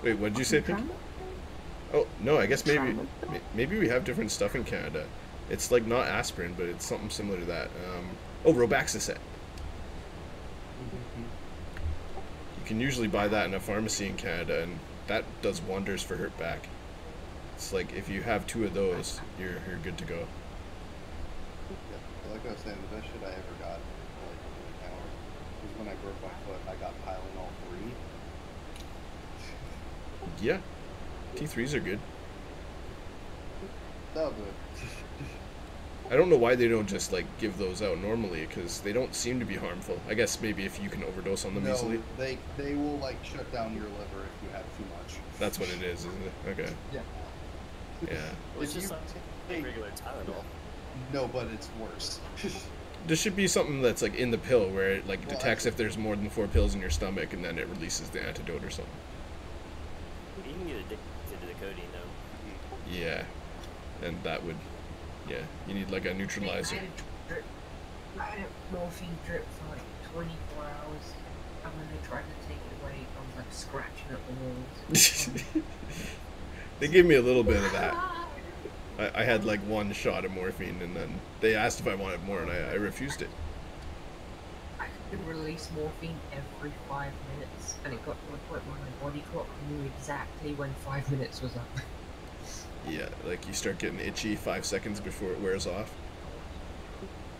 Wait, what did you say, Pink? Oh no, I guess maybe we have different stuff in Canada. It's like not aspirin, but it's something similar to that. Oh, Robaxacet. You can usually buy that in a pharmacy in Canada, and that does wonders for hurt back. It's like if you have 2 of those, you're good to go. Yeah, like I was saying, the best shit I ever got, like in the counter, was when I broke my foot. I got Tylenol 3. Yeah, T3s are good. So good. I don't know why they don't just like give those out normally, because they don't seem to be harmful. I guess maybe if you can overdose on them No, easily. they will like shut down your liver if you have too much. That's what it is, isn't it? Okay. Yeah. Yeah. It's just like regular Tylenol. No, but it's worse. There should be something that's like in the pill where it like detects if there's more than 4 pills in your stomach, and then it releases the antidote or something. You can get addicted to the codeine though. Yeah, and that would, yeah, you need like a neutralizer. I had a morphine drip for like 24 hours, and when they tried to take it away, I was like scratching at the walls. They gave me a little bit of that. I had like 1 shot of morphine, and then they asked if I wanted more, and I refused it. I could release morphine every 5 minutes, and it got to the point where my body clock knew exactly when 5 minutes was up. Yeah, like you start getting itchy 5 seconds before it wears off.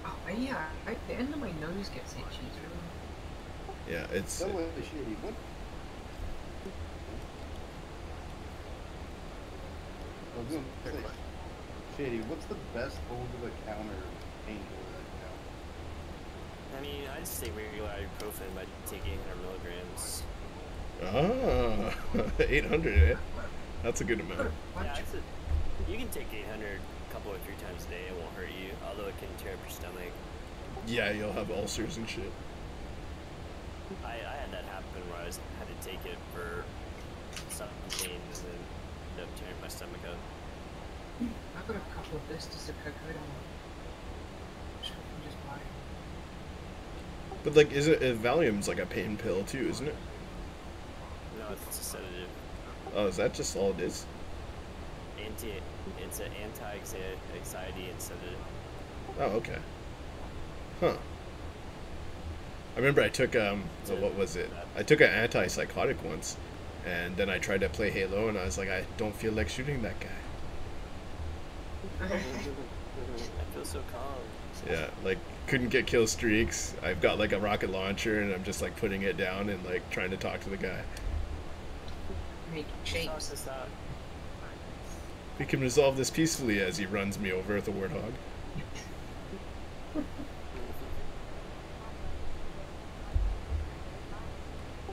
Oh yeah, the end of my nose gets itchy. It's really... Yeah, it's. So Shady, what? I was gonna say, Shady, what's the best over-the-counter painkiller right now? I mean, I'd say regular ibuprofen, but take 800 milligrams. Ah, 800, eh? That's a good amount. Yeah, you can take 800 a couple or 3 times a day. It won't hurt you, although it can tear up your stomach. Yeah, you'll have ulcers and shit. I had that happen where I had to take it for some pain and then ended up tearing my stomach up. I've got a couple of blisters of cocaine on. So I can just buy it. But like, Valium's like a pain pill too, isn't it? No, it's a sedative. Oh, is that just all it is? It's an anti-anxiety and sedative. Oh, okay. Huh. I remember I took so what was it? I took an antipsychotic once, and then I tried to play Halo, and I was like, I don't feel like shooting that guy. I feel so calm. Yeah, like couldn't get kill streaks. I've got like a rocket launcher, and I'm just like putting it down and like trying to talk to the guy. Make shapes. We can resolve this peacefully as he runs me over with a warthog.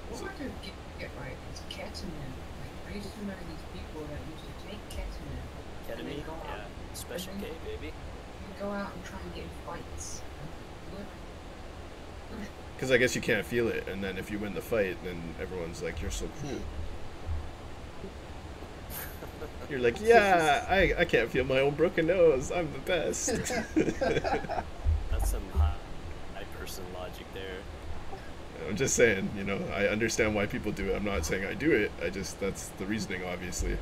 What I don't get right is ketamine. Like, I used to know these people that used to take ketamine. Ketamine? Yeah. Special K, baby. You go out and try and get in fights. Because I guess you can't feel it, and then if you win the fight, then everyone's like, you're so cool. You're like, yeah, I can't feel my own broken nose. I'm the best. That's some high person logic there. I'm just saying, you know, I understand why people do it. I'm not saying I do it. That's the reasoning, obviously.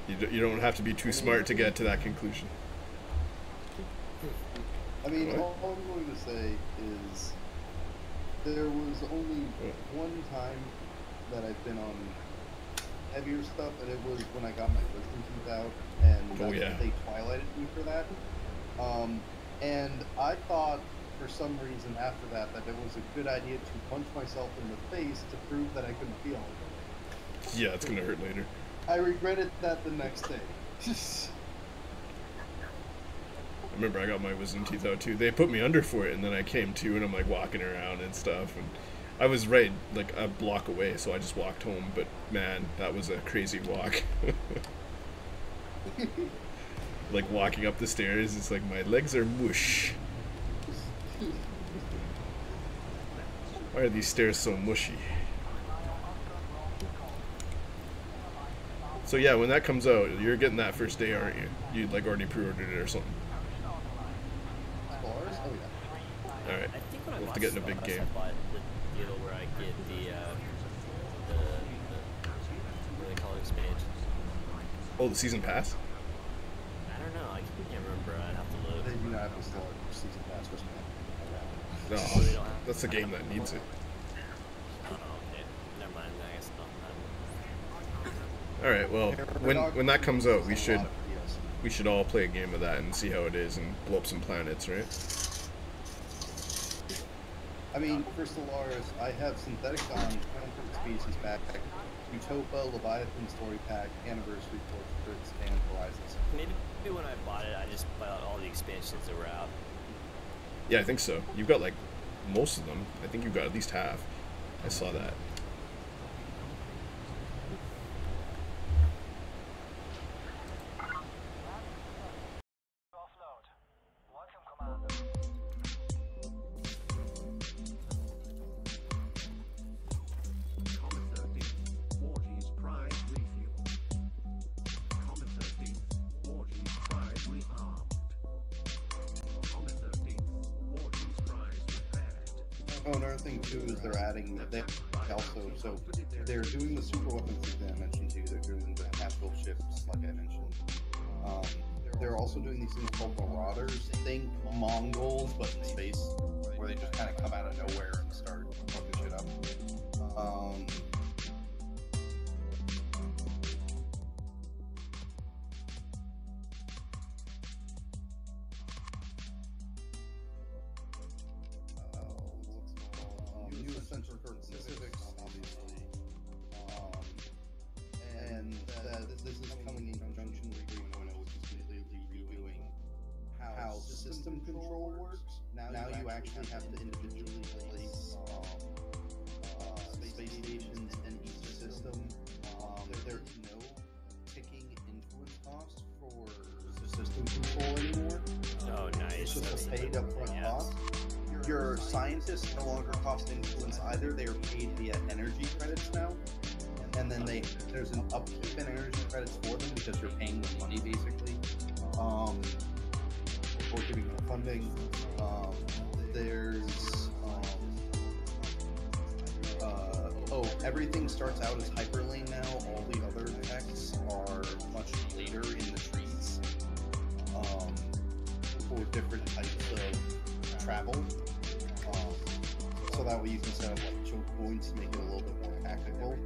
You don't have to be too smart to get to that conclusion. I mean, all I'm going to say is there was only one time that I've been on heavier stuff, and it was when I got my wisdom teeth out, and they twilighted me for that. And I thought, for some reason after that, that it was a good idea to punch myself in the face to prove that I couldn't feel it. Yeah, it's gonna hurt later. I regretted that the next day. I remember I got my wisdom teeth out too. They put me under for it, and then I came to, and I'm like walking around and stuff, and I was right like a block away, so I just walked home. But man, that was a crazy walk. Like walking up the stairs, it's like my legs are mush. Why are these stairs so mushy? So So yeah, when that comes out, you're getting that first day, aren't you? You like already pre-ordered it or something. Spars? Oh yeah. All right. I think when I We'll have bought to get in a big Stars, game. I bought the deal where I get the what do they call it, expansion. Oh, the season pass. I don't know. I can't remember. I'd have to look. They do not have the Star season pass for Smash. No, Oh, they don't have. that's the game that needs it. Oh, okay. Never mind. I guess not. All right. Well, when that comes out, we should all play a game of that and see how it is and blow up some planets, right? I mean, for Stellaris, I have Syntheticon, Conflict Species Pack, Utopa, Leviathan Story Pack, Anniversary Portraits, and Horizons. Maybe when I bought it, I just bought all the expansions that were out. Yeah, I think so. You've got like most of them. I think you've got at least half. I saw that. Oh, another thing too is they're adding, they also, so they're doing the super weapons thing I mentioned to you, they're doing the capital ships, like I mentioned. They're also doing these things called Marauders, think Mongols, but in space, where they just kind of come out of nowhere and start fucking shit up. New Ascension for Pacifics, obviously. And this is coming in conjunction with 3.0, which is completely redoing how system control works. Now you actually have to individually place space stations in each system. There's no ticking influence cost for system control anymore. Oh, nice. It's just a paid upfront cost. Your scientists no longer cost influence either. They are paid via energy credits now. And then there's an upkeep in energy credits for them because you're paying them money basically. For giving them funding. Everything starts out as hyperlane now. All the other texts are much later in the trees. For different types of travel. So that way you can set up like choke points to make it a little bit more tactical.